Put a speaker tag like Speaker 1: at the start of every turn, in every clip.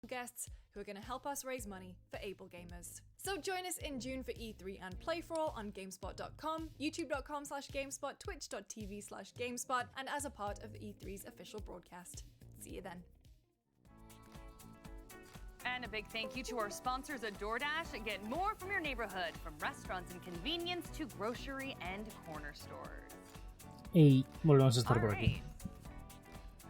Speaker 1: guests who are going to help us raise money for able gamers. So join us in June for E3 and Play For All on GameSpot.com, YouTube.com/GameSpot, Twitch.tv/GameSpot, and as a part of E3's official broadcast. See you then.
Speaker 2: And a big thank you to our sponsors at DoorDash. Get more from your neighborhood, from restaurants and convenience to grocery and corner stores.
Speaker 3: Y volvemos a estar
Speaker 2: All
Speaker 3: por aquí.
Speaker 2: right.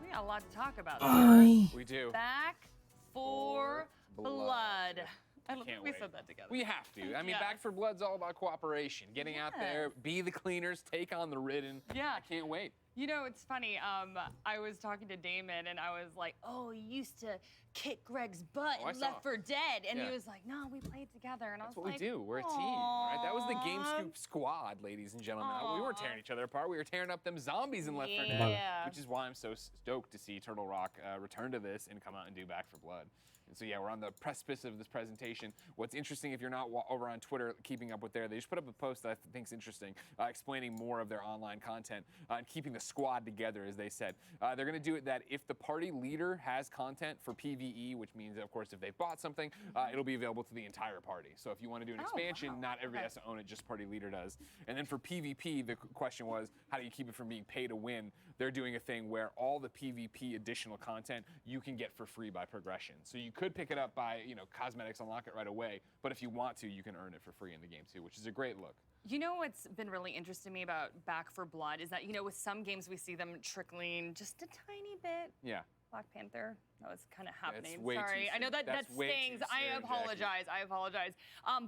Speaker 2: We got a lot to talk about.
Speaker 3: Ay.
Speaker 4: We do.
Speaker 2: Back for blood. I don't
Speaker 4: Can't
Speaker 2: think we
Speaker 4: wait.
Speaker 2: said that together.
Speaker 4: We have to. I mean,
Speaker 2: Yeah.
Speaker 4: Back for Blood's all about cooperation. Getting out there, be the cleaners, take on the ridden.
Speaker 2: Yeah.
Speaker 4: I can't wait.
Speaker 2: You know, it's funny. I was talking to Damon, and I was like, "Oh, you used to kick Greg's butt
Speaker 4: Oh, I
Speaker 2: in
Speaker 4: saw.
Speaker 2: Left 4 Dead," and he
Speaker 4: Yeah.
Speaker 2: was like, "No, we played together." And
Speaker 4: That's
Speaker 2: I was
Speaker 4: what
Speaker 2: like,
Speaker 4: we do. We're a team, right? That was the Game
Speaker 2: "Aw."
Speaker 4: Scoop squad, ladies and gentlemen. We weren't tearing each other apart. We were tearing up them zombies in Left 4 Dead,
Speaker 2: Yeah.
Speaker 4: which is why I'm so stoked to see Turtle Rock return to this and come out and do Back for Blood. And so, yeah, we're on the precipice of this presentation. What's interesting, if you're not over on Twitter keeping up with there, they just put up a post that I think is interesting, explaining more of their online content and keeping the squad together, as they said. They're going to do it that if the party leader has content for PvE, which means, of course, if they bought something, it'll be available to the entire party. So if you want to do an expansion, not everybody has to own it, just party leader does. And then for PvP, the question was, how do you keep it from being pay to win? They're doing a thing where all the PvP additional content you can get for free by progression. So you could pick it up by, cosmetics, unlock it right away, but if you want to, you can earn it for free in the game too, which is a great look.
Speaker 2: You know what's been really interesting to me about Back for Blood is that, with some games we see them trickling just a tiny bit.
Speaker 4: Yeah.
Speaker 2: Black Panther, that was kind of happening.
Speaker 4: way too
Speaker 2: Sorry, I know
Speaker 4: soon.
Speaker 2: that
Speaker 4: That's way
Speaker 2: stings.
Speaker 4: too
Speaker 2: I
Speaker 4: soon,
Speaker 2: apologize. I apologize.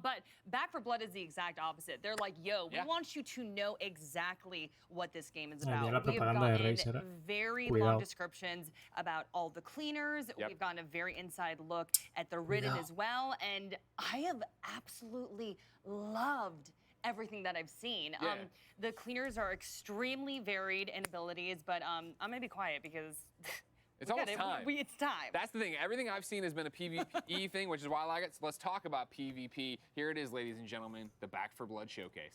Speaker 2: But Back for Blood is the exact opposite. They're like, yo, we want you to know exactly what this game is
Speaker 3: mira la
Speaker 2: about. We have
Speaker 3: propaganda de
Speaker 2: gotten
Speaker 3: Razer,
Speaker 2: very
Speaker 3: Cuidado.
Speaker 2: long descriptions about all the cleaners. We've gotten a very inside look at the ridden as well. And I have absolutely loved everything that I've seen.
Speaker 4: Yeah.
Speaker 2: The cleaners are extremely varied in abilities, but I'm going to be quiet because...
Speaker 4: It's almost time.
Speaker 2: It's time.
Speaker 4: That's the thing. Everything I've seen has been a PvE thing, which is why I like it. So let's talk about PvP. Here it is, ladies and gentlemen, the Back for Blood showcase.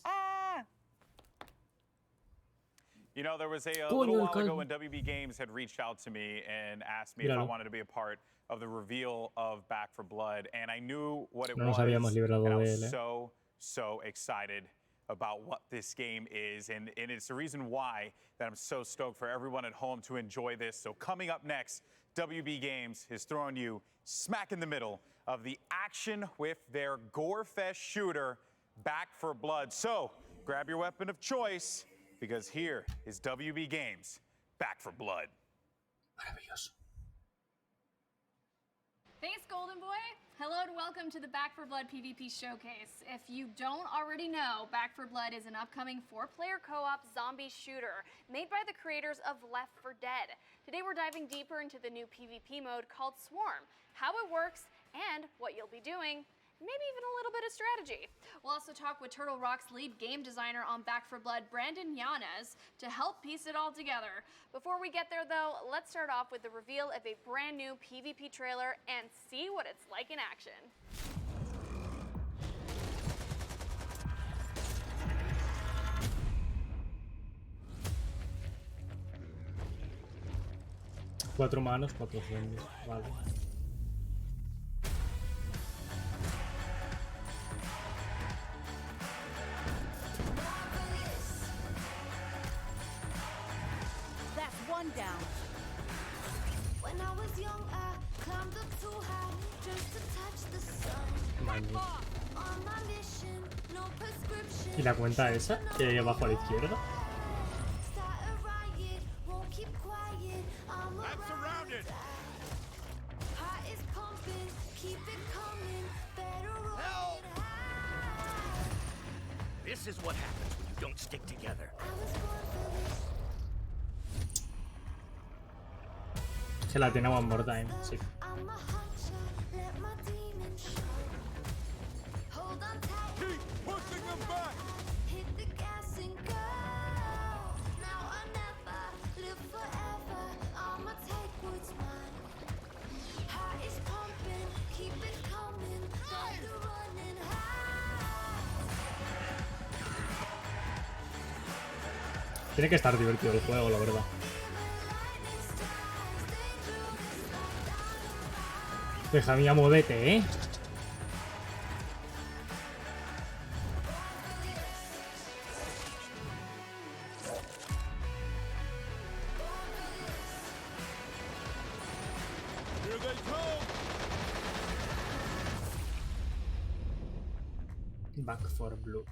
Speaker 5: There was a little while ago when WB Games had reached out to me and asked me if I wanted to be a part of the reveal of Back for Blood, and I knew what it was, and I was so excited about what this game is, and it's the reason why that I'm so stoked for everyone at home to enjoy this. So coming up next, WB Games is throwing you smack in the middle of the action with their gore-fest shooter, Back for Blood. So grab your weapon of choice, because here is WB Games, Back for Blood.
Speaker 3: Maravilloso.
Speaker 6: Thanks, Golden Boy. Hello and welcome to the Back for Blood PvP Showcase. If you don't already know, Back for Blood is an upcoming 4-player co-op zombie shooter made by the creators of Left 4 Dead. Today we're diving deeper into the new PvP mode called Swarm, how it works, and what you'll be doing, maybe even a little bit of strategy. We'll also talk with Turtle Rock's lead game designer on Back for Blood, Brandon Yanez, to help piece it all together. Before we get there though, let's start off with the reveal of a brand new PvP trailer and see what it's like in action.
Speaker 3: Cuatro humanos, 4 zombies. Vale.
Speaker 7: That's one down. When I was young, I climbed up too high just to touch the sun. On my mission, no prescription.
Speaker 3: ¿Y la cuenta esa? Que hay abajo a la izquierda.
Speaker 7: Start a riot, won't keep quiet. I'm surrounded. Heart is pumping, keep it coming. Better run it high.
Speaker 8: This is what happens when you don't stick together.
Speaker 7: I was born for this.
Speaker 3: Se la tiene one more time, sí.
Speaker 7: I'm a hunter, let my demons show. Hold on tight. Keep pushing them back. Hit the gas and go. Now or never, live forever. I'ma take what's mine. Heart is pumping, keep it coming. Blood running high.
Speaker 3: Tiene que estar divertido el juego, la verdad. Deja mía, muévete, ¿eh? Back for Blood.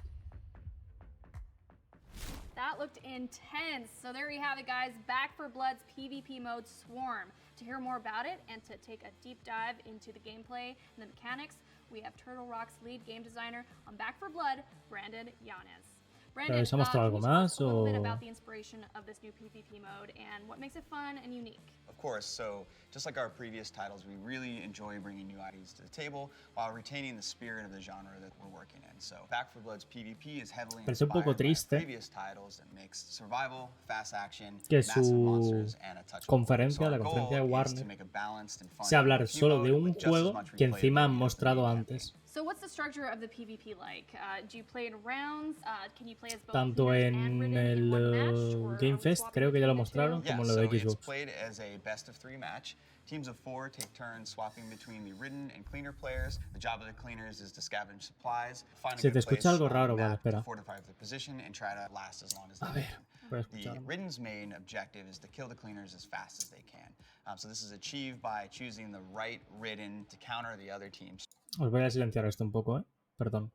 Speaker 6: That looked intense. So there you have it, guys. Back for Blood's PvP mode Swarm. To hear more about it and to take a deep dive into the gameplay and the mechanics, we have Turtle Rock's lead game designer on Back for Blood, Brandon Yanez. Brandon,
Speaker 3: ¿Se ha mostrado algo más
Speaker 6: a little
Speaker 3: o...?
Speaker 6: bit about the inspiration of this new PvP mode and what makes it fun and unique.
Speaker 9: Of course, so just like our previous titles, we really enjoy bringing new ideas to the table while retaining the spirit of the genre that we're working in. So Back for Blood's PvP is heavily
Speaker 3: Parece un
Speaker 9: inspired
Speaker 3: poco
Speaker 9: by
Speaker 3: triste
Speaker 9: previous titles that mix survival, fast action,
Speaker 3: que
Speaker 9: massive
Speaker 3: su
Speaker 9: monsters, and a touch of
Speaker 3: conferencia,
Speaker 9: so
Speaker 3: la
Speaker 9: our
Speaker 3: conferencia de
Speaker 9: goal is to
Speaker 3: Warner,
Speaker 9: make a balanced and fun
Speaker 3: sea hablar
Speaker 9: PvP
Speaker 3: solo de
Speaker 9: mode
Speaker 3: un
Speaker 9: with just as
Speaker 3: juego
Speaker 9: much
Speaker 3: que encima han
Speaker 9: replayability as the
Speaker 3: mostrado
Speaker 9: main
Speaker 3: antes.
Speaker 9: campaign.
Speaker 6: So what's the structure of the PvP like? Do you play in rounds? Can you play as both
Speaker 3: Tanto
Speaker 6: cleaners and
Speaker 3: en
Speaker 6: Ridden in
Speaker 3: el
Speaker 6: one match, or
Speaker 3: Game
Speaker 6: are we
Speaker 3: Fest,
Speaker 6: swapping
Speaker 3: creo que ya lo
Speaker 6: between the two?
Speaker 3: mostraron,
Speaker 9: Yeah,
Speaker 3: como lo
Speaker 9: so
Speaker 3: de
Speaker 9: it's
Speaker 3: Xbox.
Speaker 9: played as a best of 3 match. Teams of 4 take turns swapping between the Ridden and Cleaner players. The job of the Cleaners is to scavenge supplies, find a
Speaker 3: Si
Speaker 9: good
Speaker 3: te escucha
Speaker 9: place
Speaker 3: algo
Speaker 9: on the
Speaker 3: raro, vale,
Speaker 9: map
Speaker 3: espera.
Speaker 9: to fortify their position and try to last as long as they
Speaker 3: A ver,
Speaker 9: can.
Speaker 3: voy a
Speaker 9: The
Speaker 3: escucharlo.
Speaker 9: Ridden's main objective is to kill the Cleaners as fast as they can. So this is achieved by choosing the right Ridden to counter the other team's.
Speaker 3: Os voy a silenciar esto un poco, ¿eh? Perdón.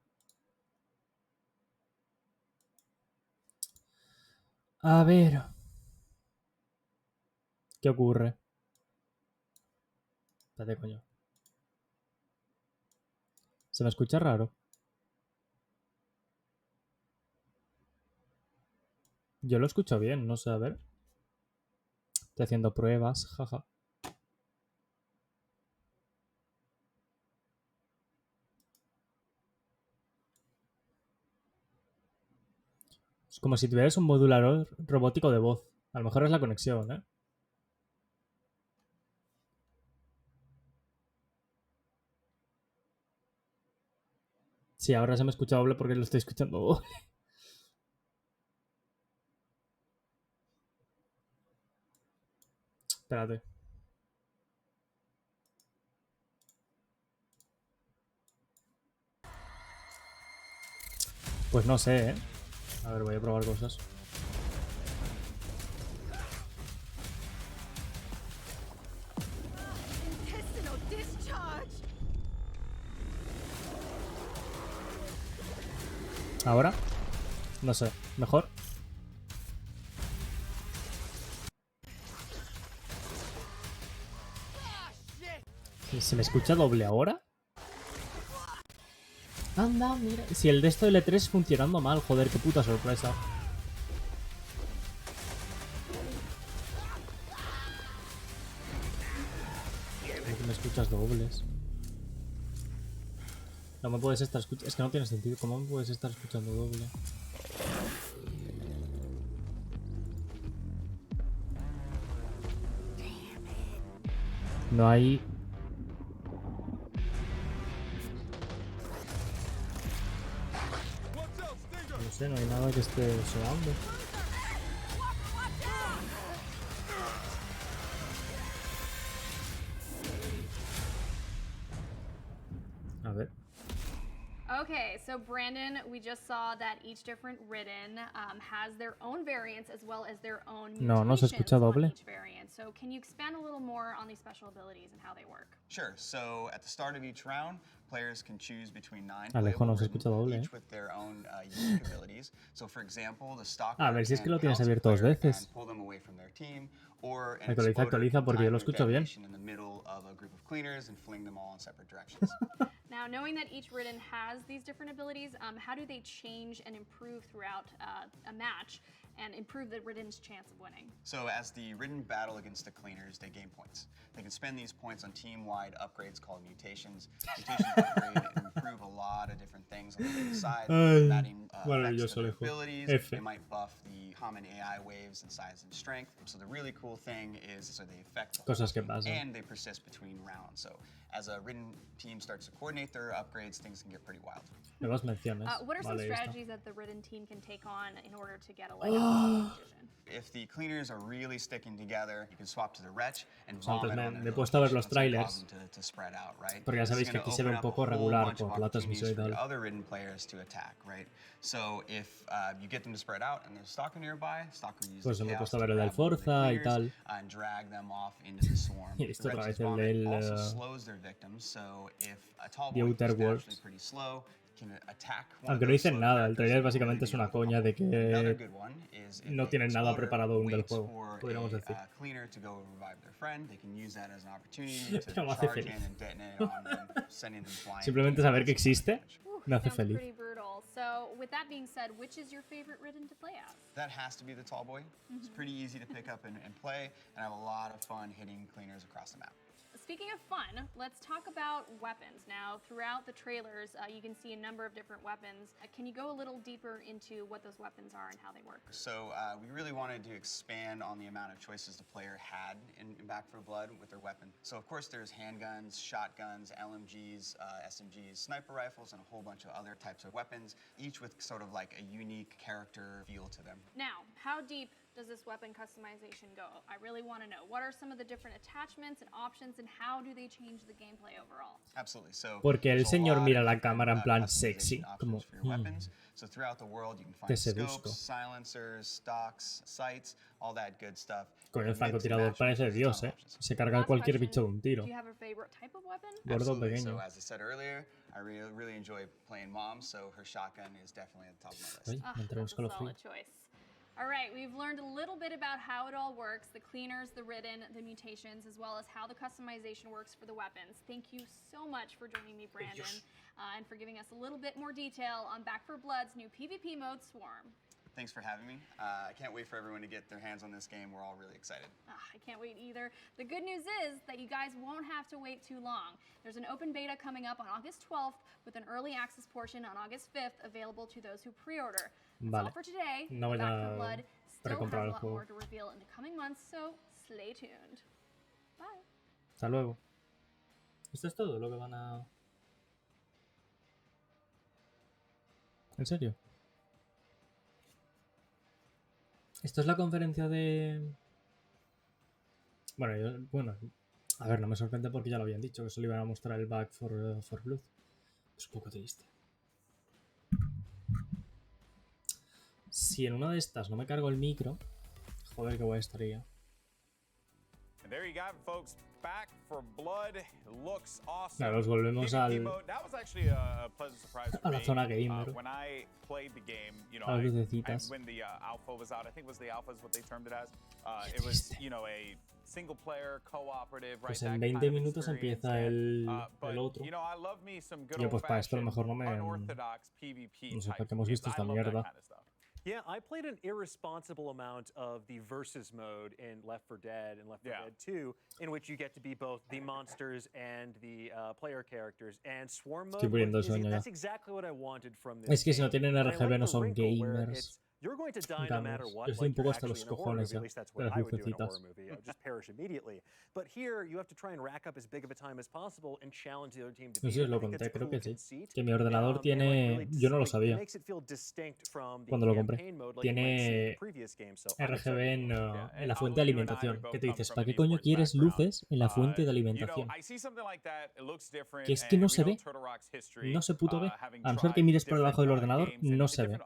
Speaker 3: A ver. ¿Qué ocurre? Espérate, coño. ¿Se me escucha raro? Yo lo escucho bien, no sé, a ver. Estoy haciendo pruebas, jaja. Es como si tuvieras un modulador robótico de voz. A lo mejor es la conexión, ¿eh? Sí, ahora se me escucha doble porque lo estoy escuchando doble. Espérate. Pues no sé, ¿eh? A ver, voy a probar cosas. ¿Ahora? No sé. ¿Mejor? ¿Se me escucha doble ahora? Anda, mira. Si el de esto de L3 es funcionando mal, joder, qué puta sorpresa. ¿Cómo que me escuchas dobles? No me puedes estar escuchando. Es que no tiene sentido. ¿Cómo me puedes estar escuchando doble? No hay... No sé, no hay nada que esté sonando. A ver.
Speaker 6: Okay, so Brandon, we just saw that each different Ridden has their own variants as well as their own
Speaker 3: No, no se
Speaker 6: mutations
Speaker 3: escucha
Speaker 6: on
Speaker 3: doble.
Speaker 6: each variant. So can you expand a little more on these special abilities and how they work?
Speaker 9: Sure. So at the start of each round, players can choose between 9
Speaker 3: Alejo, no se
Speaker 9: playable
Speaker 3: escucha doble,
Speaker 9: Ridden,
Speaker 3: ¿eh?
Speaker 9: each with their own unique abilities. So for example, the Stalker
Speaker 3: A ver si es que
Speaker 9: can
Speaker 3: lo tienes
Speaker 9: pounce a
Speaker 3: abierto dos
Speaker 9: player
Speaker 3: veces.
Speaker 9: and pull them away from their team, or an
Speaker 3: Actualiza,
Speaker 9: exploder
Speaker 3: actualiza,
Speaker 9: can
Speaker 3: porque yo
Speaker 9: time
Speaker 3: lo
Speaker 9: their
Speaker 3: escucho bien.
Speaker 9: detonation in the middle of a group of cleaners and fling them all in separate directions.
Speaker 6: Now, knowing that each Ridden has these different abilities, how do they change and improve throughout a match and improve the Ridden's chance of winning?
Speaker 9: So as the Ridden battle against the cleaners, they gain points. They can spend these points on team-wide upgrades called mutations. Mutations upgrade and improve a lot of different things on the Ridden side, adding effects to their abilities.
Speaker 3: F.
Speaker 9: They might buff the common AI waves in size and strength. So the really cool thing is, so they affect the
Speaker 3: Cosas que
Speaker 9: whole team,
Speaker 3: pasan.
Speaker 9: and they persist between rounds. So as a ridden team starts to coordinate their upgrades, things can get pretty wild.
Speaker 3: Nuevas menciones.
Speaker 6: What are some
Speaker 3: Vale,
Speaker 6: strategies that the ridden team can take on in order to get a leg up in the competition?
Speaker 9: If the cleaners are really sticking together, you can swap to the wretch and
Speaker 3: So antes
Speaker 9: vomit on
Speaker 3: me
Speaker 9: their
Speaker 3: he puesto a ver
Speaker 9: location.
Speaker 3: los
Speaker 9: That's gonna
Speaker 3: trailers.
Speaker 9: cause them to spread out, right?
Speaker 3: Porque ya
Speaker 9: This is
Speaker 3: sabéis que
Speaker 9: gonna
Speaker 3: aquí se ve
Speaker 9: open
Speaker 3: un
Speaker 9: up a
Speaker 3: poco
Speaker 9: whole
Speaker 3: regular
Speaker 9: bunch of
Speaker 3: por la transmisión y
Speaker 9: opportunities for
Speaker 3: tal.
Speaker 9: other ridden players to attack, right? So if you get them to spread out and there's Stalker nearby, Stalker uses
Speaker 3: Pues
Speaker 9: the
Speaker 3: me he
Speaker 9: chaos
Speaker 3: puesto a
Speaker 9: to
Speaker 3: ver el del
Speaker 9: grab one of the
Speaker 3: Forza y
Speaker 9: cleaners,
Speaker 3: tal.
Speaker 9: and drag them off into the swarm.
Speaker 3: Y he visto
Speaker 9: The
Speaker 3: otra
Speaker 9: wretch's
Speaker 3: vez el
Speaker 9: vomit
Speaker 3: del,
Speaker 9: also slows their victims, so if a tall
Speaker 3: The
Speaker 9: boy
Speaker 3: Outer
Speaker 9: who's naturally
Speaker 3: Worlds.
Speaker 9: pretty slow can attack one of
Speaker 3: Aunque no
Speaker 9: those
Speaker 3: dicen
Speaker 9: slow
Speaker 3: nada, el
Speaker 9: characters,
Speaker 3: trailer
Speaker 9: they'll
Speaker 3: básicamente
Speaker 9: really
Speaker 3: es una
Speaker 9: be able to
Speaker 3: coña de
Speaker 9: Another
Speaker 3: que
Speaker 9: good one is if
Speaker 3: no
Speaker 9: the
Speaker 3: tienen nada
Speaker 9: exploder
Speaker 3: preparado aún del
Speaker 9: waits
Speaker 3: juego,
Speaker 9: for
Speaker 3: podríamos decir.
Speaker 9: a cleaner to go revive their friend, they can use that as an opportunity to
Speaker 3: Pero me hace
Speaker 9: charge
Speaker 3: feliz.
Speaker 9: in and detonate on them, sending them flying.
Speaker 3: Simplemente saber que existe me hace
Speaker 6: Sounds
Speaker 3: feliz.
Speaker 6: pretty brutal. So, with that being said, which is your favorite ridden to play as?
Speaker 9: That has to be the tall boy. It's pretty easy to pick up and play, and I have a lot of fun hitting cleaners across the map.
Speaker 6: Speaking of fun, let's talk about weapons. Now, throughout the trailers, you can see a number of different weapons. Can you go a little deeper into what those weapons are and how they work?
Speaker 9: So we really wanted to expand on the amount of choices the player had in Back 4 Blood with their weapon. So of course there's handguns, shotguns, LMGs, SMGs, sniper rifles, and a whole bunch of other types of weapons, each with sort of like a unique character feel to them.
Speaker 6: Now, how deep does this weapon customization go? I really want to know. What are some of the different attachments and options, and how do they change the gameplay overall?
Speaker 9: Absolutely. So
Speaker 3: Porque el
Speaker 9: there's a
Speaker 3: señor
Speaker 9: lot
Speaker 3: mira
Speaker 9: of
Speaker 3: la
Speaker 9: different,
Speaker 3: cámara en plan
Speaker 9: customization
Speaker 3: sexy,
Speaker 9: options
Speaker 3: como,
Speaker 9: for your weapons. So throughout the world, you can
Speaker 3: te
Speaker 9: find
Speaker 3: seduzco.
Speaker 9: scopes, silencers, stocks, sights, all that good stuff.
Speaker 3: Con
Speaker 9: You
Speaker 3: el
Speaker 9: can mix and
Speaker 3: francotirador
Speaker 9: match
Speaker 3: parece
Speaker 9: with a ton
Speaker 3: Dios,
Speaker 9: of
Speaker 3: ¿eh?
Speaker 9: options.
Speaker 3: Se carga
Speaker 6: Last
Speaker 3: cualquier
Speaker 6: question,
Speaker 3: bicho de un tiro.
Speaker 6: Do you have a favorite type of weapon?
Speaker 3: Gordo
Speaker 9: Absolutely.
Speaker 3: pequeño.
Speaker 9: So as I said earlier, I really enjoy playing Mom, so her shotgun is definitely at the top of my list.
Speaker 3: Ay, me entré un
Speaker 6: That's a
Speaker 3: escalofrío.
Speaker 6: solid choice. All right, we've learned a little bit about how it all works, the cleaners, the ridden, the mutations, as well as how the customization works for the weapons. Thank you so much for joining me, Brandon, and for giving us a little bit more detail on Back 4 Blood's new PvP mode, Swarm.
Speaker 9: Thanks for having me. I can't wait for everyone to get their hands on this game. We're all really excited.
Speaker 6: I can't wait either. The good news is that you guys won't have to wait too long. There's an open beta coming up on August 12th with an early access portion on August 5th available to those who pre-order. That's all
Speaker 3: Vale.
Speaker 6: for today.
Speaker 3: No
Speaker 6: Back
Speaker 3: vayan
Speaker 6: 4
Speaker 3: a
Speaker 6: Blood still has
Speaker 3: precomprar
Speaker 6: a
Speaker 3: el
Speaker 6: lot
Speaker 3: juego.
Speaker 6: more to reveal in the coming months, so stay tuned. Bye.
Speaker 3: Hasta luego. ¿Esto es todo lo que van a...? ¿En serio? Esto es la conferencia de... Bueno, a ver, no me sorprende porque ya lo habían dicho, que solo iban a mostrar el Back for Blood. Es un poco triste. Si en una de estas no me cargo el micro, joder, qué guay estaría.
Speaker 5: And there you got it, folks. Back 4 Blood looks awesome.
Speaker 3: Claro, nos volvemos
Speaker 5: PvP mode, that was actually a pleasant surprise for
Speaker 3: a la
Speaker 5: me.
Speaker 3: zona gamer.
Speaker 5: When I played the game, you know,
Speaker 3: A las lucecitas.
Speaker 5: when the alpha was out, I think it was the alpha is what they termed it as. It was, you know, a single player cooperative, right?
Speaker 3: Pues
Speaker 5: that
Speaker 3: en
Speaker 5: kind
Speaker 3: 20
Speaker 5: of
Speaker 3: minutos
Speaker 5: experience.
Speaker 3: empieza
Speaker 5: but,
Speaker 3: el otro.
Speaker 5: you know, I love me some good
Speaker 3: Yo, pues para esto a lo mejor no
Speaker 5: old-fashioned,
Speaker 3: me...
Speaker 5: unorthodox PvP
Speaker 3: No sé,
Speaker 5: type
Speaker 3: para qué hemos visto
Speaker 5: games.
Speaker 3: esta
Speaker 5: I love that
Speaker 3: mierda.
Speaker 5: kind of stuff.
Speaker 10: Yeah, I played an irresponsible amount of the versus mode in Left 4 Dead and Left 4 Dead 2, in which you get to be both the monsters and the player characters. And Swarm
Speaker 3: Estoy
Speaker 10: mode,
Speaker 3: muriendo de sueño ya.
Speaker 10: that's exactly what I wanted from this
Speaker 3: Es que si no
Speaker 10: game.
Speaker 3: tienen
Speaker 10: And I
Speaker 3: RGB
Speaker 10: like
Speaker 3: no
Speaker 10: the
Speaker 3: son
Speaker 10: wrinkle where
Speaker 3: gamers.
Speaker 10: it's, you're going to die no matter
Speaker 3: Gamers.
Speaker 10: what.
Speaker 3: Yo estoy un
Speaker 10: Like
Speaker 3: poco
Speaker 10: you're
Speaker 3: hasta los
Speaker 10: actually in a horror
Speaker 3: cojones
Speaker 10: movie.
Speaker 3: ya
Speaker 10: At least that's
Speaker 3: de
Speaker 10: what
Speaker 3: las
Speaker 10: I would do in a
Speaker 3: lucecitas.
Speaker 10: horror movie. I would just perish immediately. But here, you have to try and rack up as big of a time as possible and challenge the other team to
Speaker 3: No
Speaker 10: beat
Speaker 3: sé si
Speaker 10: it.
Speaker 3: os
Speaker 10: I
Speaker 3: lo
Speaker 10: think
Speaker 3: conté,
Speaker 10: that's
Speaker 3: creo
Speaker 10: cool
Speaker 3: que sí.
Speaker 10: conceit.
Speaker 3: Que mi ordenador
Speaker 10: And,
Speaker 3: tiene...
Speaker 10: like,
Speaker 3: Yo no lo
Speaker 10: it
Speaker 3: sabía.
Speaker 10: makes it feel distinct from the
Speaker 3: Cuando lo compré.
Speaker 10: campaign mode, like you might see in
Speaker 3: Tiene
Speaker 10: previous games. So I'm
Speaker 3: RGB
Speaker 10: excited.
Speaker 3: en la fuente de alimentación. ¿Qué te dices? ¿Para qué coño quieres luces en la fuente de alimentación? Que es que no se ve. No se puto ve. A no ser que mires por debajo del ordenador, no se ve.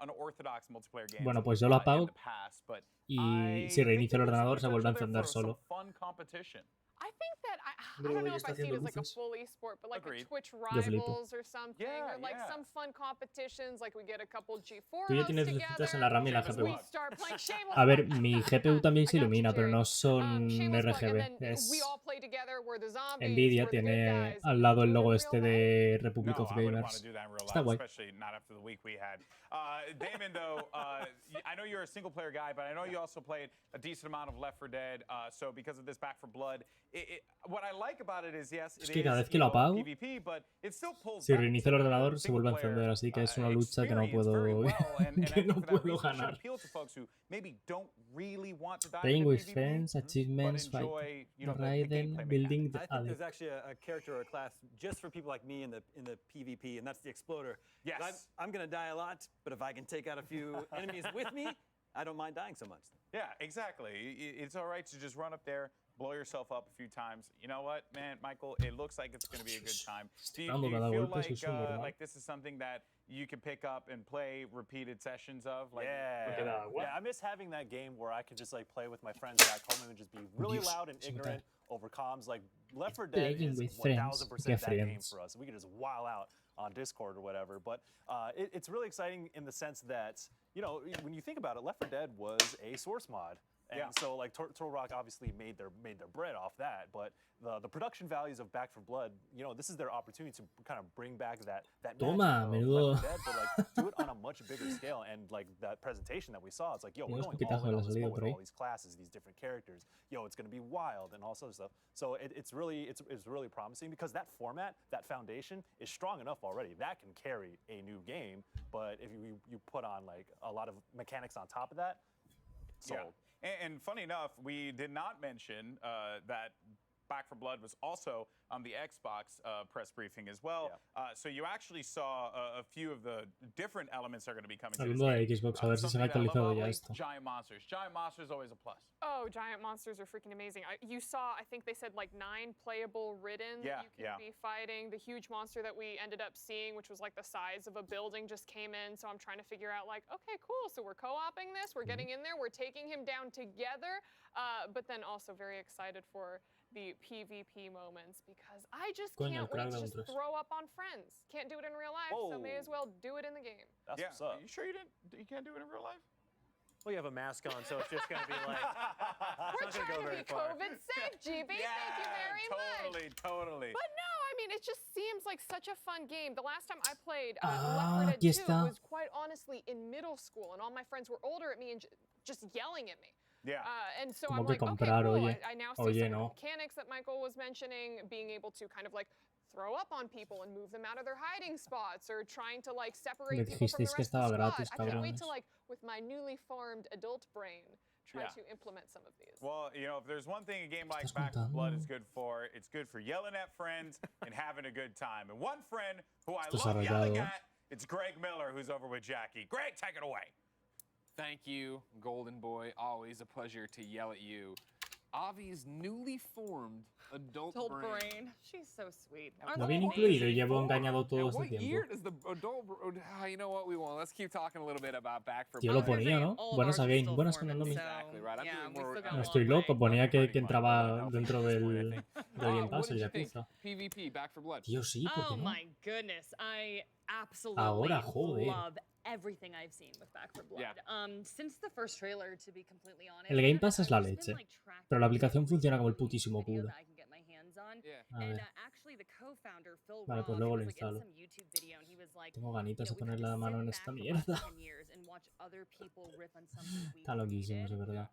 Speaker 3: Bueno, pues yo lo apago y si reinicio el ordenador se vuelve a encender solo.
Speaker 11: I think that I
Speaker 3: Bro,
Speaker 11: don't
Speaker 3: ya
Speaker 11: know if
Speaker 3: está
Speaker 11: I see it
Speaker 3: haciendo
Speaker 11: as like a
Speaker 3: luces.
Speaker 11: full esport, but like
Speaker 5: Agreed.
Speaker 11: a Twitch
Speaker 3: Yo flipo.
Speaker 11: Rivals or something,
Speaker 5: Yeah,
Speaker 11: or like
Speaker 5: yeah.
Speaker 11: some fun competitions, like we get a couple G4
Speaker 3: Tú ya
Speaker 11: hosts
Speaker 3: tienes
Speaker 11: together.
Speaker 3: lucecitas en la RAM y en la
Speaker 11: we
Speaker 3: GPU.
Speaker 11: start playing Shameless
Speaker 3: A ver,
Speaker 11: Plug.
Speaker 3: mi GPU también se
Speaker 11: I got you,
Speaker 3: ilumina, pero
Speaker 11: Jerry.
Speaker 3: no son
Speaker 11: Shameless Plug, and
Speaker 3: RGB.
Speaker 11: then
Speaker 3: Es
Speaker 11: we all play together, we're the zombies,
Speaker 3: Nvidia,
Speaker 11: we're the good
Speaker 3: tiene
Speaker 11: guys.
Speaker 3: al lado el
Speaker 11: Do it
Speaker 3: logo
Speaker 11: in
Speaker 3: este
Speaker 11: real life?
Speaker 3: de Republic
Speaker 5: No,
Speaker 3: of
Speaker 5: I wouldn't want
Speaker 3: Gamers.
Speaker 5: to do that in real
Speaker 3: Está
Speaker 5: life,
Speaker 3: guay.
Speaker 5: especially not after the week we had. Damon, though, I know you're a single-player guy, but I know you also played a decent amount of Left 4 Dead. So because of this Back 4 Blood, what I like about it is, yes, it
Speaker 3: que cada vez que lo apago,
Speaker 5: PvP, but it still pulls
Speaker 3: si reinicio el ordenador se vuelve a encender, así que es una lucha que no puedo, que no puedo ganar. Playing with friends, achievements, fight, Raiden, building the
Speaker 12: I think there's actually a character or a class just for people like me in the PvP, and that's the Exploder.
Speaker 5: Yes.
Speaker 12: I'm going to die a lot, but if I can take out a few enemies with me, I don't mind dying so much.
Speaker 5: Yeah, exactly. It's all right to just run up there, blow yourself up a few times. You know what, man, Michael? It looks like it's going to be a good time. Do you feel like this is something that you can pick up and play repeated sessions of? Like,
Speaker 10: yeah, I miss having that game where I could just like play with my friends back home and just be really loud and ignorant over comms. Like Left 4 Dead is 1000% that game for us. We could just wow out on Discord or whatever. But it's really exciting in the sense that, you know, when you think about it, Left 4 Dead was a source mod. And so like Turtle Rock obviously made their bread off that, but the production values of Back 4 Blood, you know, this is their opportunity to kind of bring back that
Speaker 3: Toma, menudo.
Speaker 12: Dead, but like do it on a much bigger scale. And like that presentation that we saw, it's like, yo, we're going all in on this mode with all these classes, these different characters. Yo, it's going to be wild and all sorts of stuff. So it's really promising because that format, that foundation is strong enough already. That can carry a new game, but if you put on like a lot of mechanics on top of that, sold.
Speaker 5: Yeah. And funny enough, we did not mention that Back 4 Blood was also on the Xbox press briefing as well. So you actually saw a few of the different elements that are going to be coming to this game.
Speaker 3: Xbox, a ver si se me ha actualizado ya esto.
Speaker 5: Giant monsters. Giant monsters always a plus.
Speaker 11: Oh, giant monsters are freaking amazing. You saw, I think they said like 9 playable ridden that you can be fighting. The huge monster that we ended up seeing, which was like the size of a building, just came in. So I'm trying to figure out like, okay, cool. So we're co-oping this. We're getting in there. We're taking him down together. But then also very excited for the PvP moments because I just can't wait to just throw up on friends. Can't do it in real life, so may as well do it in the game.
Speaker 12: That's what's up.
Speaker 5: Are you sure you can't do it in real life?
Speaker 10: Well, you have a mask on, so it's just going to be like...
Speaker 11: We're trying to be COVID safe, GB. Thank you very much.
Speaker 5: Totally.
Speaker 11: But no, I mean, it just seems like such a fun game. The last time I played Left 4 Dead 2 was quite honestly in middle school, and all my friends were older at me and just yelling at me.
Speaker 5: Yeah.
Speaker 11: And so I'm like, okay, cool. I now see some of the mechanics that Michael was mentioning, being able to kind of like throw up on people and move them out of their hiding spots, or trying to like separate people from the rest of the squad. I can't wait to like, with my newly formed adult brain, try to implement some of these.
Speaker 5: Well, you know, if there's one thing a game like Back 4 Blood is good for, it's good for yelling at friends and having a good time. And one friend who I love yelling at, it's Greg Miller, who's over with Jackie. Greg, take it away.
Speaker 4: Thank you, Golden Boy. Always a pleasure to yell at you. Avi's newly formed adult brain.
Speaker 2: She's so sweet.
Speaker 3: No bien incluido y llevo engañado todo este
Speaker 4: What year
Speaker 3: tiempo.
Speaker 4: does the adult you know what we want? Let's keep talking a little bit about Back 4
Speaker 3: Tío,
Speaker 4: Blood.
Speaker 3: lo ponía, ¿no? Buenas again, buenas con el nombre.
Speaker 4: Exactly right. I'm doing more,
Speaker 3: No estoy loco, ponía que entraba dentro del Game Pass el Yakuza.
Speaker 4: PvP, Back 4 Blood.
Speaker 3: Tío, sí, ¿por qué no?
Speaker 2: Oh my goodness, I absolutely
Speaker 3: Ahora, joder.
Speaker 2: love everything I've seen with Back 4 Blood. Since the first trailer, to be completely honest.
Speaker 3: El Game Pass es la leche, pero la aplicación funciona como el putísimo culo. A ver. Vale, pues luego lo instalo. Tengo ganitas de poner la mano en esta mierda. Está loquísimo, de verdad. Loquísimos, de verdad.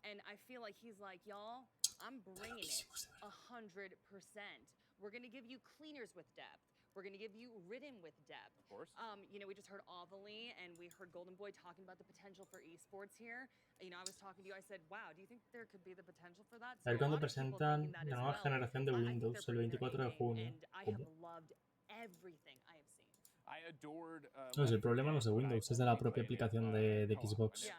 Speaker 2: We're going to give you cleaners with depth. We're going to give you ridden with depth.
Speaker 4: Of course.
Speaker 2: You know, we just heard Avilee and we heard Golden Boy talking about the potential for esports here. You know, I was talking to you, I said, wow, do you think there could be the potential for that?
Speaker 3: A ver cuándo presentan la nueva generación de Windows, el 24 de junio. No, el problema no es de Windows, es de la propia aplicación de Xbox.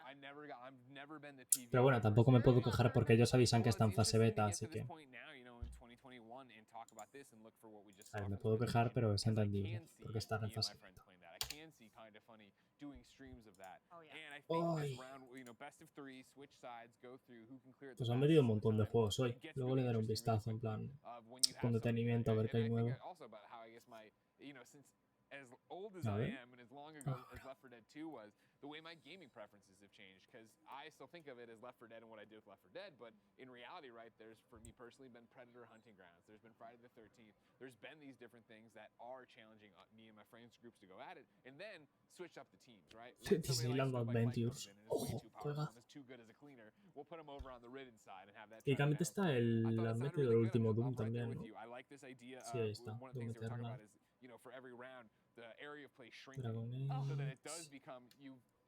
Speaker 3: Pero bueno, tampoco me puedo quejar porque ellos avisan que está en fase beta, así que... A ver, me puedo quejar, pero es entendible, porque está en fase beta. Pues han venido un montón de juegos hoy. Luego le daré un vistazo en plan con detenimiento a ver qué hay nuevo. A ver.
Speaker 4: the way my gaming preferences have changed, because I still think of it as Left 4 Dead and what I do with Left 4 Dead, but in reality, right, there's, for me personally, been Predator hunting grounds. There's been Friday the 13th. There's been these different things that are challenging me and my friends groups to go at it, and then switch up the teams, right?
Speaker 3: Disneyland Adventures. Ojo, juega. Técnicamente está el método del último Doom también, ¿no? Sí, ahí está. Doom Eternal. Dragon Age.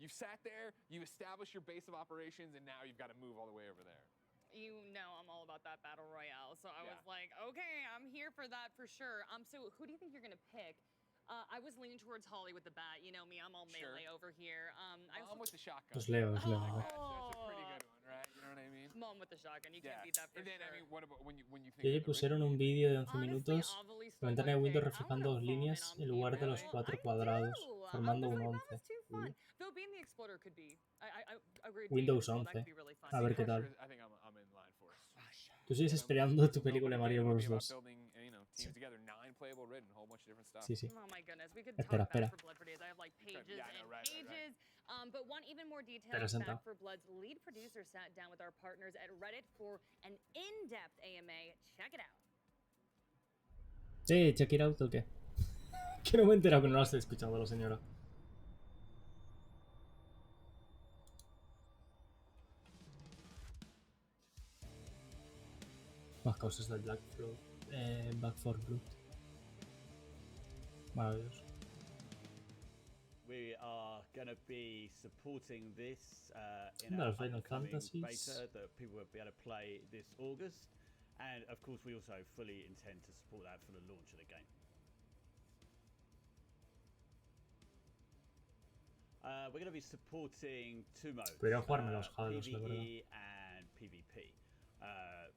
Speaker 4: You've sat there, you've established your base of operations, and now you've got to move all the way over there.
Speaker 2: You know I'm all about that battle royale, so I was like, okay, I'm here for that for sure. So who do you think you're gonna pick? I was leaning towards Holly with the bat. You know me, I'm all melee over here.
Speaker 4: I'm with the shotgun.
Speaker 3: Os leo.
Speaker 4: That's a pretty good one, right? You know what I mean?
Speaker 2: Mom with the shotgun, you can't beat that for
Speaker 4: and then,
Speaker 2: sure.
Speaker 4: I mean, what about when you think
Speaker 3: Y ahí pusieron un vídeo de 11 minutos, la ventana de Windows reflejando 2 líneas en lugar de los 4 cuadrados, formando un 11. Windows 11. A ver qué tal. Tú sigues esperando tu película de Mario Bros. 2. Sí, sí. Espera. Espera, senta. Sí, check it out o qué. Que no me he enterado que no lo has escuchado, la señora. Más causas del Back 4 Blood. Maravilloso.
Speaker 13: We are going to be supporting this in
Speaker 3: Well,
Speaker 13: our
Speaker 3: Final
Speaker 13: upcoming
Speaker 3: Fantasies.
Speaker 13: beta that people will be able to play this August, and of course we also fully intend to support that for the launch of the game. We're going to be supporting 2 modes,
Speaker 3: Podría jugarme los Halos, la verdad.
Speaker 13: PvE and PvP.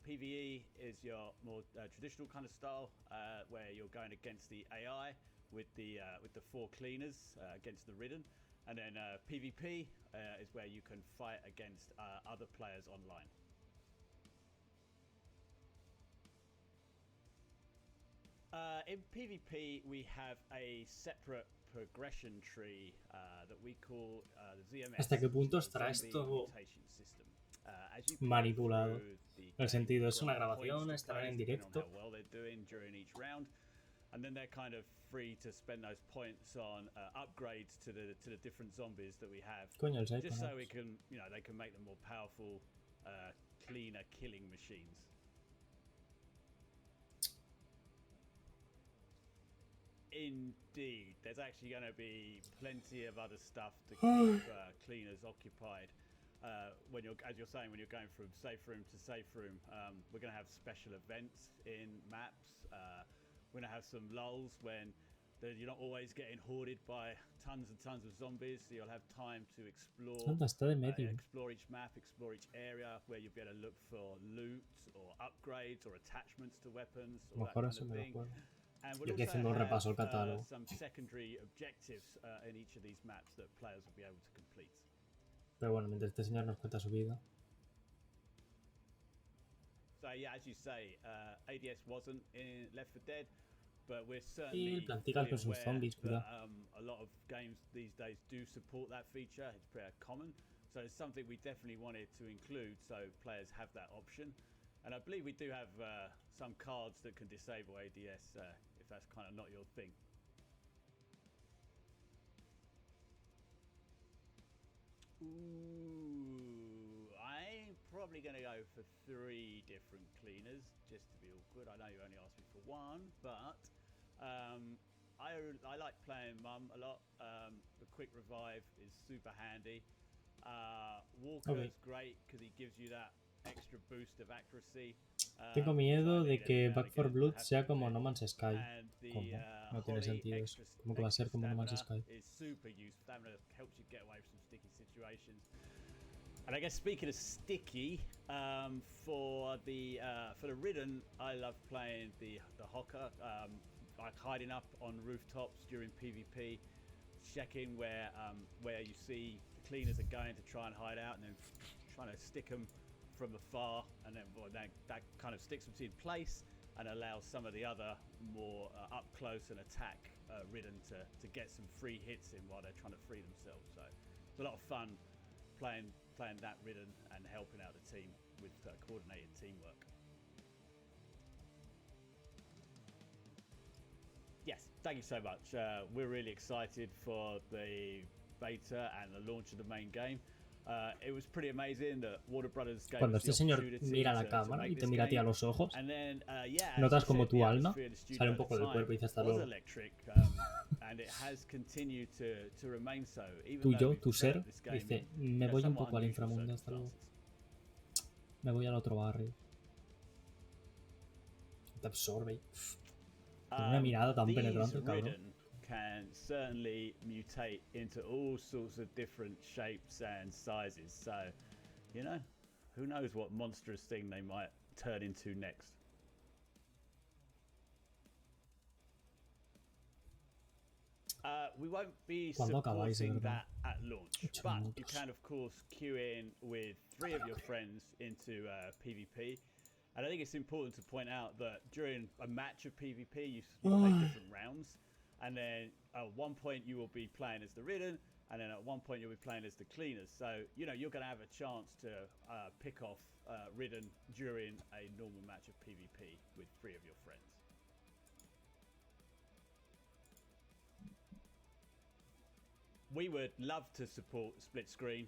Speaker 13: PvE is your more traditional kind of style, where you're going against the AI with the 4 cleaners against the Ridden, and then PvP is where you can fight against other players online. In PvP, we have a separate progression tree that we call the ZMS.
Speaker 3: ¿Hasta qué punto estará esto manipulado? En el sentido, es una grabación, estará en directo.
Speaker 13: And then they're kind of free to spend those points on upgrades to the different zombies that we have.
Speaker 3: Coño, el
Speaker 13: just so we can, they can make them more powerful, cleaner killing machines. Indeed, there's actually going to be plenty of other stuff to keep cleaners occupied. When you're going from safe room to safe room, we're going to have special events in maps. We're going to have some lulls when you're not always getting hoarded by tons and tons of zombies, so you'll have time to explore each map, explore each area, where you'll be able to look for loot or upgrades or attachments to weapons, or that kind of thing. And we'll also have some secondary objectives in each of these maps that players will be able to complete.
Speaker 3: Pero bueno, mientras este señor nos cuenta su vida.
Speaker 13: So yeah, as you say, ADS wasn't in Left 4 Dead, but we're certainly aware that a lot of games these days do support that feature. It's pretty common, so it's something we definitely wanted to include, so players have that option. And I believe we do have some cards that can disable ADS if that's kind of not your thing. Ooh, I'm probably going to go for 3 different cleaners, just to be awkward. I know you only asked me for 1, but I like playing Mum a lot. The quick revive is super handy. Walker is great because he gives you that extra boost of accuracy.
Speaker 3: Tengo miedo de que Back 4 Blood sea como No Man's Sky. ¿Cómo? No tiene sentido eso. ¿Cómo que va a ser como No Man's Sky?
Speaker 13: Helps you get away from sticky situations. And I guess speaking of sticky, for the Ridden, I love playing the Hocker, like hiding up on rooftops during PvP, checking where you see the cleaners are going to try and hide out, and then trying to stick them from afar, and then that kind of sticks them in place and allows some of the other more up close and attack Ridden to get some free hits in while they're trying to free themselves. So it's a lot of fun playing that ridden and helping out the team with coordinated teamwork. Yes, thank you so much. We're really excited for the beta and the launch of the main game. It was pretty amazing that Warner Brothers gave
Speaker 3: Cuando
Speaker 13: us the
Speaker 3: este señor
Speaker 13: opportunity
Speaker 3: mira la
Speaker 13: to
Speaker 3: cámara
Speaker 13: make
Speaker 3: y te
Speaker 13: this
Speaker 3: mira a ti a
Speaker 13: game.
Speaker 3: los ojos,
Speaker 13: And then, yeah, as
Speaker 3: notas
Speaker 13: you
Speaker 3: como
Speaker 13: said,
Speaker 3: tu
Speaker 13: the
Speaker 3: alma
Speaker 13: atmosphere in the studio
Speaker 3: sale un
Speaker 13: at the
Speaker 3: poco del
Speaker 13: time
Speaker 3: cuerpo y dice hasta
Speaker 13: was
Speaker 3: luego.
Speaker 13: electric, and it has continued to remain so, even
Speaker 3: Tu
Speaker 13: though
Speaker 3: yo,
Speaker 13: we've
Speaker 3: tu ser,
Speaker 13: developed this game
Speaker 3: dice,
Speaker 13: in,
Speaker 3: me voy un
Speaker 13: somewhat
Speaker 3: poco al
Speaker 13: unusual
Speaker 3: inframundo hasta luego.
Speaker 13: circumstances.
Speaker 3: Me voy al otro barrio. Te absorbe y... Tiene una mirada tan penetrante, cabrón.
Speaker 13: Ridden can certainly mutate into all sorts of different shapes and sizes. So, you know, who knows what monstrous thing they might turn into next. We won't be supporting that at launch, but you can of course queue in with 3 of your friends into PvP. And I think it's important to point out that during a match of PvP, you play different rounds. And then at one point you will be playing as the ridden, and then at one point you'll be playing as the cleaners. So, you know, you're going to have a chance to pick off ridden during a normal match of PvP with 3 of your friends. We would love to support split screen,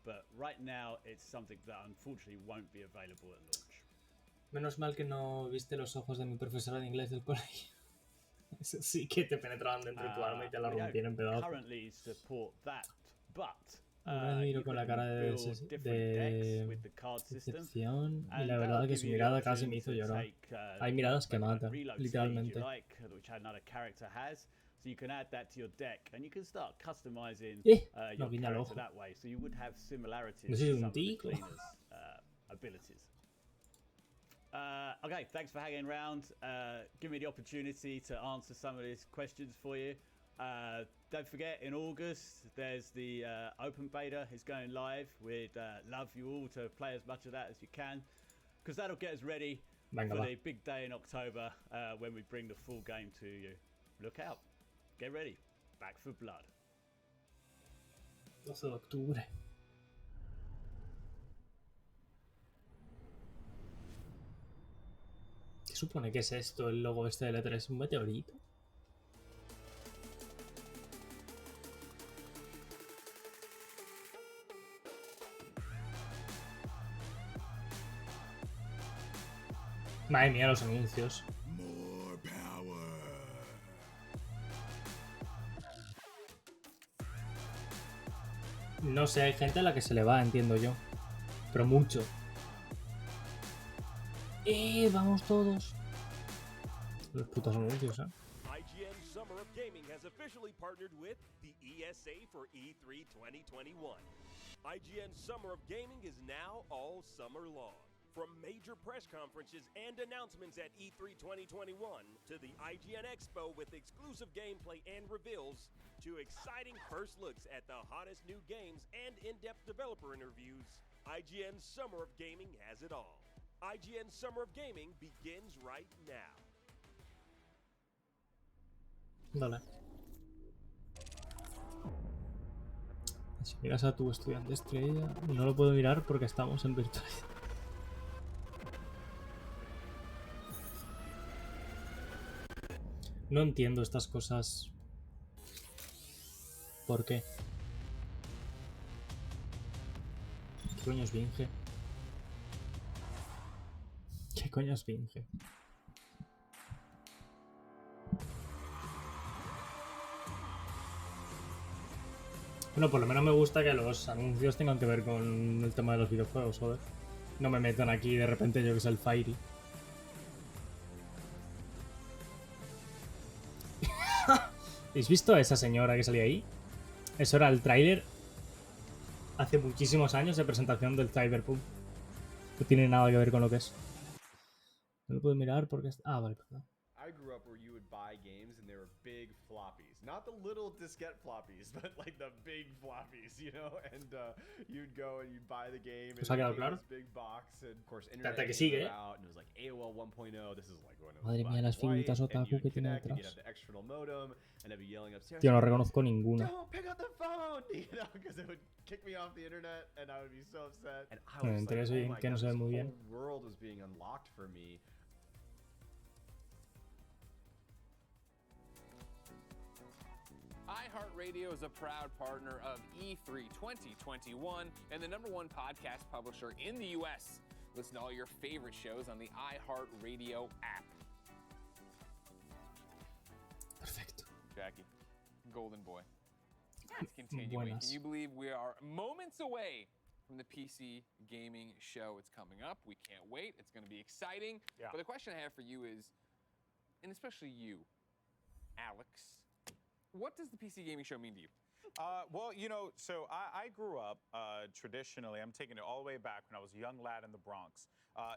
Speaker 13: but right now it's something that unfortunately won't be available at launch.
Speaker 3: Menos mal que no viste los ojos de mi profesora de inglés del colegio. Eso sí que te penetraban dentro de tu alma y te la rompieron en pedazos.
Speaker 13: Currently support that, but
Speaker 3: me miro con la cara de decepción y la verdad que su mirada casi me hizo llorar. Hay miradas que matan, literalmente.
Speaker 13: So you can add that to your deck and you can start customizing
Speaker 3: no,
Speaker 13: your character that way. So you would have similarities
Speaker 3: no sé si
Speaker 13: to some
Speaker 3: un
Speaker 13: of the
Speaker 3: tico.
Speaker 13: cleaners' abilities. Okay, thanks for hanging around. Give me the opportunity to answer some of these questions for you. Don't forget, in August, there's the open beta is going live. We'd love you all to play as much of that as you can, because that'll get us ready for the big day in October when we bring the full game to you. Look out. Get ready. Back for Blood.
Speaker 3: 12 de octubre. ¿Qué supone que es esto, el logo este de L3? ¿Un meteorito? Madre mía, los anuncios. No sé, hay gente a la que se le va, entiendo yo. Pero mucho. Vamos todos. Los putos anuncios,
Speaker 14: IGN Summer of Gaming has officially partnered with the ESA for E3 2021. IGN Summer of Gaming is now all summer long. From major press conferences and announcements at E3 2021 to the IGN Expo with exclusive gameplay and reveals, to exciting first looks at the hottest new games and in-depth developer interviews, IGN Summer of Gaming has it all. IGN Summer of Gaming begins right now.
Speaker 3: Vale. Si miras a tu estudiante estrella, no lo puedo mirar porque estamos en virtualidad. No entiendo estas cosas. ¿Por qué? ¿Qué coño es Binge? ¿Qué coño es Binge? Bueno, por lo menos me gusta que los anuncios tengan que ver con el tema de los videojuegos, joder. No me metan aquí de repente yo que sé el Fairy. ¿Habéis visto a esa señora que salía ahí? Eso era el tráiler hace muchísimos años de presentación del Cyberpunk. No tiene nada que ver con lo que es. No lo puedo mirar porque... Ah, vale, perdón.
Speaker 15: I grew up where you would buy games and they were big floppies, not the little diskette floppies, but like the big floppies, you know. And you'd go and you'd buy the game and this big box, and of course internet came out, and it was like AOL 1.0. This is like when it was
Speaker 3: Madre mía, las figuritas otaku que tiene detrás.
Speaker 15: the external modem, and I'd be yelling upstairs.
Speaker 3: Tío, no reconozco ninguna.
Speaker 15: Don't pick up the phone, you know, because it would kick me off the internet, and I would be so upset. And I was like, oh my God, this whole world was being unlocked for me.
Speaker 4: iHeartRadio is a proud partner of E3 2021 and the #1 podcast publisher in the U.S. Listen to all your favorite shows on the iHeartRadio app.
Speaker 3: Perfecto.
Speaker 4: Jackie, golden boy. It's continuing. Can you believe we are moments away from the PC gaming show? It's coming up. We can't wait. It's going to be exciting. Yeah. But the question I have for you is, and especially you, Alex, what does the PC gaming show mean to you?
Speaker 5: Well, you know, so I grew up traditionally, I'm taking it all the way back when I was a young lad in the Bronx.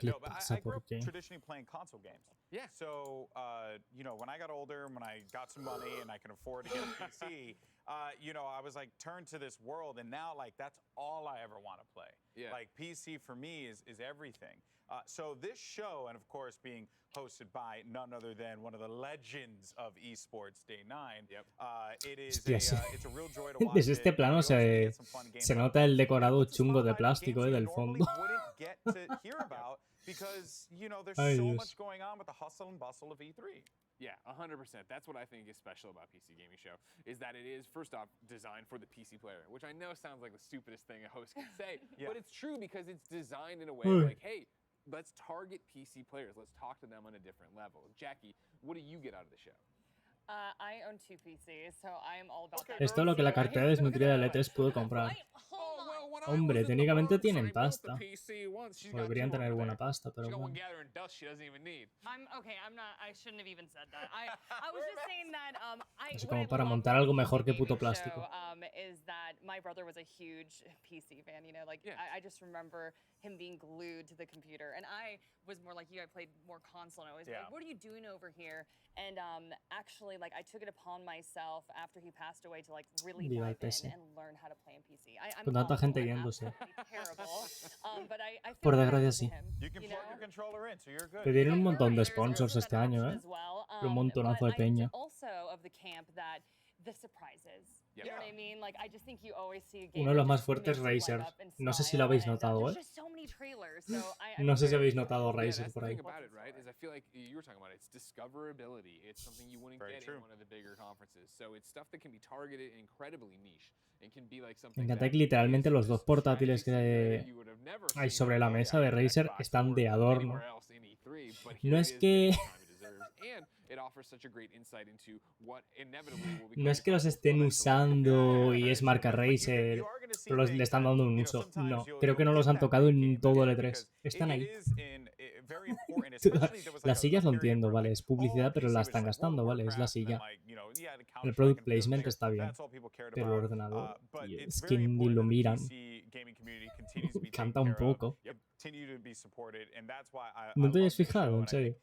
Speaker 5: No, but I grew up traditionally playing console games.
Speaker 4: Yeah.
Speaker 5: So, you know, when I got older, when I got some money and I can afford to get a PC, you know, I was like turned to this world, and now like that's all I ever want to play.
Speaker 4: Yeah.
Speaker 5: Like PC for me is everything. So this show, and of course being hosted by none other than one of the legends of esports, Day 9, it is it's a real joy to watch.
Speaker 3: Desde este plano se nota el decorado chungo de plástico del fondo.
Speaker 5: Because, you know, there's so much going on with the hustle and bustle of E3.
Speaker 4: Yeah, 100%. That's what I think is special about PC Gaming Show, is that it is, first off, designed for the PC player, which I know sounds like the stupidest thing a host can say, but it's true because it's designed in a way like, hey, let's target PC players. Let's talk to them on a different level. Jackie, what do you get out of the show?
Speaker 2: I own 2 PCs, so I'm all about that.
Speaker 3: Esto es lo que la cartera desnutrida de L3 pudo comprar. Hombre, técnicamente tienen pasta. O deberían tener buena pasta, pero bueno.
Speaker 2: I shouldn't have even said that. I was just saying that
Speaker 3: Es como para montar algo mejor que puto plástico.
Speaker 2: Is that my brother was a huge PC fan, you know, like I just remember him being glued to the computer, and I was more like you. I played more console, and I was like, what are you doing over here? And actually, like, I took it upon myself after he passed away to like really dive in and learn how to play in PC.
Speaker 3: Con tanta gente yéndose.
Speaker 2: But I
Speaker 3: Por desgracia sí. Pidieron un montón de sponsors este año, un montonazo de peña. Uno de los más fuertes, Razer. No sé si lo habéis notado, No sé si habéis notado Razer por ahí. Me encanta que literalmente los 2 portátiles que hay sobre la mesa de Razer están de adorno. No es que... No es que los estén usando y es marca Razer, pero le están dando un uso. No, creo que no los han tocado en todo el E3. Están ahí. Las sillas lo entiendo, vale, es publicidad, pero la están gastando, vale, es la silla. El product placement está bien, pero el ordenador, es que ni lo miran. Canta un poco. ¿No te habías fijado, en serio?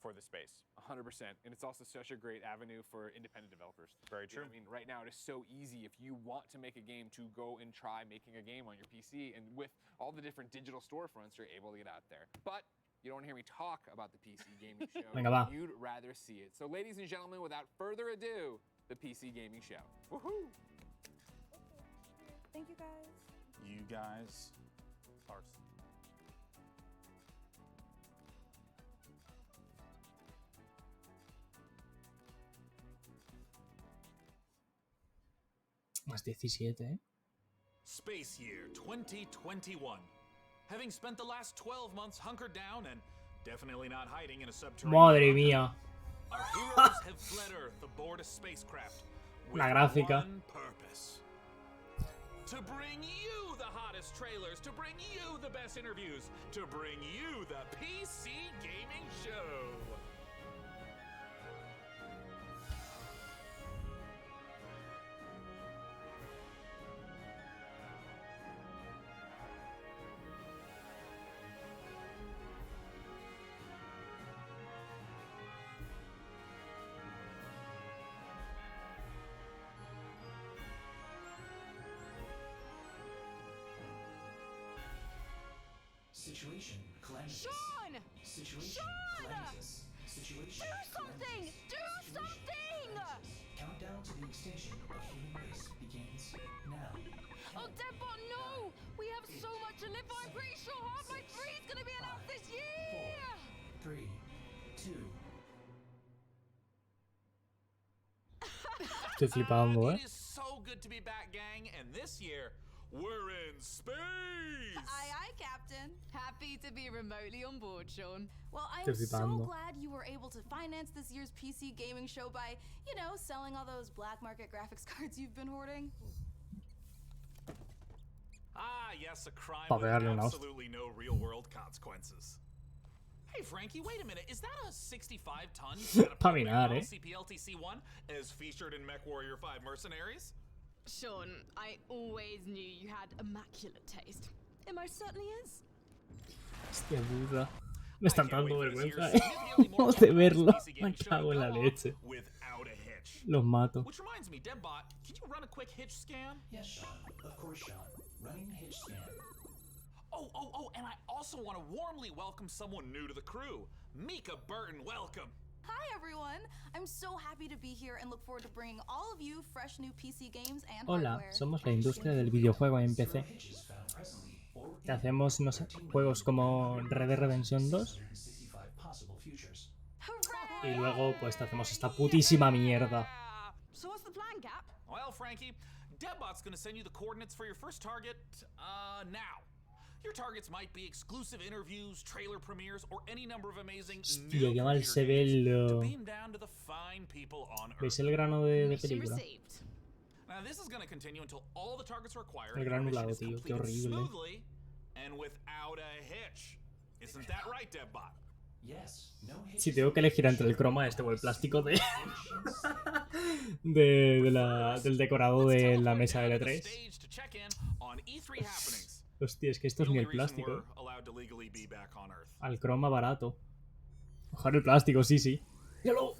Speaker 5: For the space.
Speaker 4: 100%. And it's also such a great avenue for independent developers.
Speaker 5: Very true.
Speaker 4: You know what I mean, right now it is so easy if you want to make a game to go and try making a game on your PC, and with all the different digital storefronts, you're able to get out there. But you don't want to hear me talk about the PC gaming show.
Speaker 3: Venga, va.
Speaker 4: You'd rather see it. So ladies and gentlemen, without further ado, the PC gaming show. Woohoo!
Speaker 6: Thank you guys.
Speaker 5: You guys are...
Speaker 3: Más 17,
Speaker 16: Space Year 2021. Having spent the last 12 months hunkered down and definitely not hiding in a subterranean.
Speaker 3: Madre mía.
Speaker 16: Our heroes have fled Earth aboard a spacecraft with
Speaker 3: La gráfica.
Speaker 16: one purpose. To bring you the hottest trailers, to bring you the best interviews, to bring you the PC Gaming Show.
Speaker 7: Sean! Sean! Do something! Do something!
Speaker 17: Countdown to the extinction of human race begins now.
Speaker 7: Oh, Deadbot, no! We have so much to live for. I'm pretty sure Half-Life 3 is going to be announced this year!
Speaker 17: 4, 3, 2.
Speaker 3: Estoy flipando,
Speaker 16: It is so good to be back, gang, and this year we're in space.
Speaker 18: Aye, aye, Captain. Happy to be remotely on board, Sean. Well, I
Speaker 3: Estoy
Speaker 18: am so
Speaker 3: flipando.
Speaker 18: glad you were able to finance this year's PC gaming show by, you know, selling all those black market graphics cards you've been hoarding.
Speaker 16: Ah, yes, a crime
Speaker 3: Pa
Speaker 16: with
Speaker 3: pegarle una hostia.
Speaker 16: absolutely no real-world consequences. Hey, Frankie, wait a minute. Is that a 65-ton
Speaker 3: Pa minar, eh.
Speaker 16: CPLTC-1 as featured in MechWarrior 5 Mercenaries?
Speaker 18: Sean, I always knew you had immaculate taste. It most certainly is.
Speaker 3: Hostia puta. Me están dando vergüenza, de verlo. Me cago en la leche.
Speaker 16: Without a hitch.
Speaker 3: Los mato.
Speaker 16: Which reminds me, Deadbot, can you run a quick hitch scan?
Speaker 17: Yes, Sean. Of course, Sean. Running hitch scan.
Speaker 16: Oh, and I also want to warmly welcome someone new to the crew. Mika Burton, welcome.
Speaker 18: Hi, everyone. I'm so happy to be here and look forward to bringing all of you fresh new PC games and
Speaker 3: Hola,
Speaker 18: hardware.
Speaker 3: somos la industria del videojuego en PC. Te hacemos, no sé, juegos como Red Dead Redemption 2. Y luego, pues te hacemos esta putísima mierda.
Speaker 18: So what's the plan, Cap?
Speaker 16: Well, Frankie, Deadbot's gonna send you the coordinates for your first target, now. Your targets might be exclusive interviews, trailer premieres, or any number of amazing
Speaker 3: Hostia, qué mal se ve el...
Speaker 16: beam down to the fine people on Earth.
Speaker 3: ¿Veis el grano de película?
Speaker 16: Now, this is gonna continue until all the targets are acquired
Speaker 3: El granulado, tío, qué horrible.
Speaker 16: smoothly and without a hitch. Isn't that right, Deadbot?
Speaker 3: Si tengo que elegir entre el croma este o el plástico del decorado de la mesa de L3. Hostia, es que esto es ni el plástico. Al croma barato. Ojalá el plástico, sí. ¡Míralo!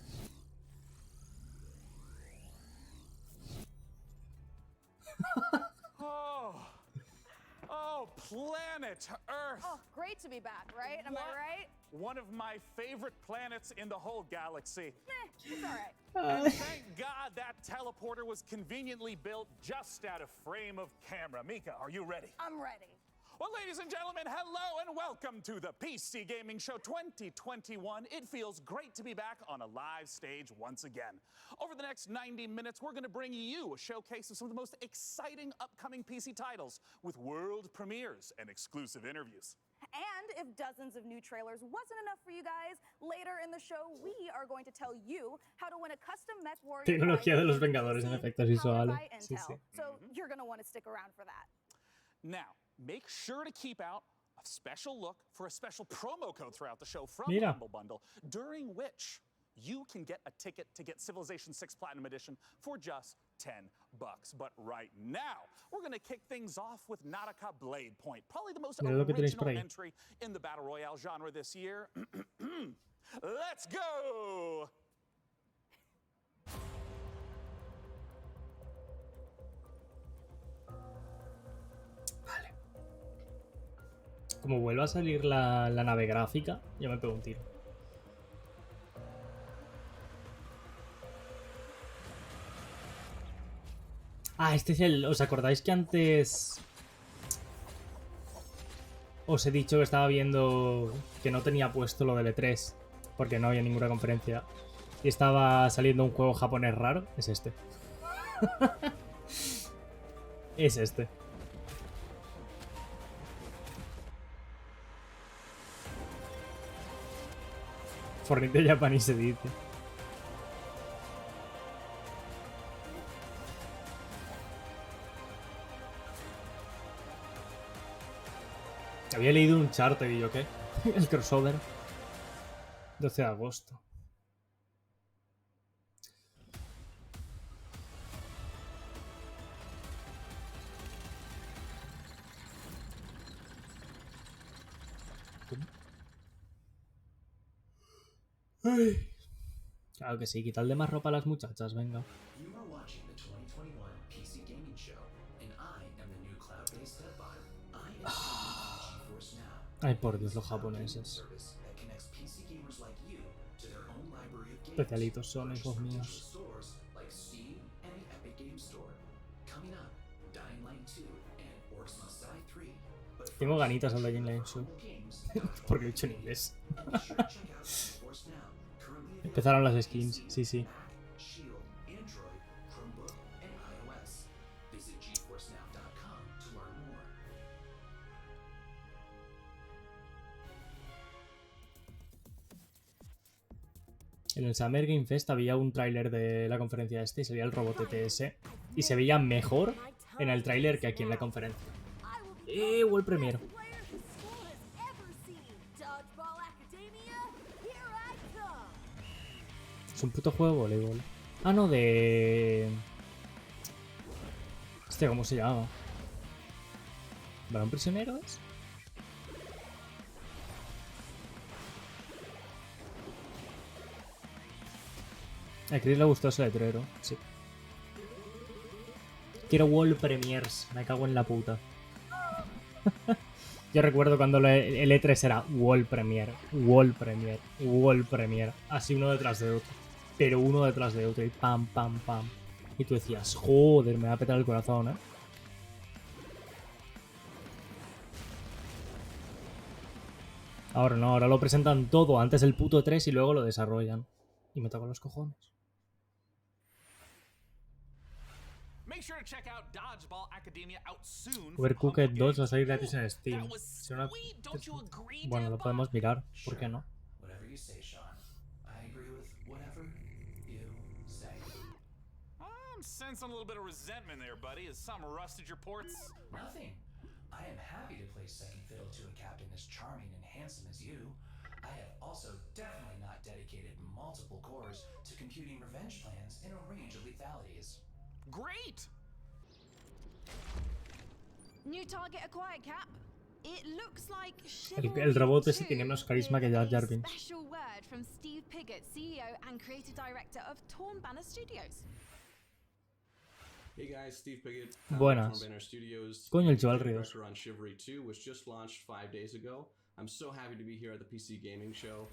Speaker 5: Oh, planet Earth.
Speaker 6: Oh, great to be back, right? Am I right?
Speaker 5: One of my favorite planets in the whole galaxy.
Speaker 6: It's all right.
Speaker 5: And thank God that teleporter was conveniently built just out of frame of camera. Mika, are you ready?
Speaker 6: I'm ready.
Speaker 5: Well, ladies and gentlemen, hello and welcome to the PC Gaming Show 2021. It feels great to be back on a live stage once again. Over the next 90 minutes, we're going to bring you a showcase of some of the most exciting upcoming PC titles with world premieres and exclusive interviews.
Speaker 6: And if dozens of new trailers wasn't enough for you guys, later in the show, we are going to tell you how to win a custom MechWarrior.
Speaker 3: Tecnología de los Vengadores en efectos visuales. Sí.
Speaker 6: So you're going to want to stick around for that.
Speaker 5: Now, make sure to keep out a special look for a special promo code throughout the show from
Speaker 3: Mira.
Speaker 5: Humble Bundle, during which you can get a ticket to get Civilization 6 Platinum Edition for just $10. But right now, we're going to kick things off with Nautica Blade Point, probably the most original entry in the Battle Royale genre this year. Let's go!
Speaker 3: Como vuelva a salir la nave gráfica, yo me pego un tiro. Ah, este es el... ¿Os acordáis que antes os he dicho que estaba viendo que no tenía puesto lo del E3 porque no había ninguna conferencia y estaba saliendo un juego japonés raro? Es este. Es este. Fornite japonés se dice. Había leído un chart y yo, ¿qué? El crossover. 12 de agosto. Ay. Claro que sí, quitarle más ropa a las muchachas, venga.
Speaker 17: You are watching the 2021 PC Gaming Show, and I am the new cloud-based Deadbot. I am GeForce Now,
Speaker 3: Ay, por Dios, los japoneses. Especialitos son, hijos míos. Tengo ganitas al Dying Light 2. Porque lo he hecho en inglés. Empezaron las skins, sí, sí. En el Summer Game Fest había un tráiler de la conferencia este y se veía el robot ETS y se veía mejor en el tráiler que aquí en la conferencia. World Premiere. Es un puto juego de voleibol. Ah, no, de... ¿Cómo se llama? ¿Balón prisionero es? A Chris le gustó ese letrero, sí. Quiero World Premiers, me cago en la puta. Yo recuerdo cuando el E3 era World Premiere, World Premiere, World Premiere. Así uno detrás de otro. Pero uno detrás de otro y pam, pam, pam. Y tú decías, joder, me va a petar el corazón, ¿eh? Ahora no, ahora lo presentan todo antes del puto 3 y luego lo desarrollan. Y me tocan los cojones. Overcooked 2 va a salir gratis en Steam. Bueno, lo podemos mirar, ¿por qué no?
Speaker 16: I'm sensing a little bit of resentment there, buddy. Has something rusted your ports?
Speaker 17: Nothing. I am happy to play second fiddle to a captain as charming and handsome as you. I have also definitely not dedicated multiple cores to computing revenge plans in a range of lethalities.
Speaker 16: Great!
Speaker 18: New target acquired, Cap. It looks like
Speaker 3: el robot ese tiene menos carisma que Jar Jar Binks.
Speaker 18: Special word from Steve Piggott, CEO and creative director of Torn Banner Studios.
Speaker 19: Hey guys, Steve Piggott,
Speaker 3: Buenas. Coño, el chaval ríos.
Speaker 19: on Chivalry 2 was just launched 5 days ago. I'm so happy to be here at the PC Gaming Show.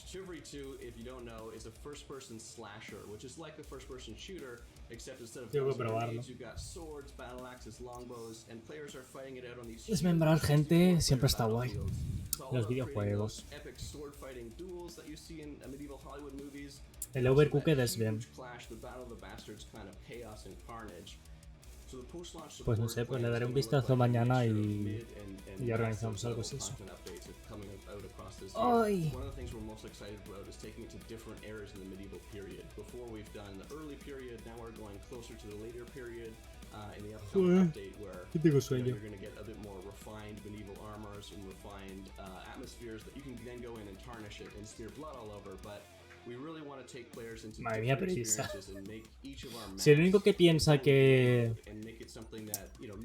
Speaker 19: Chivalry 2, if you don't know, is a first-person slasher, which is like a first-person shooter, except instead of grenades, you've got swords, battle axes, longbows, and players are fighting it out on these.
Speaker 3: Desmembrar gente siempre está guay. Los videojuegos.
Speaker 19: Epic sword fighting duels that you see in medieval Hollywood movies.
Speaker 3: El Overcooked es bien. Pues no sé, pues le daré un vistazo mañana y organizamos algo así. ¡Ay! Joder, que tengo sueño. Madre mía, prisa. Si el único que piensa que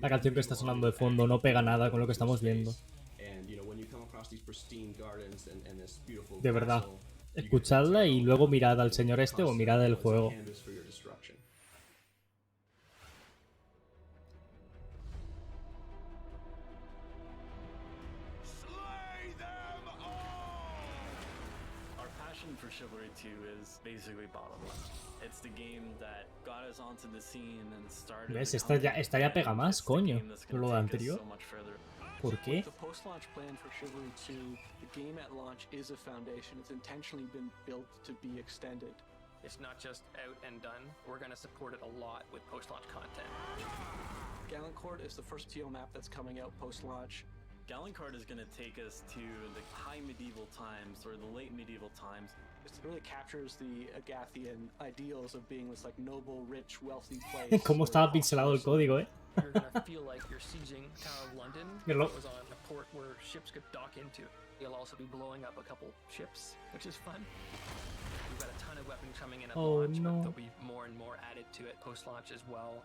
Speaker 3: la canción que está sonando de fondo no pega nada con lo que estamos viendo. De verdad, escuchadla y luego mirad al señor este o mirad el juego.
Speaker 20: For Chivalry 2 is basically bottomless. It's the game that got us onto the scene and started.
Speaker 3: ¿Ves? Esta ya pega más, coño, lo de anterior. ¿Por qué?
Speaker 20: The post-launch plan for Chivalry 2, the game at launch is a foundation. It's intentionally been built to be extended.
Speaker 21: It's not just out and done. We're going to support it a lot with post-launch content.
Speaker 20: Galencourt is the first TO map that's coming out post-launch. Galencourt is going to take us to the high medieval times or the late medieval times. It really captures the Agathian ideals of being this like noble, rich, wealthy place.
Speaker 3: Cómo estaba pixelado el código, ¿eh?
Speaker 21: You're going to feel like you're sieging Tower of London. It was on a port where ships could dock into. You'll also be blowing up a couple ships, which is fun. We've got a ton of weapons coming in at launch, but there'll be more and more added to it post-launch as well.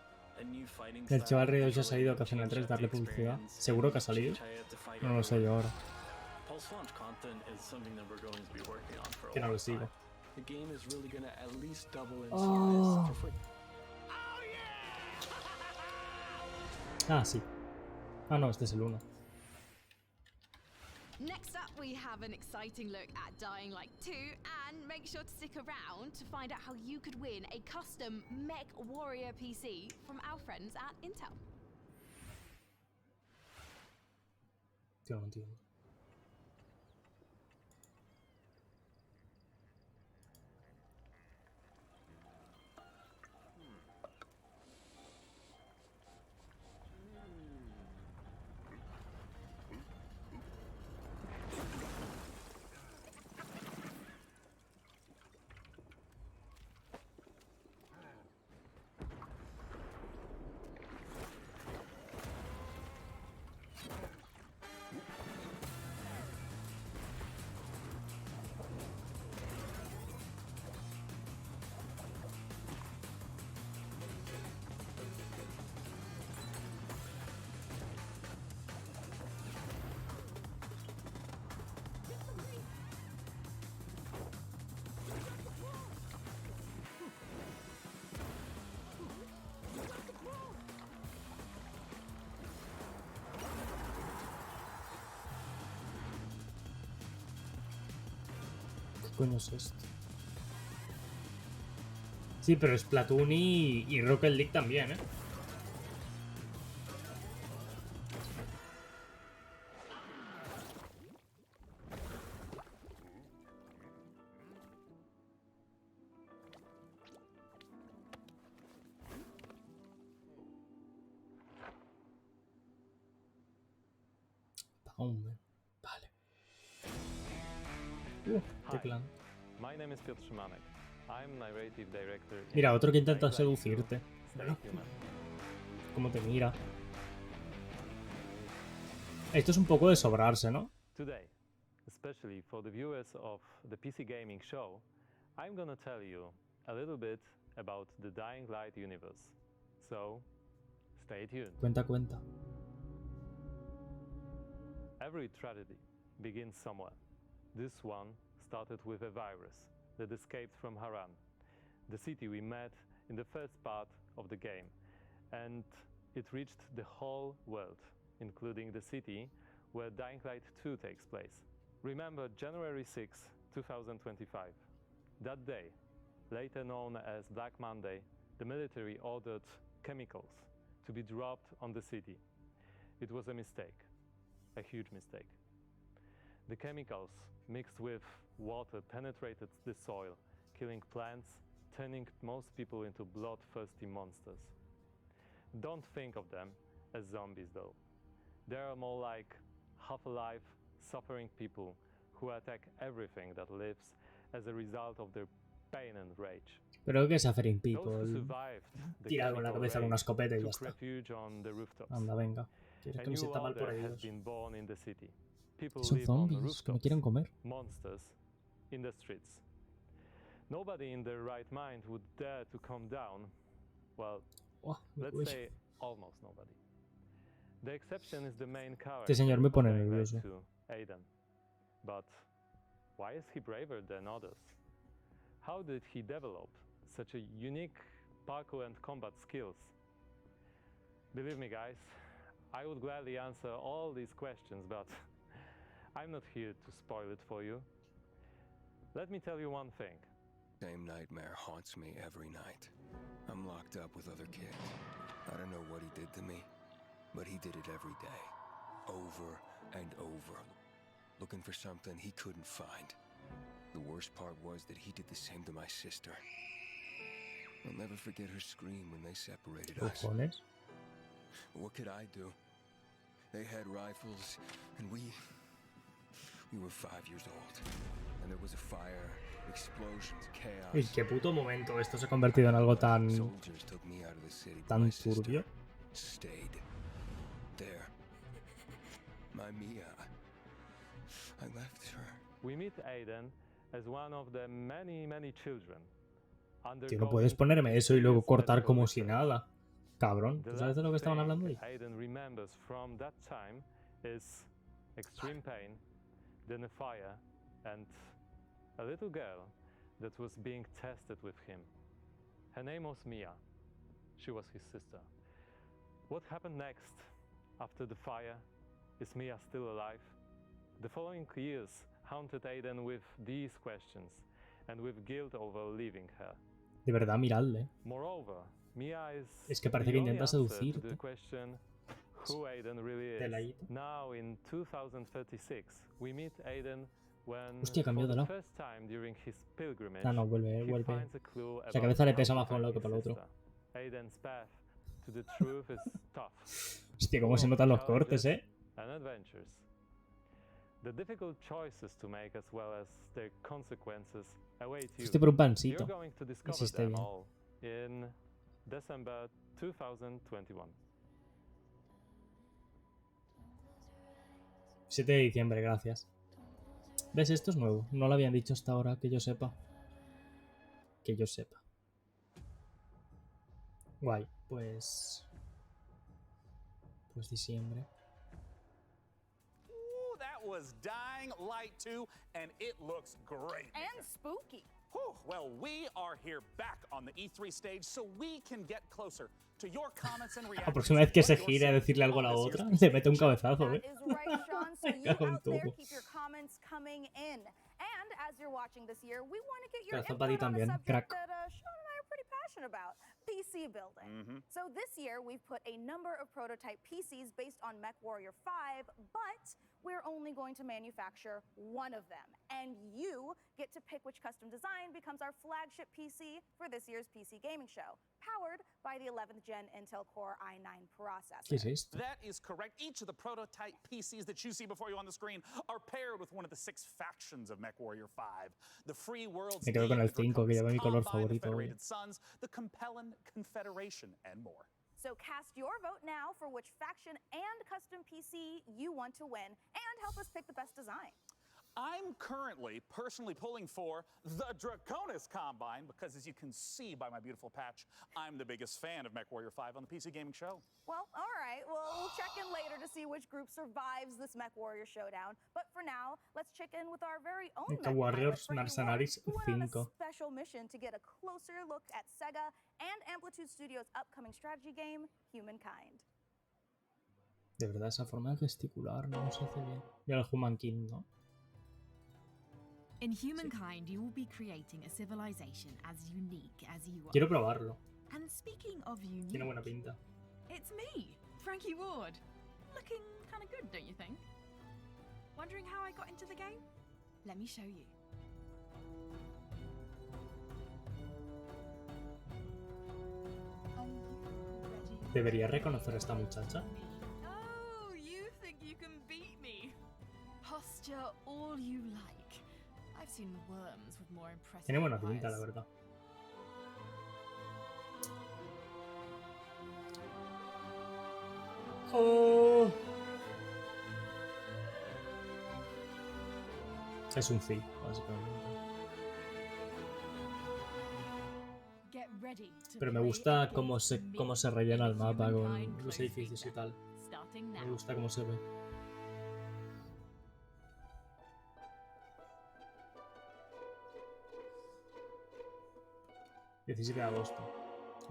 Speaker 3: El chaval Ríos ya ha salido que hacen el 3 darle publicidad. ¿Seguro que ha salido? No lo sé yo ahora. Que no lo sigo. Oh. Ah, sí. Ah, no, este es el 1.
Speaker 18: Next up, we have an exciting look at Dying Light 2, and make sure to stick around to find out how you could win a custom Mech Warrior PC from our friends at Intel.
Speaker 3: Tío, no entiendo. ¿Qué coño es esto? Sí, pero Splatoon y Rocket League también, ¿eh? Vale. Teclado. Mira, otro que intenta seducirte. Bueno. ¿Cómo te mira? Esto es un poco de sobrarse, ¿no?
Speaker 1: Today, especially for the viewers of the PC Gaming Show, I'm gonna tell you a little bit about the Dying Light universe. So, stay tuned.
Speaker 3: Cuenta.
Speaker 1: Every tragedy begins somewhere. This one started with a virus that escaped from Haran, the city we met in the first part of the game, and it reached the whole world, including the city where Dying Light 2 takes place. Remember January 6, 2025. That day, later known as Black Monday, the military ordered chemicals to be dropped on the city. It was a mistake, a huge mistake. The chemicals mixed with water penetrated the soil, killing plants, turning most people into bloodthirsty monsters. Don't think of them as zombies though. They are more like half-alive, suffering people who attack everything that lives as a result of their pain and rage.
Speaker 3: Pero que suffering people. Tira con la cabeza con una escopeta y ya está. Anda, venga. ¿Quieres que me sienta mal por ellos? Son zombies que me quieren comer.
Speaker 1: Monsters in the streets. Nobody in their right mind would dare to come down. Well, let's say almost nobody. The exception is the main character.
Speaker 3: Este señor me pone nervioso.
Speaker 1: Aiden. But why is he braver than others? How did he develop such a unique parkour and combat skills? Believe me, guys, I would gladly answer all these questions, but I'm not here to spoil it for you. Let me tell you one thing.
Speaker 22: Same nightmare haunts me every night. I'm locked up with other kids. I don't know what he did to me, but he did it every day. Over and over. Looking for something he couldn't find. The worst part was that he did the same to my sister. I'll never forget her scream when they separated us. What could I do? They had rifles, and we were 5 years old. And there was a fire, explosions, chaos.
Speaker 3: ¿Y qué puto momento esto se ha convertido en algo tan turbio?
Speaker 22: Stayed there. My Mia. I left her.
Speaker 1: We meet Aiden as one of the many children.
Speaker 3: Tío, no puedes ponerme eso y luego cortar como si nada. Cabrón, ¿tú sabes de lo que estaban hablando ahí?
Speaker 1: Aiden remembers from that time is extreme pain, then a fire, and a little girl that was being tested with him. Her name was Mia. She was his sister. What happened next after the fire? Is Mia still alive? The following years haunted Aiden with these questions and with guilt over leaving her.
Speaker 3: De verdad, miradle.
Speaker 1: Moreover, Mia is
Speaker 3: Es que parece que intenta seducirte.
Speaker 1: Who Aiden really is. Now in 2036, we meet Aiden when
Speaker 3: Hostia, cambió de
Speaker 1: for the
Speaker 3: lado.
Speaker 1: first time during his pilgrimage,
Speaker 3: Ah, no, vuelve.
Speaker 1: he finds a clue
Speaker 3: La cabeza le pesa más para un lado que
Speaker 1: about
Speaker 3: para el otro.
Speaker 1: sister. Aiden's path to the truth is tough.
Speaker 3: Hostia, cómo se notan los cortes,
Speaker 1: And adventures. The difficult choices to make as well as their consequences await you.
Speaker 3: Estoy por un pancito.
Speaker 1: You're going to discover
Speaker 3: Si esté
Speaker 1: them
Speaker 3: bien.
Speaker 1: all in December 2021.
Speaker 3: 7 de diciembre, gracias. ¿Ves? Esto es nuevo. No lo habían dicho hasta ahora, que yo sepa. Que yo sepa. Guay, pues diciembre.
Speaker 8: Ooh, that was Dying Light 2, and it looks great.
Speaker 6: And spooky.
Speaker 8: Whew, well, we are here back on the E3 stage so we can get closer to your comments and
Speaker 3: La
Speaker 8: reactions.
Speaker 3: próxima vez que se gire a decirle algo a la otra, le mete un cabezazo,
Speaker 6: That is right, Sean. So you
Speaker 3: Cago en
Speaker 6: out there,
Speaker 3: todo.
Speaker 6: keep your comments coming in. And as you're watching this year, we want to get your
Speaker 3: Gracias para ti
Speaker 6: input on a
Speaker 3: también,
Speaker 6: subject
Speaker 3: crack.
Speaker 6: that Sean and I are pretty passionate about, PC building. So this year, we've put a number of prototype PCs based on MechWarrior 5, but we're only going to manufacture one of them. And you get to pick which custom design becomes our flagship PC for this year's PC gaming show, powered by the 11th gen Intel Core i9 processor.
Speaker 3: ¿Qué es esto?
Speaker 8: That is correct. Each of the prototype PCs that you see before you on the screen are paired with one of the 6 factions of MechWarrior 5. The Free World's
Speaker 3: Me quedo con el 5, que lleva mi color
Speaker 8: Combine, the
Speaker 3: favorito hoy.
Speaker 8: Federated Sons, the Compelling Confederation, and more.
Speaker 6: So cast your vote now for which faction and custom PC you want to win, and help us pick the best design.
Speaker 8: I'm currently personally pulling for the Draconis Combine because, as you can see by my beautiful patch, I'm the biggest fan of MechWarrior 5 on the PC Gaming Show.
Speaker 6: Well, all right. Well, we'll check in later to see which group survives this MechWarrior showdown. But for now, let's check in with our very own
Speaker 3: Warriors Mercenaries
Speaker 6: who went on
Speaker 3: 5.
Speaker 6: a special mission to get a closer look at Sega and Amplitude Studios' upcoming strategy game, Humankind.
Speaker 3: De verdad, esa forma de gesticular no se hace bien. Y el Human King, ¿no?
Speaker 18: In Humankind, you will be creating a civilization as unique as you are.
Speaker 3: Quiero probarlo.
Speaker 18: And speaking of unique,
Speaker 3: Tiene buena pinta.
Speaker 18: it's me, Frankie Ward. Looking kind of good, don't you think? Wondering how I got into the game? Let me show you.
Speaker 3: ¿Debería reconocer a esta muchacha?
Speaker 18: Oh, you think you can beat me? Posture all you like. I've seen worms with more impressive
Speaker 3: Tiene buena pinta,
Speaker 18: eyes.
Speaker 3: la verdad. Oh. Es un Thief, básicamente.
Speaker 18: Get ready to
Speaker 3: Pero me
Speaker 18: play
Speaker 3: gusta
Speaker 18: against
Speaker 3: cómo se
Speaker 18: me.
Speaker 3: rellena el mapa con
Speaker 18: Humankind
Speaker 3: los
Speaker 18: Close
Speaker 3: edificios y
Speaker 18: Beta,
Speaker 3: tal.
Speaker 18: starting
Speaker 3: Me
Speaker 18: now.
Speaker 3: gusta cómo se ve. ...17 de agosto.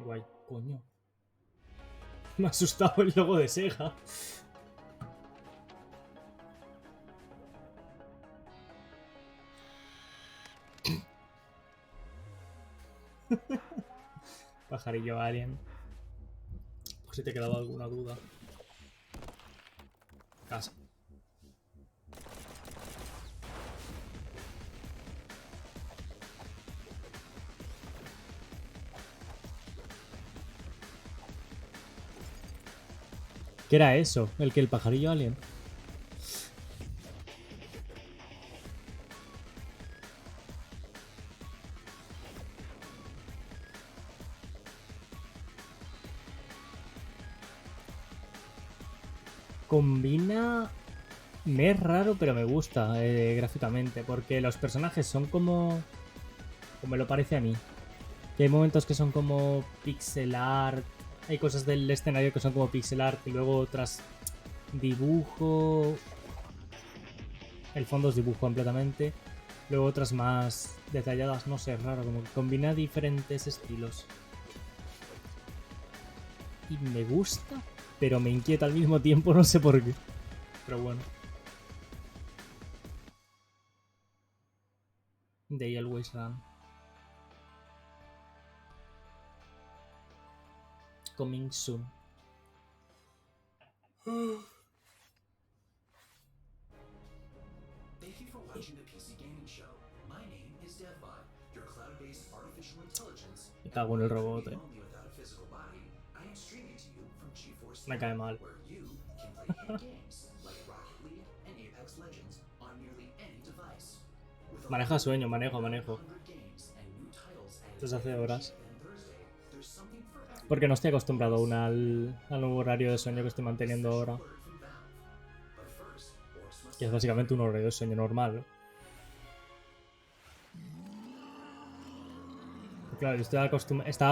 Speaker 3: Guay, coño. Me ha asustado el logo de Sega. Pajarillo alien. Por si te quedaba alguna duda. Casi. ¿Qué era eso? El pajarillo alien. Combina... Me es raro, pero me gusta gráficamente. Porque los personajes son como me lo parece a mí. Que hay momentos que son como pixel art. Hay cosas del escenario que son como pixel art. Y luego otras dibujo. El fondo es dibujo completamente. Luego otras más detalladas. No sé, es raro. Como que combina diferentes estilos. Y me gusta, pero me inquieta al mismo tiempo. No sé por qué. Pero bueno. They always run. Coming soon.
Speaker 17: Thank you for watching the PC Gaming Show. My name is DevBot, your cloud-based artificial intelligence.
Speaker 3: Me cago en el robot,
Speaker 17: Only without a physical body. I am streaming to you from GeForce
Speaker 3: Me cae mal.
Speaker 17: where you can play hit games like Rocket League and Apex Legends on nearly any device.
Speaker 3: Maneja sueño, manejo. Desde hace horas. Porque no estoy acostumbrado aún al nuevo horario de sueño que estoy manteniendo ahora. Que es básicamente un horario de sueño normal. Claro, yo estaba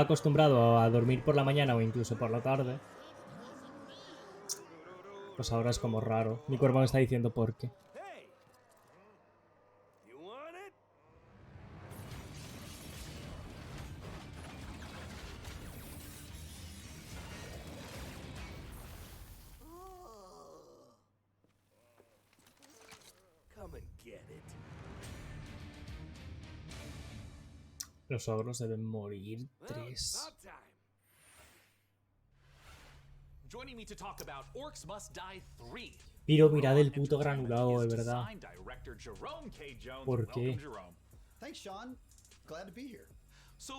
Speaker 3: acostumbrado a dormir por la mañana o incluso por la tarde. Pues ahora es como raro. Mi cuerpo me está diciendo por qué. Los ogros deben morir 3. Pero mirad el puto granulado, de verdad. ¿Por qué?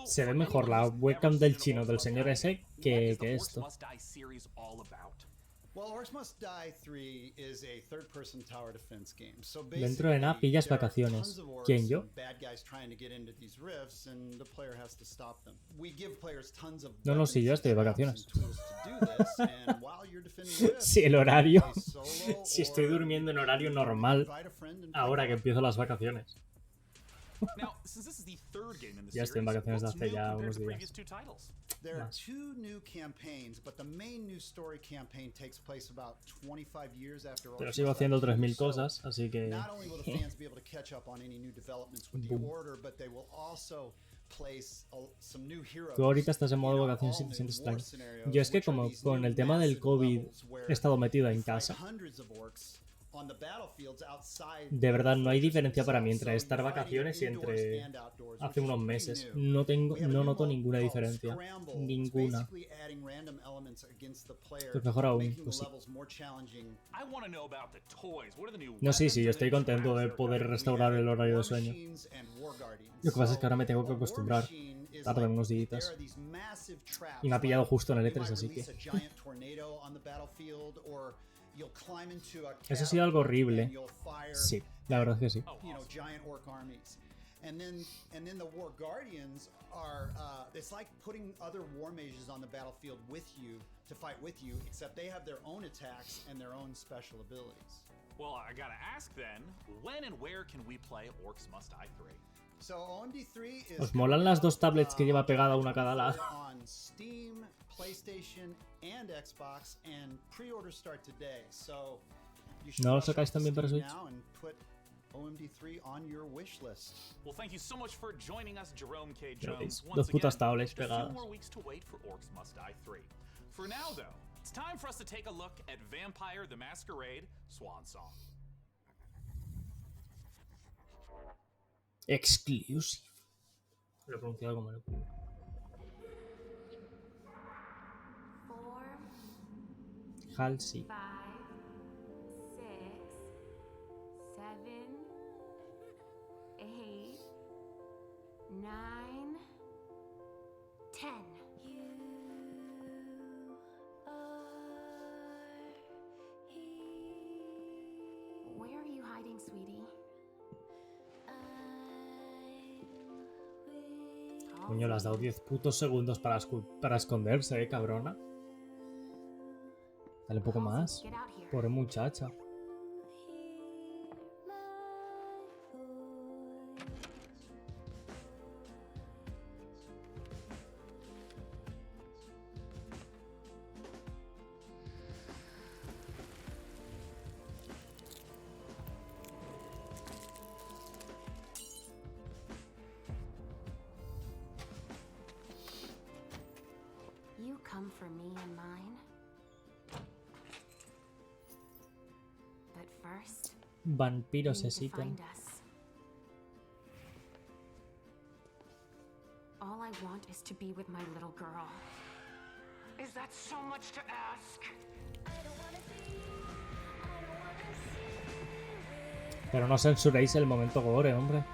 Speaker 3: Se ve mejor la webcam del chino del señor ese que esto. Dentro de nada pillas vacaciones. ¿Quién, yo? No, sí, yo estoy de vacaciones. Si el horario... Si estoy durmiendo en horario normal, ahora que empiezo las vacaciones. Ya estoy en vacaciones de hace ya unos días.
Speaker 9: There are 2 new campaigns, but the main new story campaign takes place about 25 years after all.
Speaker 3: Pero sigo haciendo 3000 cosas, así que
Speaker 9: Not only will the fans be able to catch up on any new developments with the order, but they will also place some new heroes.
Speaker 3: Tú ahorita estás en modo vacaciones y te sientes extraño. Yo es que como con el tema del COVID he estado metido en casa. De verdad, no hay diferencia para mí entre estar vacaciones y entre hace unos meses. No noto ninguna diferencia. Ninguna. Pues mejor aún, pues sí. No, sí, yo estoy contento de poder restaurar el horario de sueño. Lo que pasa es que ahora me tengo que acostumbrar. Tardan unos días. Y me ha pillado justo en el E3, así que... Eso ha sido algo horrible. Sí, la verdad es que sí.
Speaker 9: And then the War Guardians are it's like putting other war mages on the battlefield with you to fight with you, except they have their own attacks and their own special abilities.
Speaker 8: Well, I gotta ask then, when and where can we play Orcs Must Die 3?
Speaker 9: So OMD3 is
Speaker 3: ¿Os molan las 2 tablets que lleva pegada una cada lado?
Speaker 9: on Steam, PlayStation, and Xbox, and pre-orders start today. So you should
Speaker 3: ¿No lo sacáis también para Switch?
Speaker 9: now and put OMD3 on your wish list.
Speaker 8: Well, thank you so much for joining us, Jerome K.
Speaker 3: Pero
Speaker 8: Jones.
Speaker 3: dos putas
Speaker 8: again,
Speaker 3: tablets
Speaker 8: just a few
Speaker 3: pegadas.
Speaker 8: more weeks to wait for Orcs Must Die 3. For now, though, it's time for us to take a look at Vampire the Masquerade Swan Song.
Speaker 3: Exclusive. Lo he pronunciado como el culo.
Speaker 7: 4,
Speaker 3: Halsey.
Speaker 7: 5, 6, 7, 8, 9, 10. Where are you hiding, sweetie?
Speaker 3: Coño, le has dado 10 putos segundos para esconderse, cabrona. Dale un poco más. Pobre muchacha.
Speaker 7: You come for me and mine. But first,
Speaker 3: Vampiros
Speaker 7: you need to
Speaker 3: existen.
Speaker 7: find us.
Speaker 10: is to be with my little girl. Is that so much to ask?
Speaker 3: Pero no censuréis el momento gore, hombre.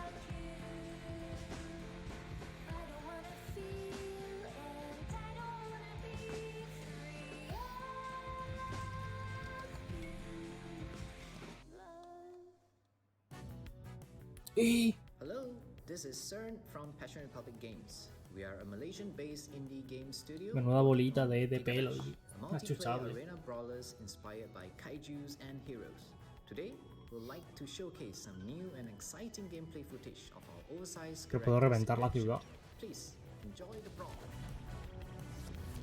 Speaker 12: Hello, this is CERN from Passion Republic Games. We are a Malaysian-based indie game studio.
Speaker 3: Menuda bolita de pelo y
Speaker 12: multiplayer arena brawlers inspired by kaijus and heroes. Today, we'd like to showcase some new and exciting gameplay footage of our oversized
Speaker 3: que puedo reventar la ciudad.
Speaker 12: Please enjoy the brawl.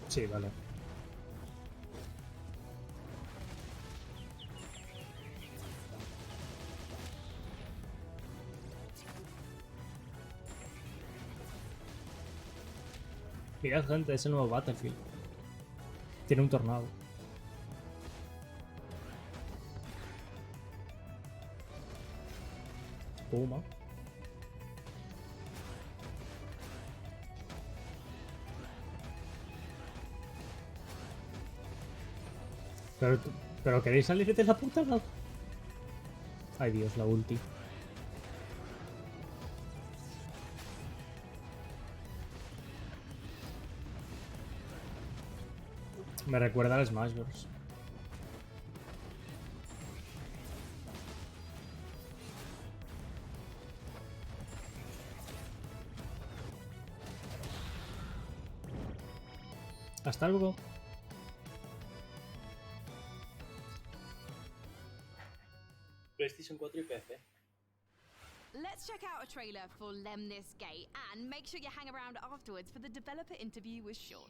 Speaker 3: Sí, vale. Mirad, gente, es el nuevo Battlefield. Tiene un tornado. Puma. Pero ¿queréis salir de la puta? No. Ay Dios, la ulti. Me recuerda al Smash Bros. Hasta luego. PlayStation 4 y PC.
Speaker 18: Let's check out a trailer for Lemnis Gate and make sure you hang around afterwards for the developer interview with Sean.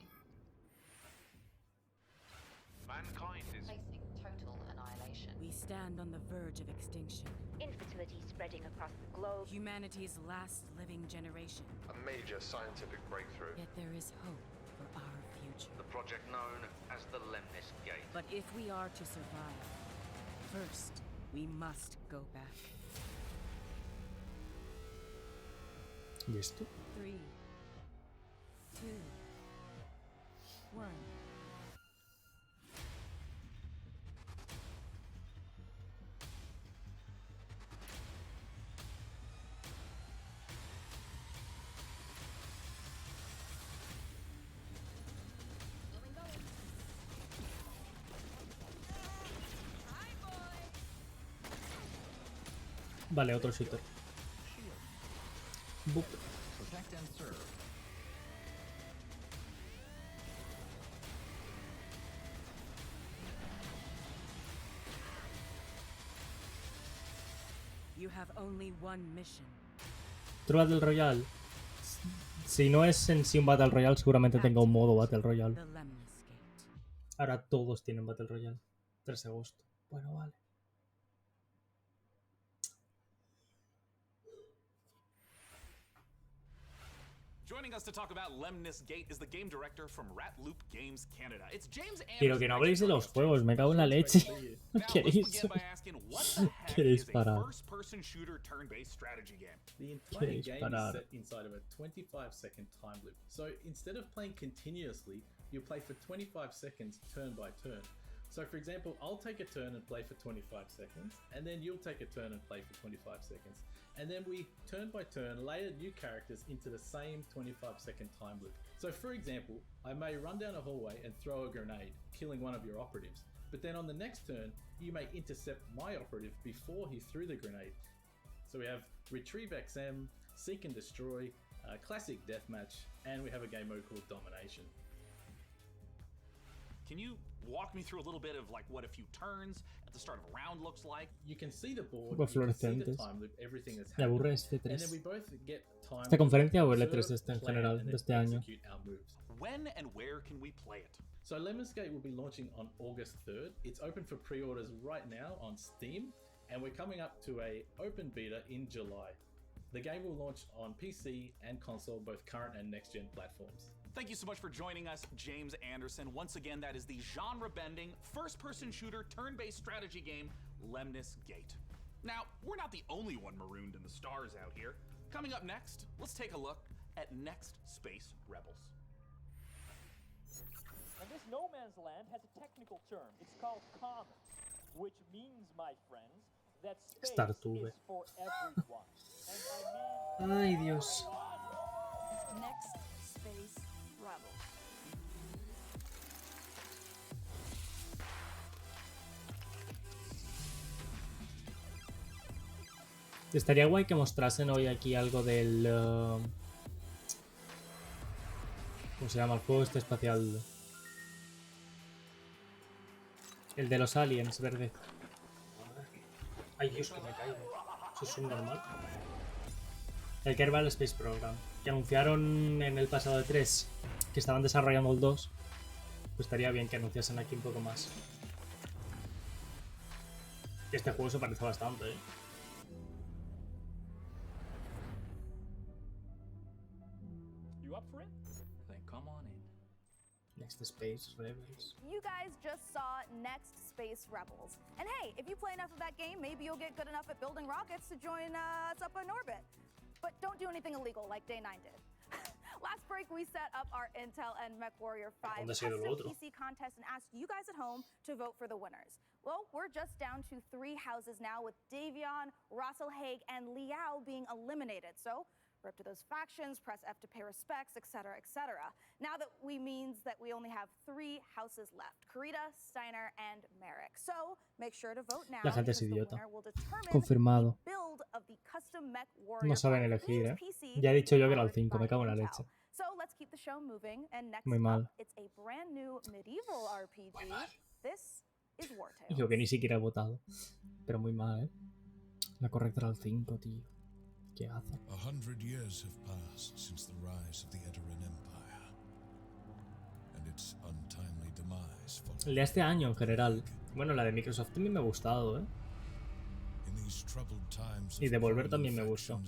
Speaker 23: Mankind is
Speaker 24: facing total annihilation.
Speaker 25: We stand on the verge of extinction.
Speaker 24: Infertility spreading across the globe.
Speaker 25: Humanity's last living generation.
Speaker 23: a major scientific breakthrough.
Speaker 25: Yet there is hope for our future.
Speaker 23: The project known as the Lemnis Gate.
Speaker 25: But if we are to survive, first we must go back.
Speaker 3: ¿Y esto?
Speaker 25: 3, 2, 1.
Speaker 3: Vale, otro shooter. Boop.
Speaker 26: Protect and serve.
Speaker 25: You have only one mission.
Speaker 3: Otro Battle Royale. Si no es en sí un Battle Royale, seguramente tenga un modo Battle Royale. Ahora todos tienen Battle Royale. 3 de agosto. Bueno, vale.
Speaker 8: Joining us to talk about Lemnis Gate is the game director from Ratloop Games Canada. It's James Anderson.
Speaker 3: Quiero que no habléis de los juegos, me cago en la leche. ¿Queréis? ¿Queréis parar?
Speaker 27: The entire game is set inside of a 25-second time loop. So instead of playing continuously, you play for 25 seconds turn by turn. So for example, I'll take a turn and play for 25 seconds, and then you'll take a turn and play for 25 seconds. And then we, turn by turn, layer new characters into the same 25-second time loop. So for example, I may run down a hallway and throw a grenade, killing one of your operatives. But then on the next turn, you may intercept my operative before he threw the grenade. So we have Retrieve XM, Seek and Destroy, Classic Deathmatch, and we have a game mode called Domination.
Speaker 8: Can you walk me through a little bit of like what a few turns at the start of a round looks like?
Speaker 27: You can see the board, you can see the time loop, everything that's
Speaker 3: Me aburre
Speaker 27: happening,
Speaker 3: este
Speaker 27: and then we
Speaker 3: 3.
Speaker 27: both get time
Speaker 3: ¿Esta conferencia o el
Speaker 27: to
Speaker 3: E3 de este en
Speaker 27: plan
Speaker 3: general,
Speaker 27: and
Speaker 3: de
Speaker 27: then
Speaker 3: este año?
Speaker 27: execute our moves.
Speaker 8: When and where can we play it?
Speaker 27: So Lemnis Gate will be launching on August 3rd. It's open for pre-orders right now on Steam, and we're coming up to a open beta in July. The game will launch on PC and console, both current and next-gen platforms.
Speaker 8: Thank you so much for joining us, James Anderson. Once again, that is the genre-bending, first-person shooter, turn-based strategy game, Lemnis Gate. Now, we're not the only one marooned in the stars out here. Coming up next, let's take a look at Next Space Rebels.
Speaker 2: And this no man's land has a technical term. It's called common, which means, my friends, that space is for everyone. And I mean,
Speaker 3: ay, Dios.
Speaker 4: Next Space Rebels.
Speaker 3: Estaría guay que mostrasen hoy aquí algo del... ¿cómo se llama? El juego este espacial. El de los aliens, verde. Ay, Dios, que me caigo. Eso es subnormal. El Kerbal Space Program. Que anunciaron en el pasado E3 que estaban desarrollando el 2. Pues estaría bien que anunciasen aquí un poco más. Este juego se parece bastante, ¿eh?
Speaker 2: you up for it? Then come on in.
Speaker 3: Next Space Rebels.
Speaker 6: You guys just saw Next Space Rebels. And hey, if you play enough of that game, maybe you'll get good enough at building rockets to join us up in orbit. But don't do anything illegal like Day 9 did. Last break, we set up our Intel and MechWarrior 5 custom PC contest and asked you guys at home to vote for the winners. Well, we're just down to 3 houses now, with Davion, Russell Haig, and Liao being eliminated. So, rip to those factions, press F to pay respects, etc., etc. Now that means that we only have 3 houses left: Karita, Steiner, and Merrick. So, make sure to vote now.
Speaker 3: La gente es idiota. Confirmado. No saben elegir, ¿eh? Ya he dicho yo que era el 5, me cago en la leche.
Speaker 6: So, let's keep the show moving. And next
Speaker 3: Muy mal.
Speaker 6: up, it's a brand new medieval RPG. This is War Tales.
Speaker 3: Yo que ni siquiera he votado. Pero muy mal, ¿eh? La correcta era el 5, tío. ¿Qué hace?
Speaker 11: 100 years have passed since the rise of the Edoran Empire, and its untimely demise.
Speaker 3: El de este año en general. Bueno, la de Microsoft también me ha gustado, ¿eh? Y Devolver también me gustó.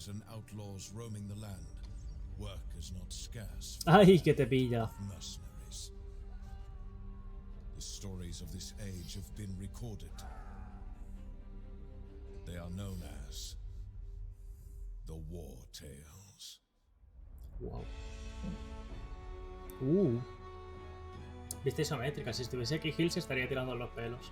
Speaker 3: ¡Ay, que te pilla!
Speaker 11: The stories of this age have been recorded. They are known as the War Tales.
Speaker 3: Wow. Vista isométrica. Si estuviese aquí Hill se estaría tirando los pelos.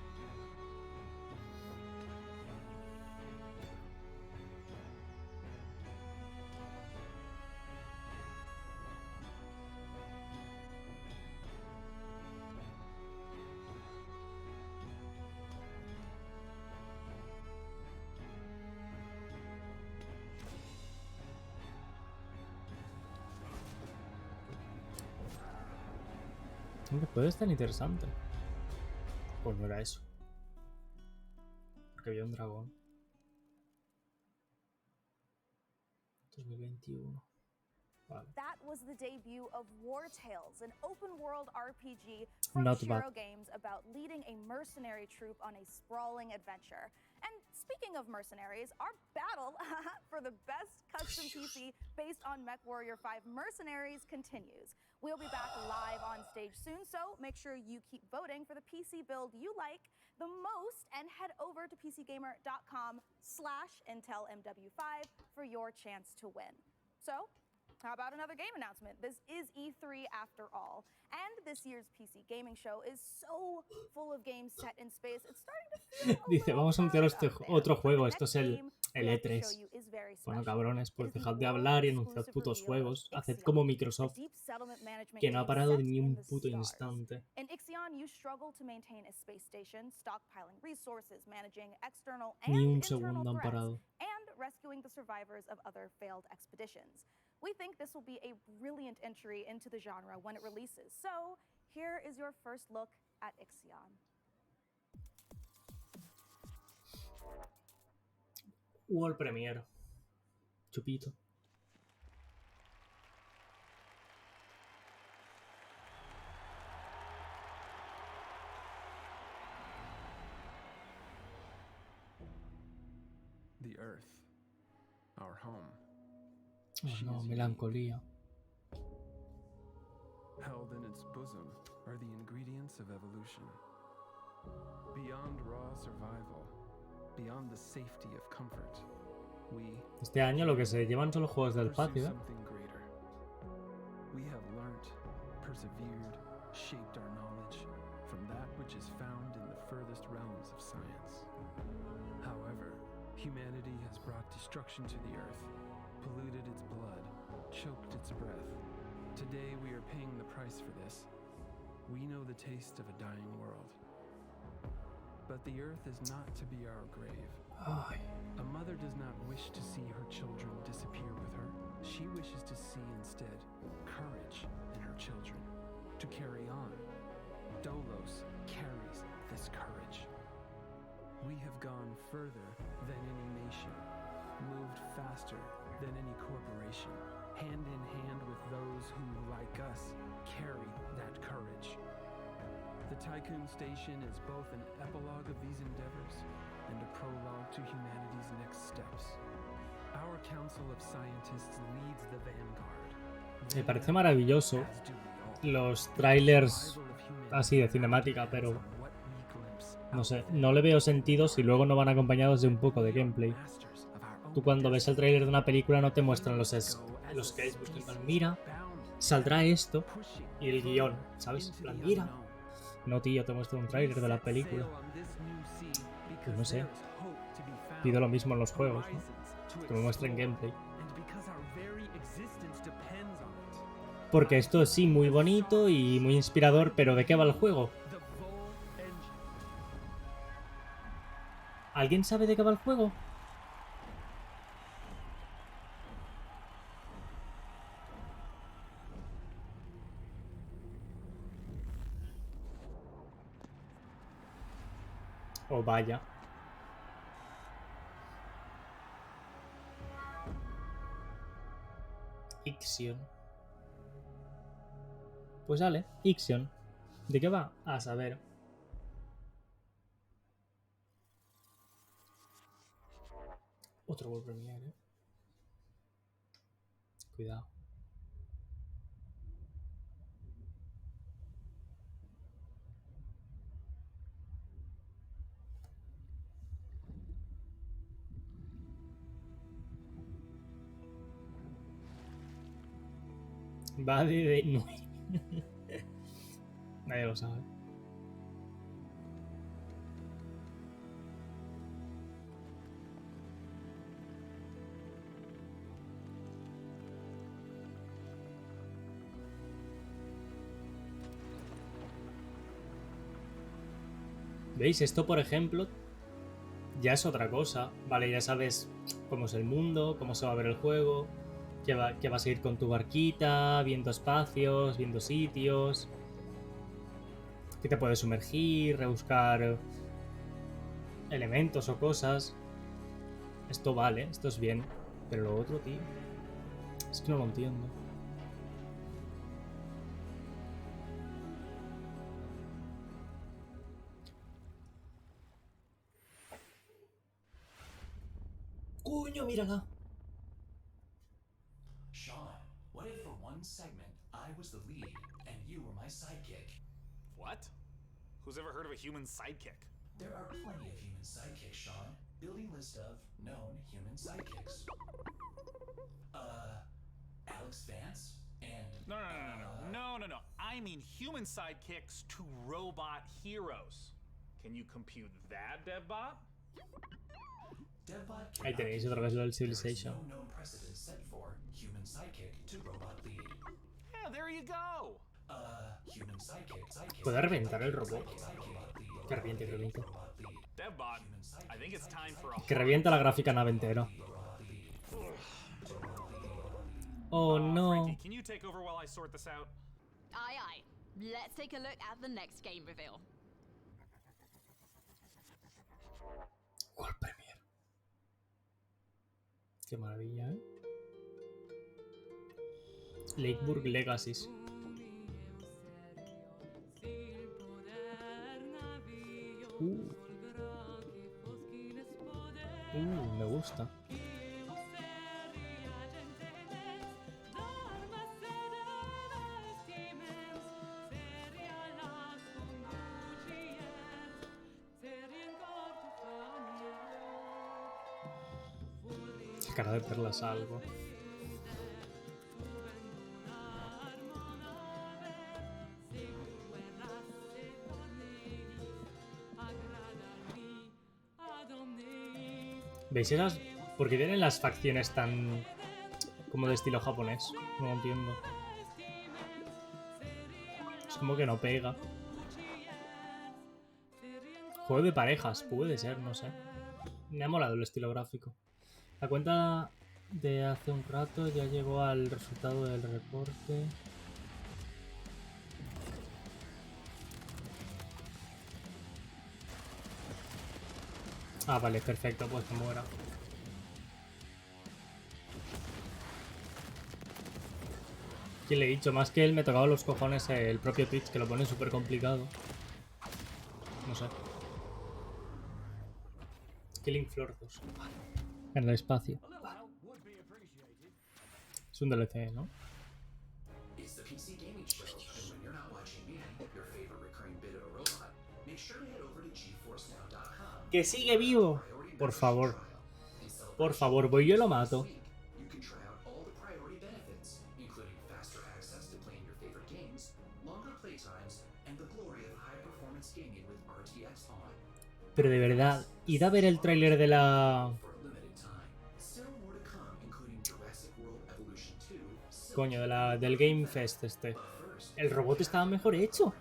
Speaker 3: Hombre, puede estar interesante. Pues no era eso. Porque había un dragón. 2021. Vale.
Speaker 6: That was the debut of War Tales, an open-world RPG from Shiro Games about leading a mercenary troop on a sprawling adventure. And speaking of mercenaries, our battle for the best custom PC based on MechWarrior 5 Mercenaries continues. We'll be back live on stage soon, so make sure you keep voting for the PC build you like the most and head over to pcgamer.com/IntelMW5 for your chance to win. So, how about another game announcement? This is E3 after all, and this year's PC gaming show is so full of games set in space, it's starting to feel
Speaker 3: Dice, vamos a anunciar otro juego, esto es el E3. Bueno, cabrones, pues dejad de hablar y anunciad putos juegos. Haced como Microsoft, que no ha parado ni un puto instante.
Speaker 6: In Ixion, you struggle to maintain a space station, stockpiling resources, managing external and
Speaker 3: Ni un
Speaker 6: internal
Speaker 3: segundo han
Speaker 6: threats,
Speaker 3: parado.
Speaker 6: and rescuing the survivors of other failed expeditions. We think this will be a brilliant entry into the genre when it releases. So, here is your first look at Ixion.
Speaker 3: World Premiere. Chupito.
Speaker 13: The earth, our home.
Speaker 3: Oh no, melancolía.
Speaker 13: Held in its bosom are the ingredients of evolution. Beyond raw survival, beyond the safety of comfort, we
Speaker 3: Este año lo que se llevan son los juegos del patio, ¿eh?
Speaker 13: something greater. persevered, shaped our knowledge from that which is found in the furthest realms of science. However, humanity has brought destruction to the earth, polluted its blood, choked its breath. Today we are paying the price for this. We know the taste of a dying world. But the earth is not to be our grave. A mother does not wish to see her children disappear with her. She wishes to see instead courage in her children, to carry on. Dolos carries this courage. We have gone further than any nation, moved faster than any corporation, hand in hand with those who, like us, carry that courage. The Tycoon Station is both an epilogue of these endeavors and a prologue to humanity's next steps. Our Council of Scientists leads the vanguard.
Speaker 3: Me parece maravilloso los trailers así de cinemática, pero no sé, no le veo sentido si luego no van acompañados de un poco de gameplay. Tú cuando ves el trailer de una película no te muestran los skates, buscan, mira, saldrá esto y el guión, ¿sabes? En plan, mira. No, tío, te muestro un trailer de la película. Pues no sé. Pido lo mismo en los juegos, ¿no? Que me muestren gameplay. Porque esto es sí muy bonito y muy inspirador, pero ¿de qué va el juego? ¿Alguien sabe de qué va el juego? Oh, vaya. Ixion. Pues dale, Ixion. ¿De qué va? A saber. Otro World Premiere, ¿eh? Cuidado. Va de Nadie lo sabe. ¿Veis? Esto, por ejemplo, ya es otra cosa. Vale, ya sabes cómo es el mundo, cómo se va a ver el juego, que vas a ir con tu barquita, viendo espacios, viendo sitios, que te puedes sumergir, rebuscar elementos o cosas. Esto vale, esto es bien. Pero lo otro, tío, es que no lo entiendo. ¡Coño, mírala!
Speaker 17: Sean, what if for one segment I was the lead and you were my sidekick?
Speaker 8: What? Who's ever heard of a human sidekick?
Speaker 17: There are plenty of human sidekicks, Sean. Building list of known human sidekicks. Alex Vance and...
Speaker 8: No. I mean human sidekicks to robot heroes. Can you compute that, DevBot?
Speaker 3: Ahí tenéis otra vez lo del Civilization.
Speaker 17: No known precedent set for human sidekick to robot lead.
Speaker 8: Yeah, there you go.
Speaker 17: Human sidekick.
Speaker 3: ¿Puede reventar el robot? Que reviente, que reviente.
Speaker 8: DevBot, I think it's time for a...
Speaker 3: Que revienta la gráfica nave entera. Oh no.
Speaker 8: Frankie, can you take over while I sort this out?
Speaker 18: Aye, aye. Let's take a look at the next game reveal.
Speaker 3: World Premiere. Qué maravilla, ¿eh? Lakeburg Legacies. Me gusta. Cara de perlas algo. ¿Veis esas? ¿Por qué tienen las facciones tan... como de estilo japonés? No lo entiendo. Es como que no pega. Juego de parejas, puede ser, no sé. Me ha molado el estilo gráfico. La cuenta de hace un rato ya llegó al resultado del reporte. Ah, vale, perfecto, pues que muera. ¿Qué le he dicho? Más que él me tocaba los cojones el propio Twitch, que lo pone súper complicado. No sé. Killing Floor 2. Vale. En el espacio. Vale. Es un DLC, ¿no? ¡Que sigue vivo! Por favor. Por favor, voy yo lo mato. Pero de verdad, id a ver el tráiler de la... Coño, del Game Fest este. El robot estaba mejor hecho.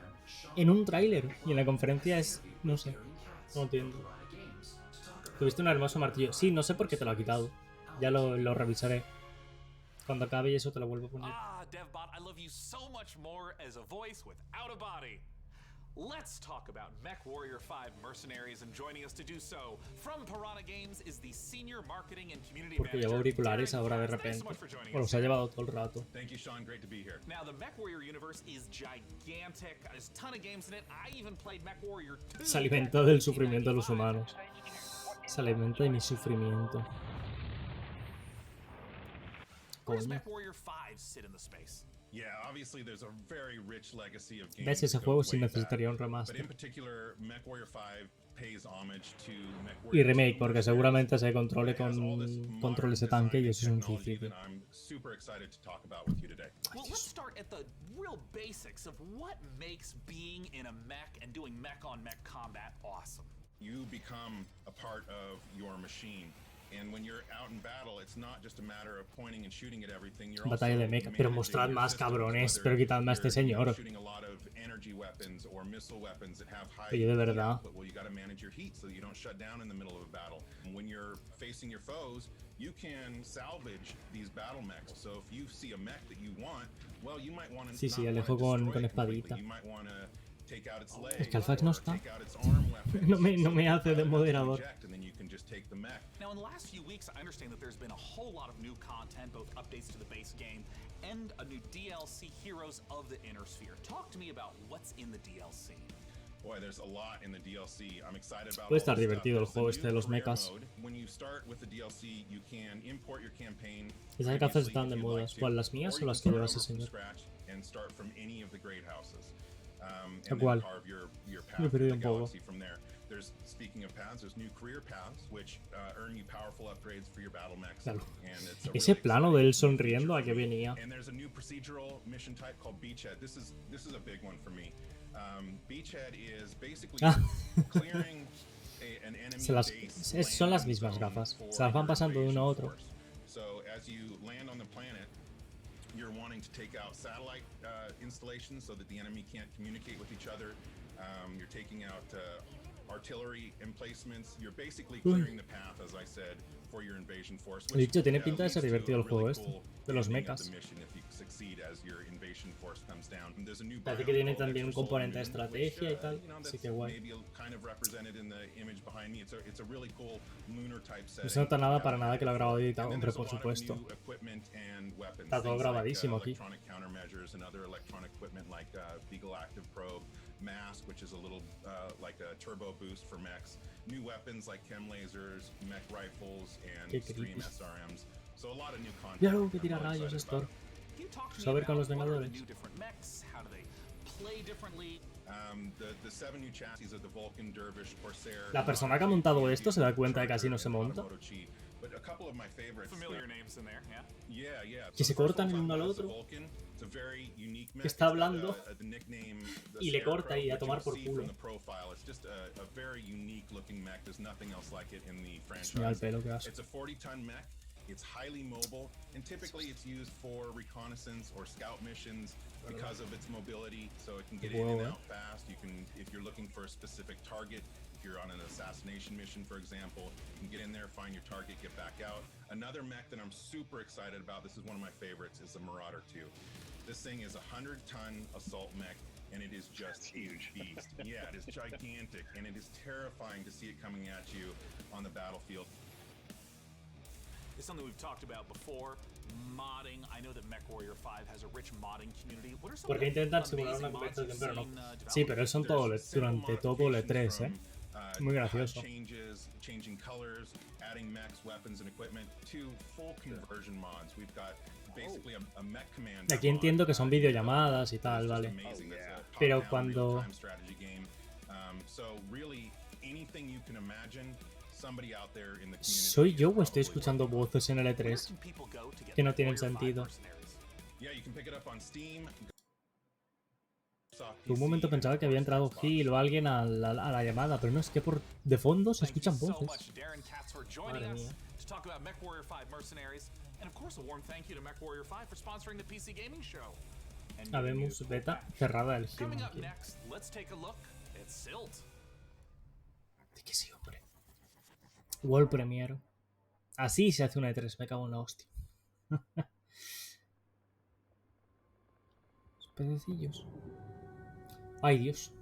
Speaker 3: En un tráiler. Y en la conferencia es... no sé. No entiendo. Tuviste un hermoso martillo. Sí, no sé por qué te lo ha quitado. Ya lo revisaré. Cuando acabe y eso te lo vuelvo a poner.
Speaker 8: DevBot, I love you so much more as a voice without a body. Let's talk about MechWarrior 5 Mercenaries, and joining us to do so from Piranha Games is the Senior Marketing and Community
Speaker 3: Porque lleva auriculares ahora de repente. O los ha llevado todo el rato.
Speaker 8: Thank you, Sean. Great to be here. Now, the MechWarrior universe is gigantic. There's a ton of games in it. I even played MechWarrior 2.
Speaker 3: Se alimenta del sufrimiento de los humanos. Se alimenta de mi sufrimiento. Coño. ¿Ves? Ese juego sí necesitaría un remaster. Y remake, porque seguramente se controle con controles de tanque y eso es un suicidio.
Speaker 8: Well, let's start at the real basics of what makes being in a mech and doing mech-on-mech combat awesome. You become a part of your machine. And when you're out in battle, it's not just a matter of pointing and shooting at everything. You're
Speaker 3: Batalla de mecha, pero mostrad más, cabrones, pero quitadme a este señor. Pero yo de verdad.
Speaker 8: You can salvage these battle mechs. So if you see a mech that you want, well, you might want to
Speaker 3: Sí, alejo con espadita. Es que Alfax no está. No me hace de moderador.
Speaker 8: Now, in the last few weeks, I understand that there's been a whole lot of new content, both updates to the base game and a new DLC, Heroes of the Inner Sphere. Talk to me about what's in the DLC. Boy, there's a lot in the DLC. I'm excited about.
Speaker 3: Puede estar divertido el juego este de los mechas. Esas gafas están de moda. ¿Cuál, las mías o las que lleva ese señor? ¿A cuál? Me he perdido un poco. Claro. Ese plano de él sonriendo, ¿a qué venía? Ah. Son las mismas gafas. Se las van pasando de uno a otro.
Speaker 8: You're wanting to take out satellite installations so that the enemy can't communicate with each other. You're taking out artillery emplacements. You're basically clearing the path, as I said, for your invasion force.
Speaker 3: He dicho, tiene pinta de ser divertido el juego este, de los mechas. Parece que tiene también un componente de estrategia y tal, así que guay. No se nota nada para nada que lo ha grabado y editado, hombre, por supuesto. Está todo grabadísimo aquí.
Speaker 8: Mask, which is a little like a turbo boost for mechs. New weapons like chem lasers, mech rifles, and extreme SRMs. So a lot of new content.
Speaker 3: Ya luego que tira rayos, Estor. A ver con los Vengadores. La persona que ha montado esto se da cuenta de que así no se monta.
Speaker 8: But a couple of my favorites.
Speaker 5: Familiar names in there, yeah.
Speaker 8: Yeah, yeah.
Speaker 3: Que se cortan el uno al otro. Que está hablando y le corta y a tomar por culo. Mira el pelo, qué asco.
Speaker 8: It's a 40-ton mech. It's highly mobile, and typically it's used for reconnaissance or scout missions because of its mobility. So it can get in and out fast. You can, if you're looking for a specific target, if you're on an assassination mission, for example, you can get in there, find your target, get back out. Another mech that I'm super excited about, this is one of my favorites, is the Marauder 2. This thing is a 100-ton assault mech, and it is just huge beast. Yeah, it is gigantic, and it is terrifying to see it coming at you on the battlefield.
Speaker 5: It's something we've talked about before. Modding. I know that MechWarrior 5 has a rich modding community. What are some
Speaker 3: Porque intentan simular una conversación, pero no. Sí, pero son todo durante todo el E3, ¿eh? Muy gracioso.
Speaker 8: Changing colors, adding mechs, weapons and equipment to full conversion mods. We've got basically a mech command.
Speaker 3: Aquí entiendo que son videollamadas y tal, vale. Pero cuando
Speaker 8: So really anything you can imagine.
Speaker 3: ¿Soy yo o estoy escuchando voces en el E3 que no tienen sentido? Por un momento pensaba que había entrado Gil o alguien a la llamada, pero no, es que por de fondo se escuchan voces. Madre mía. Habemos beta cerrada del Gil. ¿De qué sí, hombre? World Premiere. Así se hace una E3, me cago en la hostia. Los pececillos. Ay, Dios.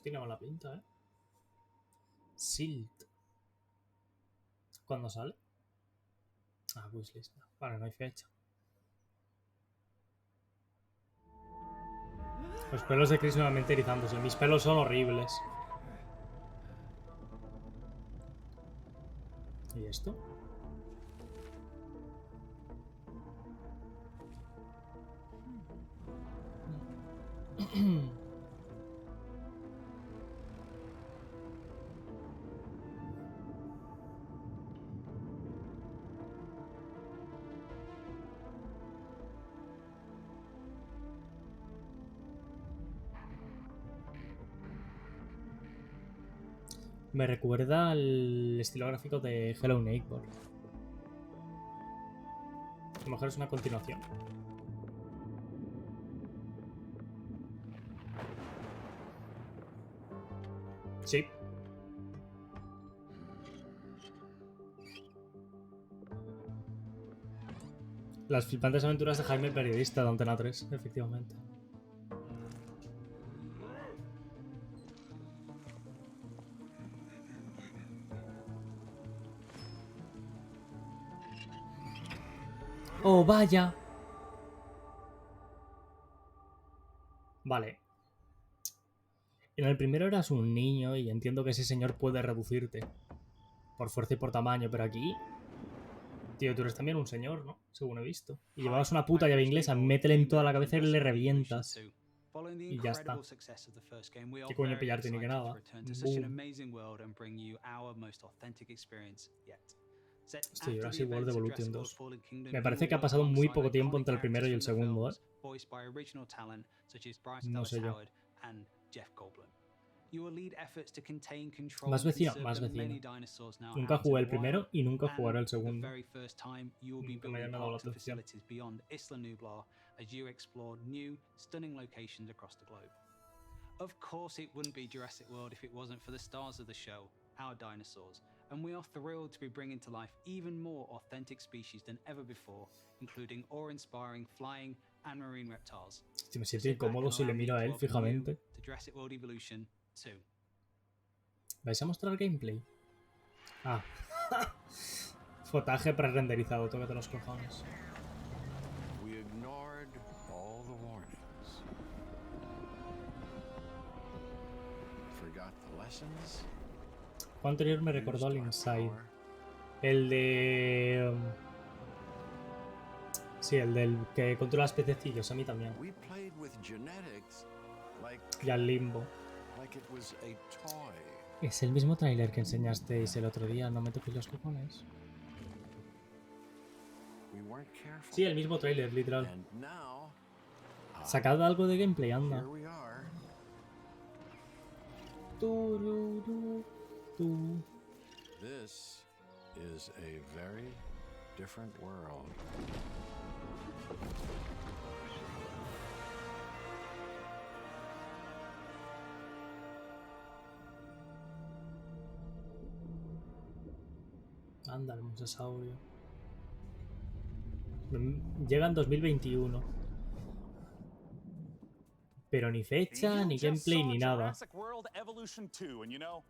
Speaker 3: Tiene mala pinta, ¿eh? Silt. ¿Cuándo sale? Ah, wishlist. Vale, no hay fecha. Los pelos de Chris nuevamente erizándose. Mis pelos son horribles. ¿Y esto? Me recuerda al estilo gráfico de Hello Neighbor. A lo mejor es una continuación. Sí. Las flipantes aventuras de Jaime Periodista de Antena 3, efectivamente. ¡Oh, vaya! Vale. En el primero eras un niño y entiendo que ese señor puede reducirte por fuerza y por tamaño, pero aquí... Tío, tú eres también un señor, ¿no? Según he visto. Y llevabas una puta llave inglesa, métele en toda la cabeza y le revientas. Y ya está. ¿Qué coño pillarte ni que nada? Hostia, Jurassic World Evolution 2. Me parece que ha pasado muy poco tiempo entre el primero y el segundo, ¿eh? No sé yo. Más vecino, más vecino. Nunca jugué el primero y nunca jugaré el segundo. Nunca me ha llamado la atención.
Speaker 14: Of course it wouldn't be Jurassic World if it wasn't for the stars of the show, our dinosaurs. and we are thrilled to be bringing to life even more authentic species than ever before, including awe-inspiring flying and marine reptiles.
Speaker 3: Hostia, me siento incómodo si le miro a él fijamente.
Speaker 14: To Jurassic World Evolution 2.
Speaker 3: ¿Vais a mostrar gameplay? Ah. Fotaje pre-renderizado, tócate los cojones.
Speaker 11: We ignored all the warnings. Forgot the lessons.
Speaker 3: Juego anterior me recordó al Inside. El de... sí, el del que controla las pececillos, a mí también.
Speaker 11: We played with genetics
Speaker 3: Y al Limbo.
Speaker 11: like it was a toy.
Speaker 3: Es el mismo tráiler que enseñasteis el otro día, no me toquéis los cojones.
Speaker 11: We weren't careful.
Speaker 3: Sí, el mismo tráiler, literal.
Speaker 11: And now,
Speaker 3: Sacad algo de gameplay, anda.
Speaker 11: here we are. This is a very different world.
Speaker 3: Anda, el musasaurio. Llega en 2021. Pero ni fecha, ni gameplay, ni nada.
Speaker 5: Jurassic World Evolution 2, and you know,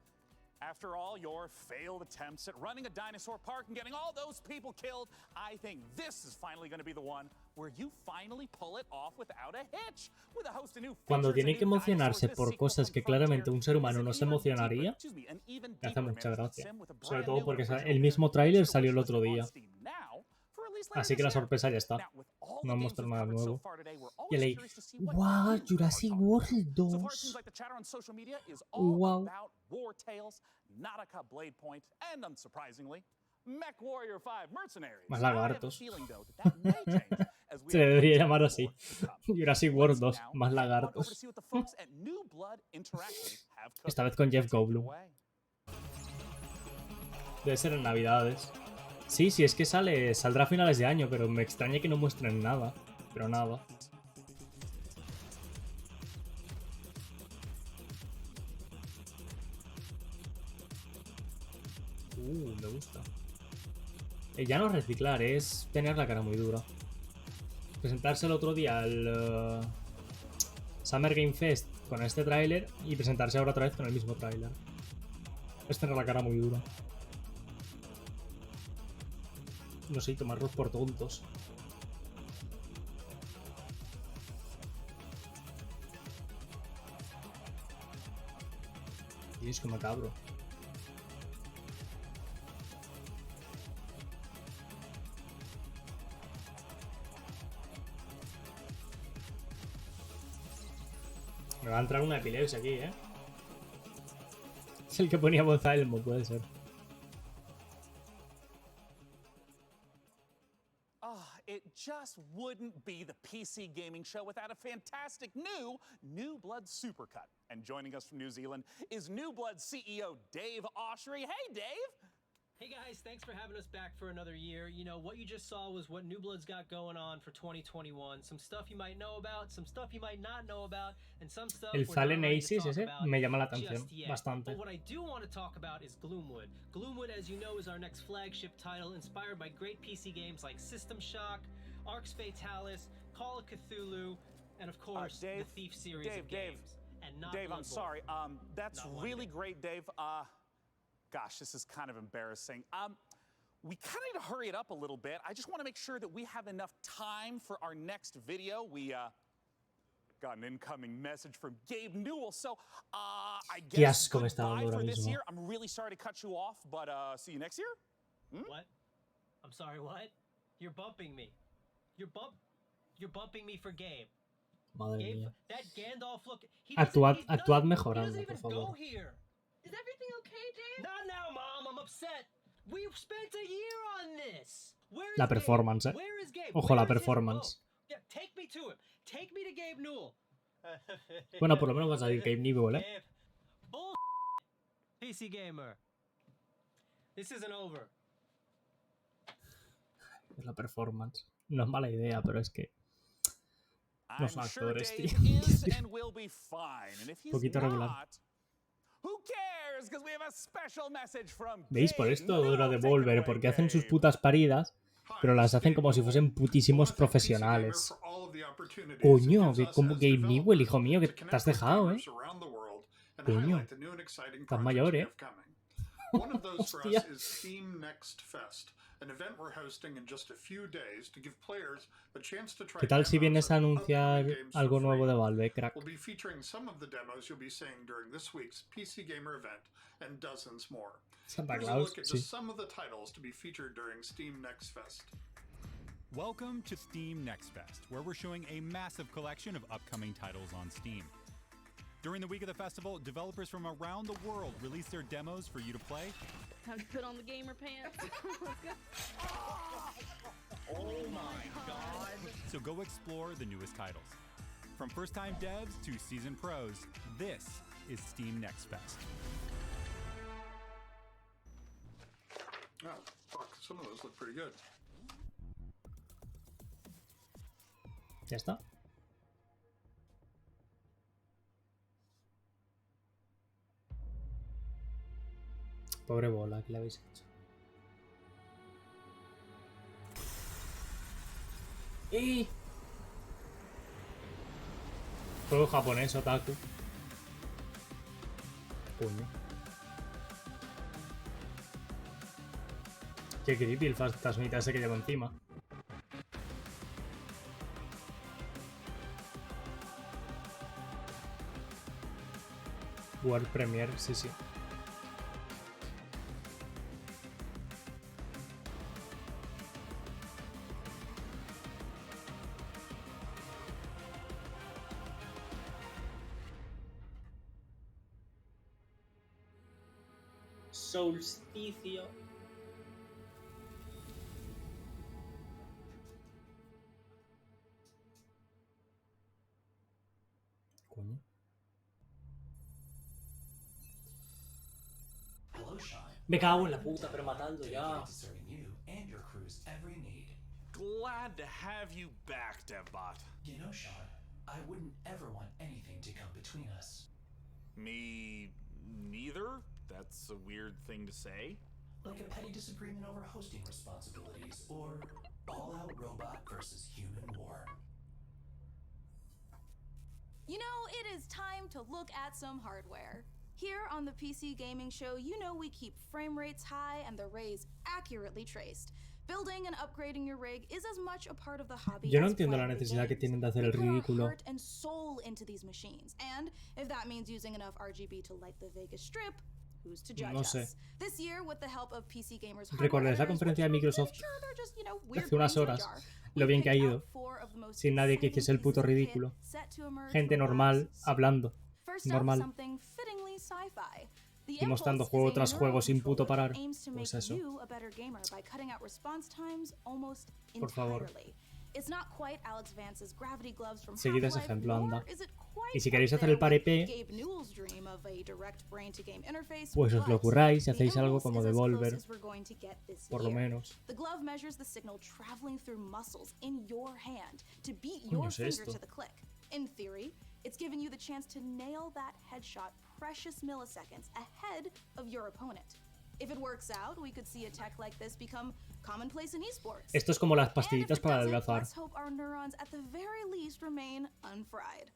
Speaker 5: after all your failed attempts at running a dinosaur park and getting all those people killed, I think this is finally going to be the one where you finally pull it off without a hitch. With a host of new
Speaker 3: Cuando tiene que emocionarse por cosas que claramente un ser humano no se emocionaría, me hace mucha gracia. Sobre todo porque el mismo tráiler salió el otro día. Así que la sorpresa ya está. No muestran nada nuevo. Y leí, ¡wow! Jurassic World 2. ¡Wow! Más lagartos. Se le debería llamar así. Jurassic World 2. Más lagartos. Esta vez con Jeff Goldblum. Debe ser en Navidades. Sí, sí, es que saldrá a finales de año, pero me extraña que no muestren nada. Pero nada. Me gusta. Ya no es reciclar, es tener la cara muy dura. Presentarse el otro día al Summer Game Fest con este tráiler y presentarse ahora otra vez con el mismo tráiler. Es tener la cara muy dura. No sé, tomarlos por tontos. Y es que macabro. Me va a entrar una epilepsia aquí, ¿eh? Es el que ponía voz a Elmo, puede ser.
Speaker 5: It just wouldn't be the PC gaming show without a fantastic New Blood Supercut. And joining us from New Zealand is New Blood CEO Dave Oshry. Hey, Dave!
Speaker 15: Hey guys, thanks for having us back for another year. You know, what you just saw was what New Blood's got going on for 2021. Some stuff you might know about, some stuff you might not know about, and some stuff
Speaker 3: El Fallen Aces ese me llama la atención bastante.
Speaker 15: But what I do want to talk about is Gloomwood. Gloomwood, as you know, is our next flagship title inspired by great PC games like System Shock, Arx Fatalis, Call of Cthulhu, and of course,
Speaker 5: Dave,
Speaker 15: the Thief series of games. And not
Speaker 5: Dave, I'm
Speaker 15: Bloodborne.
Speaker 5: sorry. That's really great, Dave. Gosh, this is kind of embarrassing. We kind of need to hurry it up a little bit. I just want to make sure that we have enough time for our next video. We got an incoming message from Gabe Newell, so I guess goodbye for this year. I'm really sorry to cut you off, but see you next year.
Speaker 15: What? I'm sorry, what? You're bumping me. You're bumping me for Gabe.
Speaker 3: Madre mía.
Speaker 15: That Gandalf look.
Speaker 3: Actuad mejorando, por favor.
Speaker 15: Is everything okay, Dave? Not now, Mom. I'm upset. We've spent a year on this. Where is
Speaker 3: La performance,
Speaker 15: Gabe? Where is Gabe?
Speaker 3: Ojo, la performance.
Speaker 15: Yeah, take me to him. Take me to Gabe Newell.
Speaker 3: Bueno, por lo menos vas a ir Gabe Newell, ¿eh?
Speaker 15: Bull PC gamer. This isn't over.
Speaker 3: Es la performance. No es mala idea, pero es que no son actores, tío. Un poquito regular.
Speaker 5: Who cares? players, because we have a special message from
Speaker 3: ¿Veis? Por esto lo de Volver, porque hacen sus putas paridas, pero las hacen como si fuesen putísimos profesionales. Coño, que como Game Newell, hijo mío, que te has dejado, ¿eh? Coño, estás mayor, ¿eh?
Speaker 11: One of those for us
Speaker 3: Hostia.
Speaker 11: is Steam Next Fest, an event we're hosting in just a few days to give players a chance to try
Speaker 3: ¿Qué tal si
Speaker 11: demos
Speaker 3: vienes a
Speaker 11: of
Speaker 3: anunciar
Speaker 11: upcoming games
Speaker 3: algo
Speaker 11: for
Speaker 3: nuevo
Speaker 11: free.
Speaker 3: de Valve, crack?
Speaker 11: We'll be featuring some of the demos you'll be seeing during this week's PC Gamer event and dozens more.
Speaker 3: Santa
Speaker 11: Here's a
Speaker 3: Claus,
Speaker 11: look at
Speaker 3: sí.
Speaker 11: just some of the titles to be featured during Steam Next Fest.
Speaker 1: Welcome to Steam Next Fest, where we're showing a massive collection of upcoming titles on Steam. During the week of the festival, developers from around the world release their demos for you to play.
Speaker 16: Time to put on the gamer pants. Let's go.
Speaker 1: Oh my god! So go explore the newest titles. From first-time devs to seasoned pros, this is Steam Next Fest.
Speaker 11: Oh, fuck, some of those look pretty good.
Speaker 3: Ya está. Pobre bola, que le habéis hecho. ¡Y! Juego japonés, otaku. Coño. Qué creepy el fantasmita ese que llevo encima. World Premiere, sí, sí. Solsticio. Coño.
Speaker 17: Hello, Sean.
Speaker 3: Me cago en la puta, pero matando ya.
Speaker 17: Dedicated to serving you and your crew's every need.
Speaker 5: Glad to have you back, DevBot.
Speaker 17: You know, Sean, I wouldn't ever want anything to come between us.
Speaker 5: Me neither? That's a weird thing to say.
Speaker 17: Like a petty disagreement over hosting responsibilities, or all-out robot versus human war.
Speaker 18: You know, it is time to look at some hardware. Here on the PC Gaming Show, you know we keep frame rates high and the rays accurately traced. Building and upgrading your rig is as much a part of the hobby
Speaker 3: Yo no
Speaker 18: as
Speaker 3: entiendo la
Speaker 18: playing the
Speaker 3: necesidad que
Speaker 18: games.
Speaker 3: tienen de hacer
Speaker 18: We
Speaker 3: el
Speaker 18: put our
Speaker 3: ridículo.
Speaker 18: heart and soul into these machines, and if that means using enough RGB to light the Vegas Strip, who's to judge
Speaker 3: No sé.
Speaker 18: us? This year, with the help of PC Gamers
Speaker 3: ¿Recordáis la conferencia de Microsoft de hace unas horas? Lo bien que ha ido. Sin nadie que hiciese el puto ridículo. Gente normal hablando. Normal. Y mostrando juego tras juego sin puto parar. Pues eso. Por favor. Seguid ese ejemplo, anda. Y si queréis hacer el parepé, pues os lo curráis y hacéis algo como Devolver. Por lo menos. Coño, es esto.
Speaker 18: In theory, it's giving you the chance to nail that headshot precious milliseconds ahead of your opponent. If it works out, we could see a tech like this become commonplace in esports.
Speaker 3: Esto es como las pastillitas para adelgazar.
Speaker 18: Let's hope our neurons at the very least remain unfried.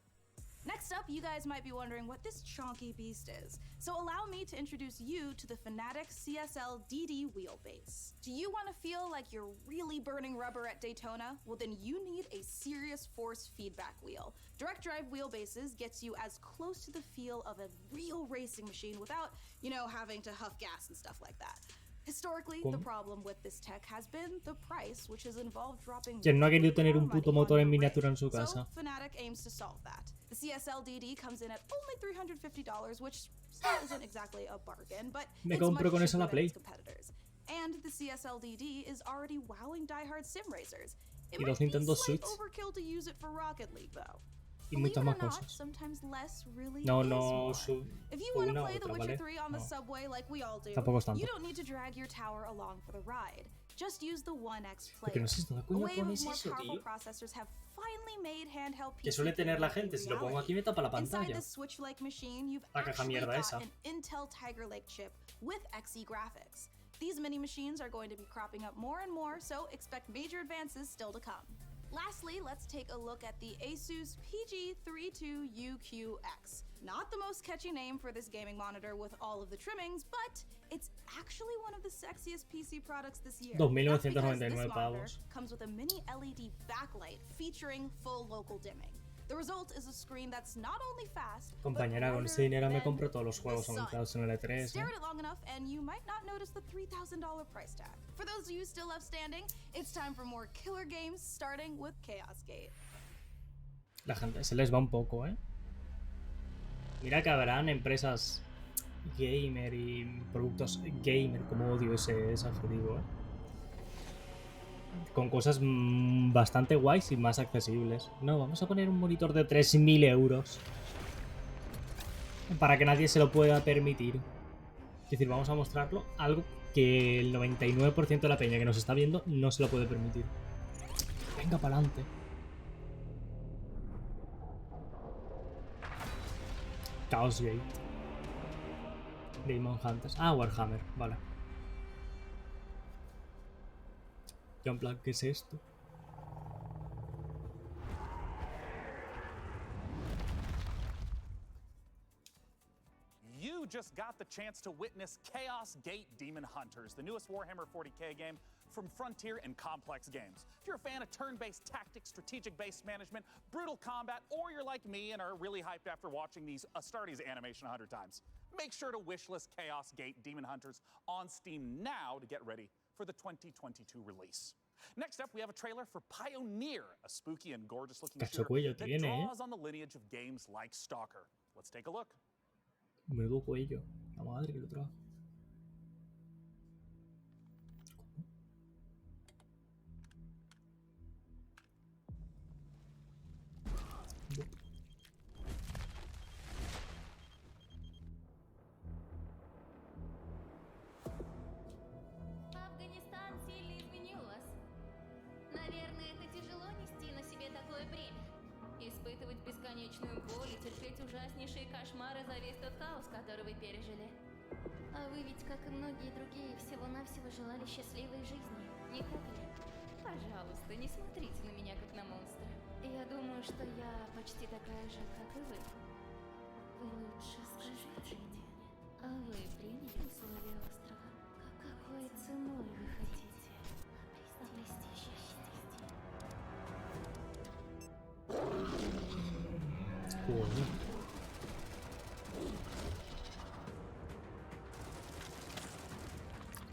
Speaker 18: Next up, you guys might be wondering what this chonky beast is. So allow me to introduce you to the Fanatec CSL DD wheelbase. Do you want to feel like you're really burning rubber at Daytona? Well, then you need a serious force feedback wheel. Direct drive wheelbases gets you as close to the feel of a real racing machine without, you know, having to huff gas and stuff like that. Historically, the problem with this tech has been the price, which has involved dropping.
Speaker 3: ¿Quién no ha querido tener un puto motor en miniatura en su
Speaker 18: So
Speaker 3: casa?
Speaker 18: Fanatec aims to solve that. The CSL DD comes in at only $350, which still isn't exactly a bargain, but
Speaker 3: Me
Speaker 18: it's
Speaker 3: compro
Speaker 18: much
Speaker 3: con eso la
Speaker 18: cheaper than its
Speaker 3: Play.
Speaker 18: competitors. And the CSL DD is already wowing diehard sim racers. It
Speaker 3: Y
Speaker 18: might
Speaker 3: dos
Speaker 18: be
Speaker 3: Nintendo
Speaker 18: slight
Speaker 3: Switch.
Speaker 18: overkill to use it for Rocket League, though.
Speaker 3: Y
Speaker 18: Believe
Speaker 3: muchas
Speaker 18: it
Speaker 3: más
Speaker 18: or not,
Speaker 3: cosas.
Speaker 18: sometimes less really
Speaker 3: No,
Speaker 18: is
Speaker 3: no,
Speaker 18: more.
Speaker 3: su...
Speaker 18: If you want to
Speaker 3: una
Speaker 18: play The
Speaker 3: otra,
Speaker 18: Witcher
Speaker 3: ¿vale?
Speaker 18: 3 on the
Speaker 3: No.
Speaker 18: subway like we all do,
Speaker 3: Tampoco es tanto.
Speaker 18: you don't need to drag your tower along for the ride. Just use the 1X
Speaker 3: Porque
Speaker 18: player.
Speaker 3: no sé dónde
Speaker 18: A
Speaker 3: coño
Speaker 18: wave of
Speaker 3: pones
Speaker 18: more
Speaker 3: eso,
Speaker 18: powerful
Speaker 3: tío.
Speaker 18: processors have finally made handheld
Speaker 3: Que
Speaker 18: PC
Speaker 3: suele tener la
Speaker 18: gaming
Speaker 3: gente, si lo pongo
Speaker 18: reality.
Speaker 3: aquí me tapa la
Speaker 18: Inside
Speaker 3: pantalla.
Speaker 18: this Switch-like machine, you've
Speaker 3: La caja
Speaker 18: actually
Speaker 3: mierda
Speaker 18: got
Speaker 3: esa.
Speaker 18: an Intel Tiger Lake chip with Xe graphics. These mini machines are going to be cropping up more and more, so expect major advances still to come. Lastly, let's take a look at the Asus PG32UQX. Not the most catchy name for this gaming monitor with all of the trimmings, but it's actually one of the sexiest PC products this year. That's because this
Speaker 3: 2.999
Speaker 18: monitor
Speaker 3: pavos.
Speaker 18: comes with a mini LED backlight featuring full local dimming. The result is a screen that's not only fast,
Speaker 3: Compañera, con ese dinero me compro todos los juegos anunciados en el E3,
Speaker 18: Stare at it long enough and you might not notice the $3,000 price tag. For those of you still left standing, it's time for more killer games, starting with Chaos Gate.
Speaker 3: La gente se les va un poco, ¿eh? Mira que habrán empresas gamer y productos gamer, como odio ese adjetivo, ¿eh? Con cosas bastante guays y más accesibles. No, vamos a poner un monitor de 3.000 euros. Para que nadie se lo pueda permitir. Es decir, vamos a mostrarlo. Algo que el 99% de la peña que nos está viendo no se lo puede permitir. Venga, para adelante. Chaos Gate. Demon Hunters. Ah, Warhammer. Vale. Yo en plan, ¿qué es esto?
Speaker 5: You just got the chance to witness Chaos Gate Demon Hunters, the newest Warhammer 40k game from Frontier and Complex Games. If you're a fan of turn-based tactics, strategic-based management, brutal combat, or you're like me and are really hyped after watching these Astartes animation 100 times, make sure to wishlist Chaos Gate Demon Hunters on Steam now to get ready for the 2022 release. Next up, we have a trailer for Pioneer, a spooky and gorgeous-looking shooter that draws on the lineage of games like Stalker. Let's take a look.
Speaker 3: Menudo cuello. La madre que lo trajo.
Speaker 7: Афганистан сильно изменил вас. Наверное, это тяжело нести на себе такое бремя. Испытывать бесконечную боль и терпеть ужаснейшие кошмары за весь тот хаос, который вы пережили. А вы ведь, как и многие другие, всего-навсего желали счастливой жизни, не так ли? Пожалуйста, не смотрите на меня, как на монстра. Я думаю, что я почти такая же, как и вы. Вы лучше скажите мне, а вы приняли условия острова? Какой ценой вы хотите обрести счастье?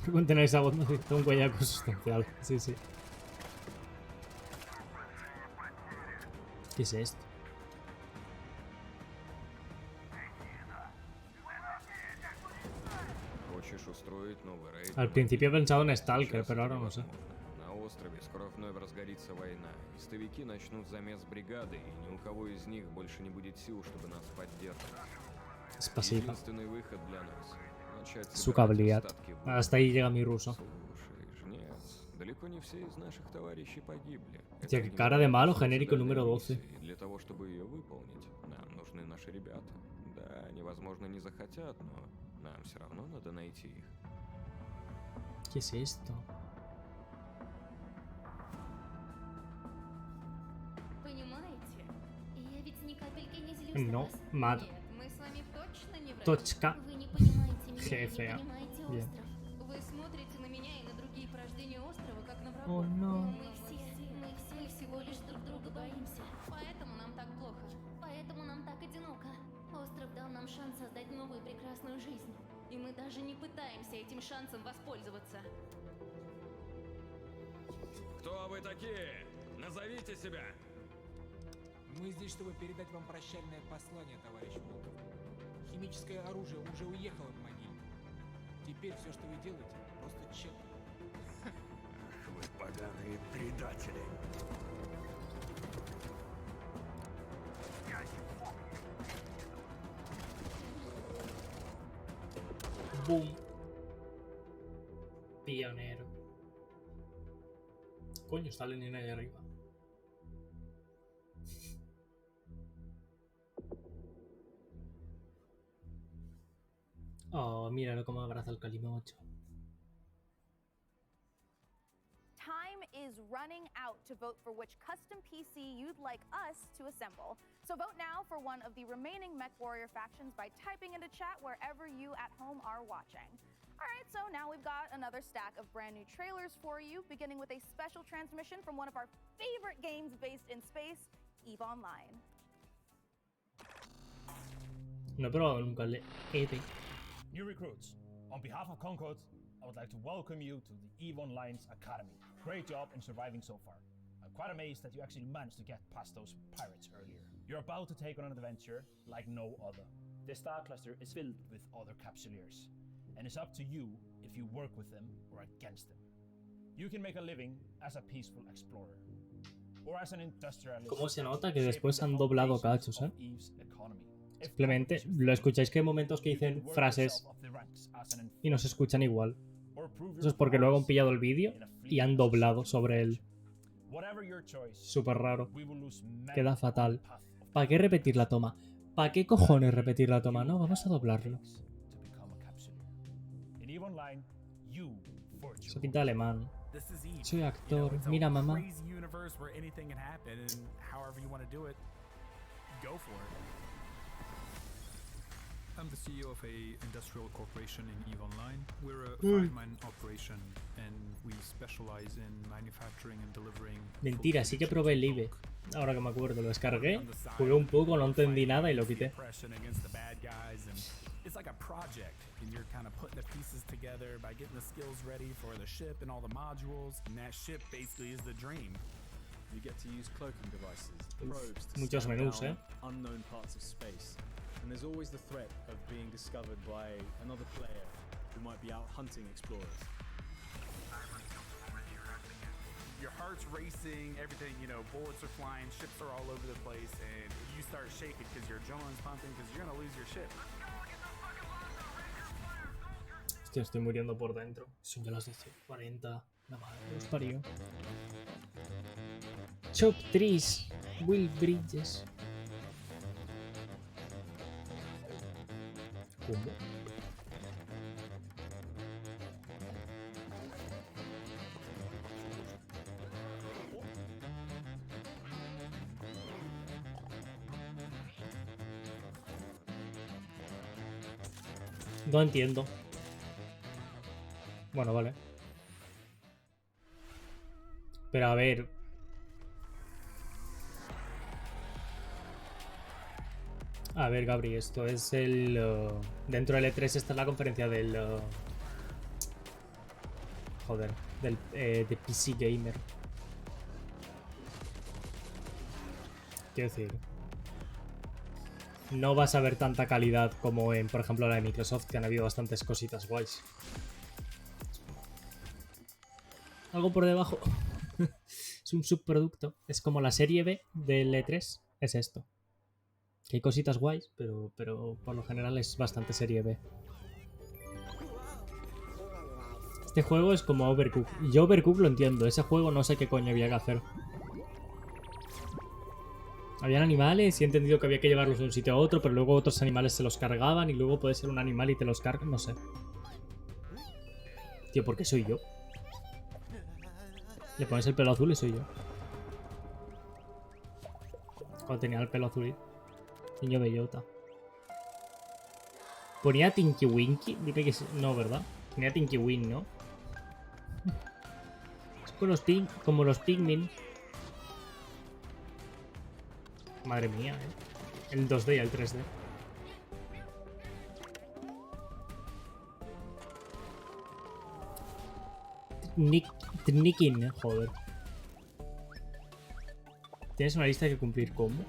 Speaker 3: Por contener esa voz necesito un cuellaco sustancial. Sí, sí. ¿Qué es esto? Al principio he pensado en Stalker, pero ahora no sé.
Speaker 9: На острове скоро вновь разгорится война. Истовики начнут замес бригады, и ни у кого из них больше не будет сил, чтобы нас поддерживать.
Speaker 3: Спасибо.
Speaker 9: Единственный выход для нас — начать
Speaker 3: Сука,
Speaker 9: собирать
Speaker 3: блядь.
Speaker 9: остатки
Speaker 3: Hasta ahí llega mi ruso.
Speaker 9: Слушай, нет, далеко не все из наших товарищей погибли.
Speaker 3: Hostia, qué cara de malo, genérico número 12.
Speaker 9: И для того, чтобы ее выполнить, нам нужны наши ребята. Да, они, возможно, не захотят, но нам все равно надо найти их.
Speaker 3: ¿Qué es esto?
Speaker 7: Понимаете? Я ведь ни капельки не злюсь на
Speaker 3: No,
Speaker 7: вас.
Speaker 3: mad.
Speaker 7: Нет, мы с вами точно не враги.
Speaker 3: Точка.
Speaker 7: Вы не понимаете меня,
Speaker 3: Jefe.
Speaker 7: не понимаете
Speaker 3: Bien.
Speaker 7: остров. Вы смотрите на меня и на другие порождения острова, как на врагов.
Speaker 3: Oh, no.
Speaker 7: Но мы все всего лишь друг друга боимся. Поэтому нам так плохо. Поэтому нам так одиноко. Остров дал нам шанс создать новую прекрасную жизнь. И мы даже не пытаемся этим шансом воспользоваться.
Speaker 9: Кто вы такие? Назовите себя!
Speaker 19: Мы здесь, чтобы передать вам прощальное послание, товарищ Волков. Химическое оружие уже уехало в могилу. Теперь все, что вы делаете, просто тщетно.
Speaker 20: Ах, вы поганые предатели.
Speaker 3: Boom. Pionero. Coño, salen en ahí arriba. Oh, míralo cómo abraza el calimocho.
Speaker 10: Time is running out to vote for which custom PC you'd like us to assemble. So vote now for one of the remaining MechWarrior factions by typing into chat wherever you at home are watching. All right, so now we've got another stack of brand new trailers for you, beginning with a special transmission from one of our favorite games based in space, EVE Online.
Speaker 3: No he probado nunca el EVE.
Speaker 12: New recruits, on behalf of Concord, I would like to welcome you to the EVE Online's Academy. Great job in surviving so far. I'm quite amazed that you actually managed to get past those pirates earlier. You're about to take on an adventure like no other. The star cluster is filled with other capsuleers, and it's up to you if you work with them or against them. You can make a living as a peaceful explorer, or as an industrialist.
Speaker 3: ¿Cómo se nota que después han doblado cachos, eh? Simplemente lo escucháis que hay momentos que dicen frases y no se escuchan igual. Eso es porque luego han pillado el vídeo y han doblado sobre él. Súper raro. Queda fatal. ¿Para qué repetir la toma? ¿Para qué cojones repetir la toma? No, vamos a doblarlo. Se pinta alemán. Soy actor. Mira, mamá.
Speaker 21: I'm the CEO of a industrial corporation in EVE Online. We're a five-man operation and we specialize in manufacturing and delivering.
Speaker 3: Mentira, sí que probé el EVE. Ahora que me acuerdo, lo descargué, jugué un poco, no entendí nada y lo quité.
Speaker 22: It's like a project, and you're kind of putting the pieces together by getting the skills ready for the ship and all the modules, and that ship basically is the dream.
Speaker 23: You get to use cloaking devices, probes to
Speaker 3: Muchos menús,
Speaker 23: unknown parts of space. And there's always the threat of being discovered by another player who might be out hunting explorers.
Speaker 22: Your heart's racing, everything, you know, bullets are flying, ships are all over the place, and you start shaking because your adrenaline's pumping because you're gonna lose your ship.
Speaker 3: Hostia, estoy muriendo por dentro. Son ya las 10:40. La madre los parió. Chop trees, Will Bridges. ¿Cómo? No entiendo. Bueno, vale. Pero a ver... A ver, Gabri, esto es el... dentro del E3 esta es la conferencia del... joder, del de PC Gamer. Quiero decir... No vas a ver tanta calidad como en, por ejemplo, la de Microsoft, que han habido bastantes cositas guays. Algo por debajo. Es un subproducto. Es como la serie B del E3. Es esto. Que hay cositas guays, pero por lo general es bastante serie B. Este juego es como Overcooked. Yo Overcooked lo entiendo. Ese juego no sé qué coño había que hacer. Habían animales y he entendido que había que llevarlos de un sitio a otro, pero luego otros animales se los cargaban y luego puede ser un animal y te los cargan. No sé. Tío, ¿por qué soy yo? Le pones el pelo azul y soy yo. Cuando tenía el pelo azul. Niño bellota. Ponía Tinky Winky. Dime que no, ¿verdad? Ponía Tinky Win, ¿no? Es como los Pikmin. Madre mía, El 2D y el 3D. Tnikin, joder. Tienes una lista que cumplir, ¿cómo?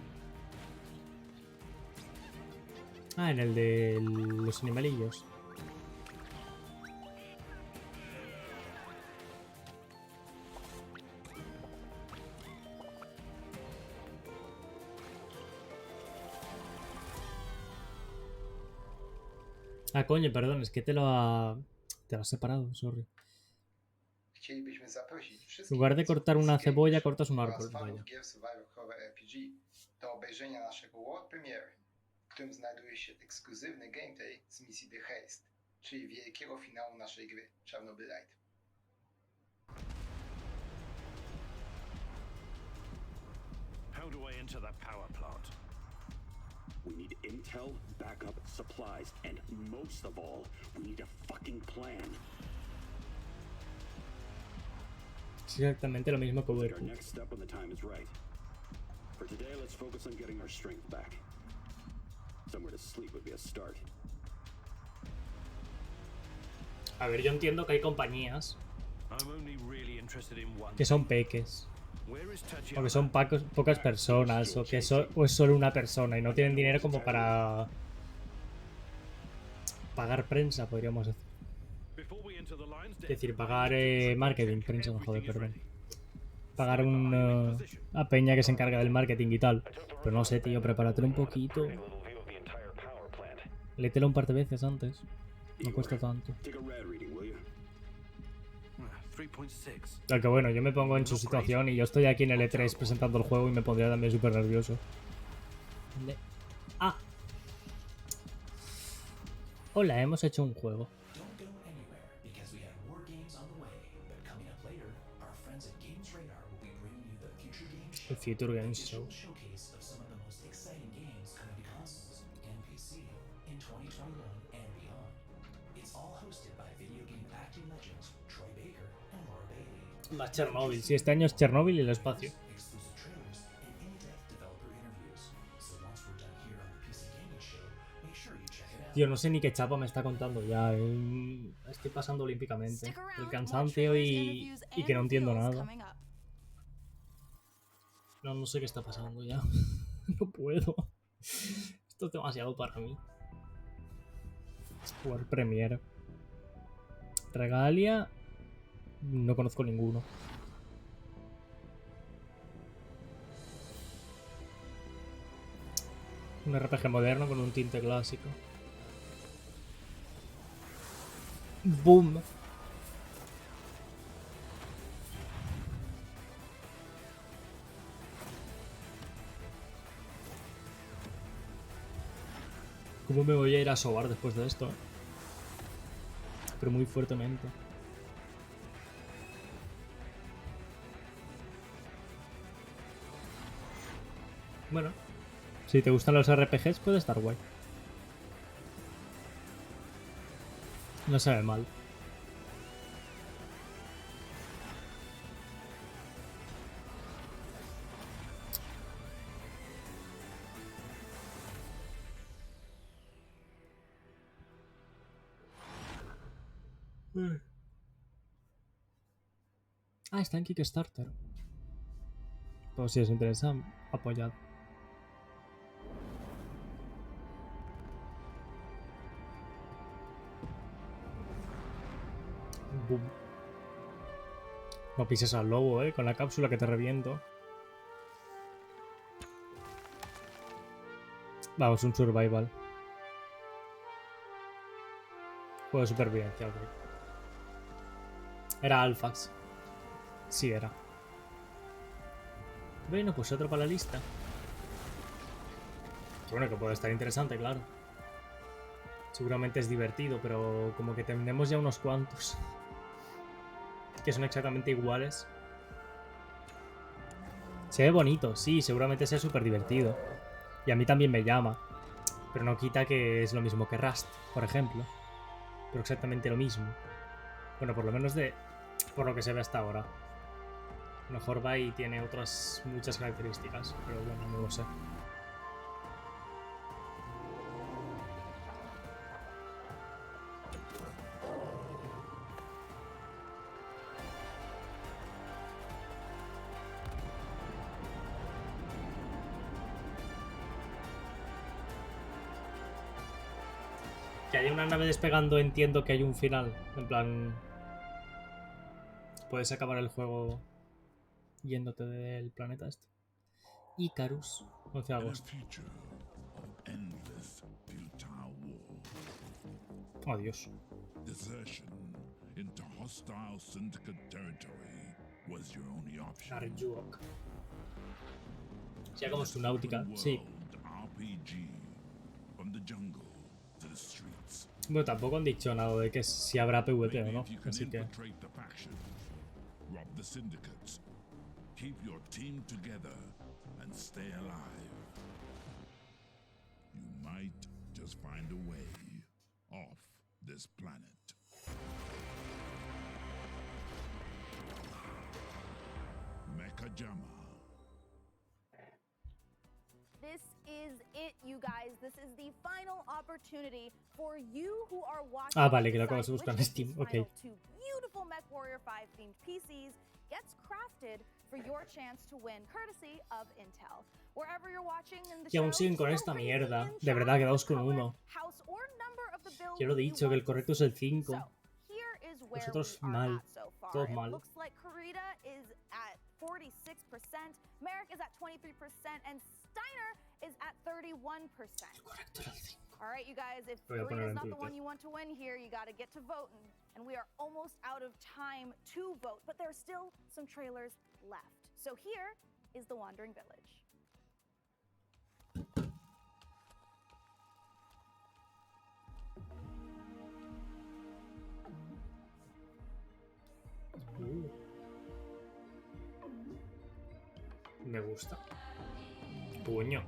Speaker 3: Ah, en el de los animalillos. Ah, coño, perdón, es que te lo has separado, sorry. En lugar de cortar una cebolla, cortas un árbol. Vaya.
Speaker 2: do obejrzenia naszego world premiere, w którym znajduje się ekskluzywny gameplay z misji The Haste, czyli wielkiego finału naszej gry Czarnobylite.
Speaker 20: How do I enter that power plant? We need intel, backup, supplies, and most of all, we need a fucking plan.
Speaker 3: Es exactamente lo mismo que
Speaker 20: Our
Speaker 3: Overcooked.
Speaker 20: next step when the time is right. For today, let's focus on getting our strength back. Somewhere to sleep would be a start.
Speaker 3: A ver, yo entiendo que hay compañías
Speaker 20: I'm only really interested in one.
Speaker 3: que son peques,
Speaker 20: Where is
Speaker 3: o que son pocas personas, o que es solo una persona y no tienen dinero como para pagar prensa, podríamos decir. Es decir, pagar marketing, prensa, no joder, perdón. Pagar una peña que se encarga del marketing y tal. Pero no sé, tío, prepáratelo un poquito. Léetelo un par de veces antes. No cuesta tanto. Aunque bueno, yo me pongo en su situación y yo estoy aquí en el E3 presentando el juego y me pondría también súper nervioso. Ah. Hola, hemos hecho un juego. El Future Games Show. Más Chernobyl. Sí, este año es Chernobyl y el espacio. Tío, no sé ni qué chapa me está contando ya. Estoy pasando olímpicamente. El cansancio y que no entiendo nada. No sé qué está pasando ya. No puedo. Esto es demasiado para mí. Jugar Premiere. Regalia. No conozco ninguno. Un RPG moderno con un tinte clásico. Boom. ¿Cómo me voy a ir a sobar después de esto? Pero muy fuertemente. Bueno, si te gustan los RPGs puede estar guay. No se ve mal. Ah, está en Kickstarter. Pues si os interesa, apoyad. Boom. No pises al lobo, con la cápsula que te reviento. Vamos, un survival. Juego de supervivencia, ok. Era Alphax. Sí, era. Bueno, pues otro para la lista. Bueno, que puede estar interesante, claro. Seguramente es divertido, pero como que tenemos ya unos cuantos que son exactamente iguales. Se ve bonito, sí, seguramente sea súper divertido. Y a mí también me llama. Pero no quita que es lo mismo que Rust, por ejemplo. Pero exactamente lo mismo. Bueno, por lo menos por lo que se ve hasta ahora. A lo mejor va y tiene otras muchas características, pero bueno, no lo sé. Que haya una nave despegando, entiendo que hay un final. En plan, puedes acabar el juego yéndote del planeta este. Icarus, 11 de agosto. Oh, Dios.
Speaker 11: Hostile syndicate territory was your only option.
Speaker 3: Arjuok. Sea como su náutica, sí.
Speaker 11: RPG, from the jungle to the streets.
Speaker 3: Bueno, tampoco han dicho nada de que si habrá PvP o no, así que...
Speaker 11: Rob the syndicates. Keep your team together and stay alive. You might just find a way off this planet. Mechajama.
Speaker 10: This is it, you guys. This is the final opportunity for you who are watching.
Speaker 3: Ah, vale, que lo acabas de buscar en Steam. Ok.
Speaker 10: Two beautiful MechWarrior 5 themed PCs gets crafted for your chance to win, courtesy of Intel. Wherever you're watching in the
Speaker 3: Y aún siguen con esta mierda. De verdad, quedaos con uno. Yo lo he dicho, que el correcto es el 5. Vosotros mal. Todos mal.
Speaker 10: Looks like Karita is at 46%, Merrick is at 23%, and Steiner is at 31%. Alright, you guys, if Karita is not the one you want to win here, you gotta get to voting. And we are almost out of time to vote, but there are still some trailers left. So here is The Wandering Village.
Speaker 3: Me gusta. Puño.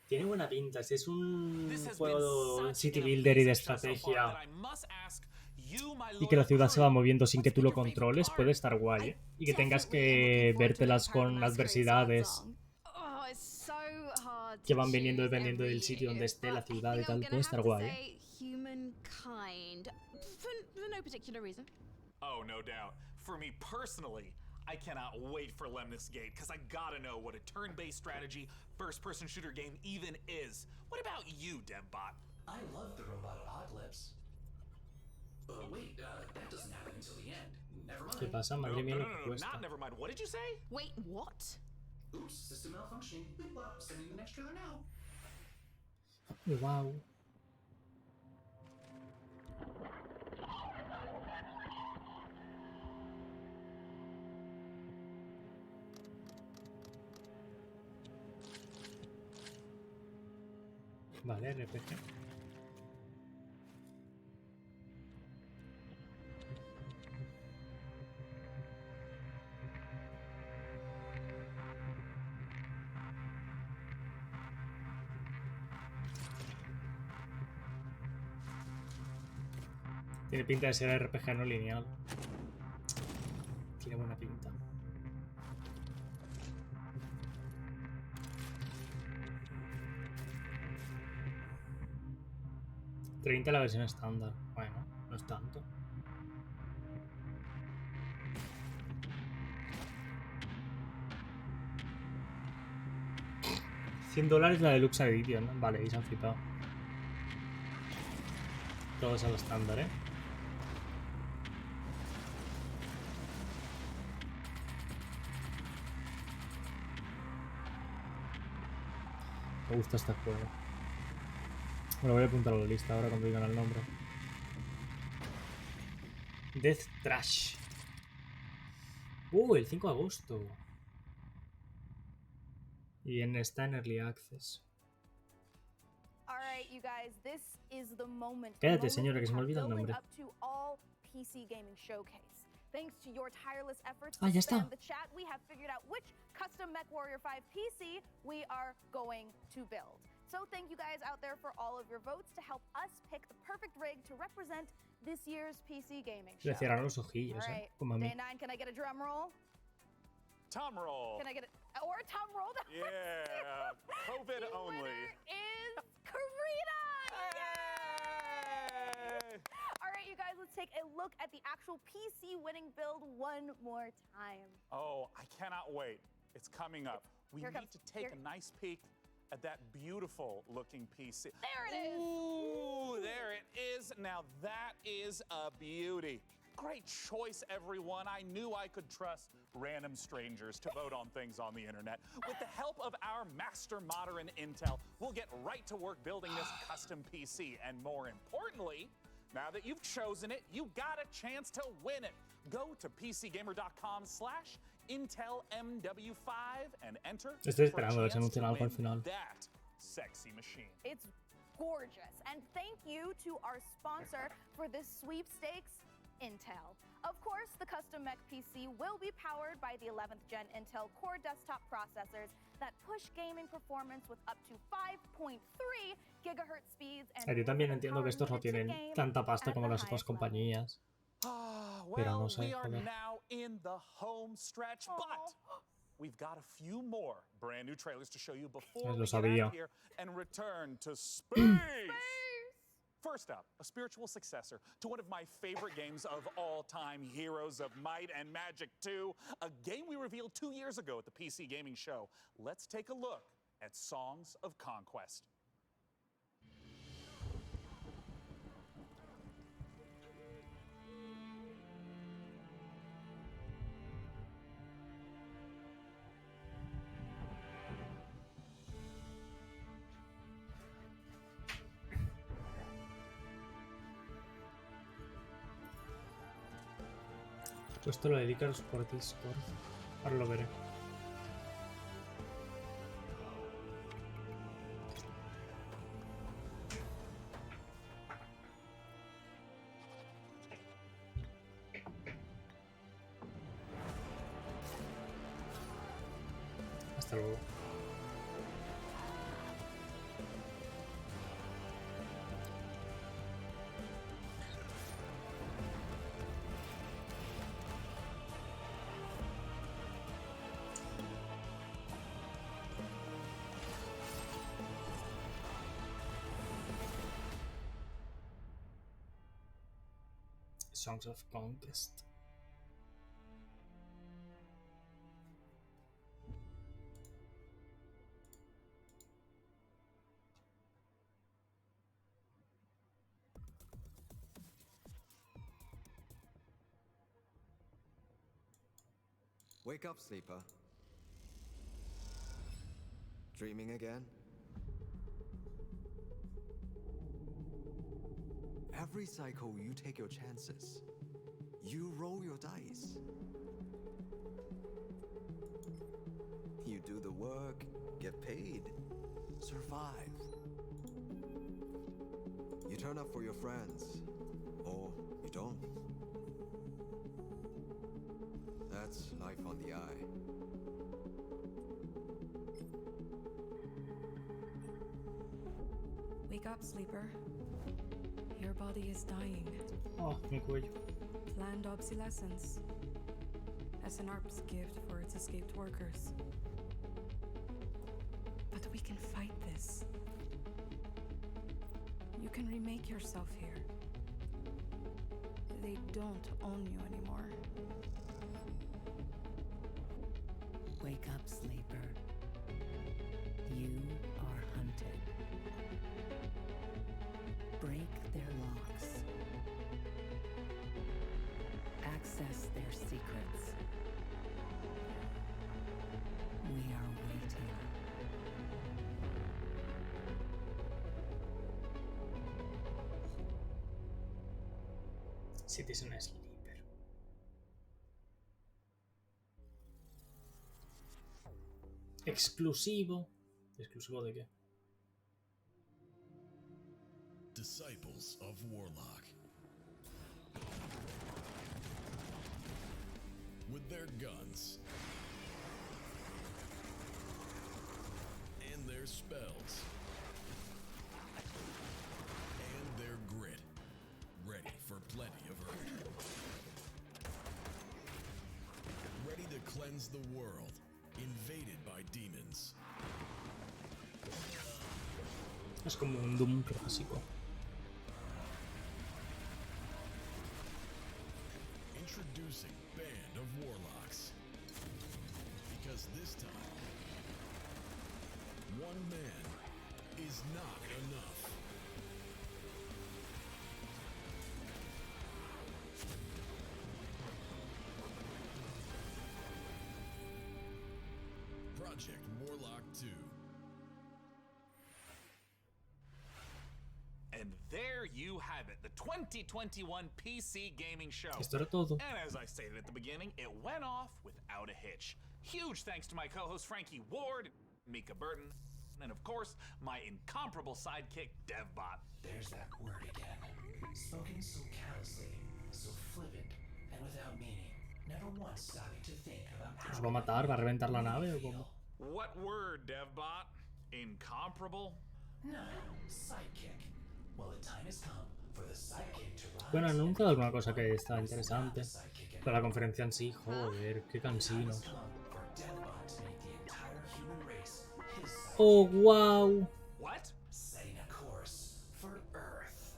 Speaker 3: Tiene buena pinta. Si es un juego city builder y de estrategia y que la ciudad se va moviendo sin que tú lo controles, puede estar guay, ¿eh? Y que tengas que vértelas con adversidades que van viniendo dependiendo del sitio donde esté la ciudad y tal, puede estar guay, ¿eh?
Speaker 5: Oh, no doubt. For me personally, I cannot wait for Lemnis Gate, because I gotta know what a turn-based strategy first-person shooter game even is. What about you, DevBot?
Speaker 17: I love the robot apocalypse. Wait, that doesn't happen until the end. Never mind.
Speaker 3: ¿Qué pasa? Madre mía, lo que cuesta.
Speaker 5: Not never mind. What did you say?
Speaker 16: Wait, what?
Speaker 17: Oops, system malfunctioning. Sending the next trailer now.
Speaker 3: Wow. Vale, RPG. Tiene pinta de ser RPG no lineal. Tiene buena pinta. $30 la versión estándar. Bueno, no es tanto. $100 la Deluxe Edition, ¿no? Vale, ahí se han flipado. Todo es al estándar, ¿eh? Me gusta este juego. Me lo voy a apuntar a la lista ahora cuando digan el nombre. Death Trash. El 5 de agosto. Y está en Early Access. Cállate, señora, que se me olvida el nombre.
Speaker 10: Thanks to your tireless efforts
Speaker 3: ya está.
Speaker 10: in the chat, we have figured out which custom MechWarrior 5 PC we are going to build. So thank you guys out there for all of your votes to help us pick the perfect rig to represent this year's PC gaming show.
Speaker 3: Le cierran los ojillos,
Speaker 10: right.
Speaker 3: Como a mí.
Speaker 10: Day 9, can I get a drum roll?
Speaker 5: Tom roll.
Speaker 10: Can I get or a Tom roll?
Speaker 5: Yeah, COVID
Speaker 10: the
Speaker 5: only.
Speaker 10: Winner is Karita.
Speaker 5: Yay!
Speaker 10: All right, you guys, let's take a look at the actual PC winning build one more time.
Speaker 5: Oh, I cannot wait. It's coming up. We need to take a nice peek at that beautiful looking PC.
Speaker 10: There it is.
Speaker 5: Ooh, there it is. Now that is a beauty. Great choice, everyone. I knew I could trust random strangers to vote on things on the internet. With the help of our master modder in Intel, we'll get right to work building this custom PC. And more importantly, now that you've chosen it, you got a chance to win it. Go to pcgamer.com/IntelMW5 and enter
Speaker 3: Estoy esperando a ver si anuncian algo al final.
Speaker 5: that sexy machine.
Speaker 10: It's gorgeous. And thank you to our sponsor for this sweepstakes, Intel. Of course, the custom mech PC will be powered by the 11th gen Intel Core desktop processors that push gaming performance with up to 5.3 gigahertz speeds.
Speaker 3: Yo también entiendo que estos no tienen tanta pasta como las otras compañías. Pero no sé,
Speaker 5: We are
Speaker 3: joder.
Speaker 5: now in the home stretch, but we've got a few more brand new trailers to show you before
Speaker 3: Lo
Speaker 5: we get
Speaker 3: sabía.
Speaker 5: out of here and return to space. First up, a spiritual successor to one of my favorite games of all time, Heroes of Might and Magic 2, a game we revealed 2 years ago at the PC Gaming Show. Let's take a look at Songs of Conquest.
Speaker 3: Tú esto lo dedicas por Discord. Ahora lo veré. Hasta luego. Songs of Conquest.
Speaker 9: Wake up, sleeper. Dreaming again? Every cycle, you take your chances. You roll your dice. You do the work, get paid, survive. You turn up for your friends, or you don't. That's life on the eye.
Speaker 4: Wake up, sleeper. Your body is dying.
Speaker 3: Oh, mi cuello.
Speaker 4: Planned obsolescence. As an ARP's gift for its escaped workers. But we can fight this. You can remake yourself here. They don't own you anymore.
Speaker 6: Wake up, sleeper. You are hunted. Break their locks. Access their secrets. We are waiting.
Speaker 3: Citizen Sleeper. Exclusivo. ¿Exclusivo de qué?
Speaker 11: Disciples of Warlock. With their guns and their spells and their grit, ready for plenty of hurt. Ready to cleanse the world, invaded by demons.
Speaker 3: Es como un Doom clásico.
Speaker 11: Introducing Band of Warlocks. Because this time, one man is not enough. Project Morlock 2.
Speaker 5: And there you have it, the 2021 PC gaming show.
Speaker 3: Esto era todo.
Speaker 5: And as I stated at the beginning, it went off without a hitch. Huge thanks to my co-host Frankie Ward, Mika Burton, and of course, my incomparable sidekick, DevBot.
Speaker 17: There's that word again. Spoken so callously, so flippant, and without meaning. Never once stopping to think about how...
Speaker 3: ¿Os va a matar? ¿Va a reventar la nave o cómo?
Speaker 5: What word, DevBot? Incomparable?
Speaker 17: No, sidekick. Well, the time has come for the sidekick to rise.
Speaker 3: Bueno, nunca he alguna cosa que está interesante. Pero la conferencia en sí, joder, qué cansino. Oh, wow.
Speaker 5: What?
Speaker 17: Setting a course for Earth.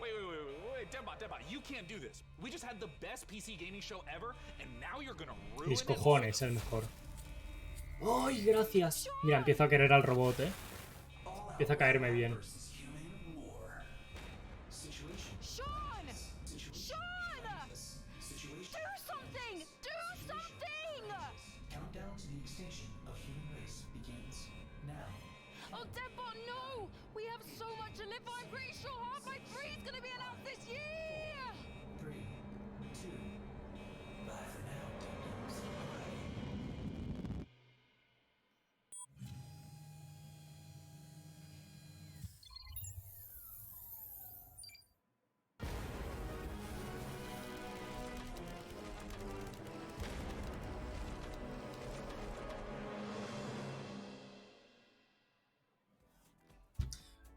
Speaker 5: Wait, DevBot, you can't do this. We just had the best PC gaming show ever, and now you're gonna ruin
Speaker 3: Mis
Speaker 5: it.
Speaker 3: cojones, el mejor. ¡Ay, gracias! Mira, empiezo a querer al robot, ¿eh? Empieza a caerme bien.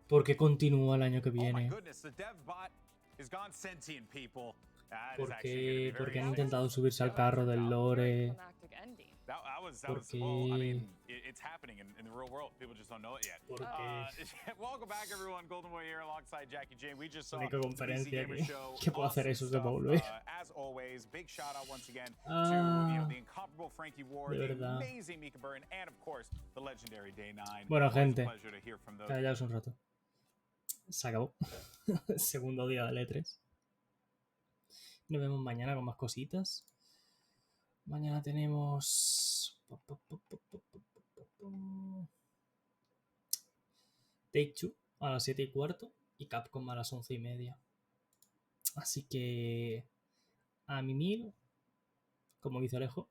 Speaker 3: ¿Por qué continúa el año que viene? ¿Por qué han intentado subirse al carro del lore? ¿Por qué? La única conferencia que puedo hacer eso es de volver. De verdad. Bueno, gente, callaos un rato. Se acabó. Segundo día del E3. Nos vemos mañana con más cositas. Mañana tenemos Take-Two a las 7:15 y Capcom a las 11:30. Así que a mimir, como dice Alejo.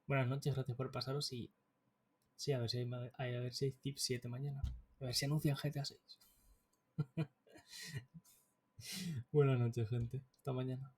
Speaker 3: Buenas noches, gracias por pasaros y sí, a ver si hay Tip 7 mañana. A ver si anuncian GTA 6. Buenas noches, gente. Hasta mañana.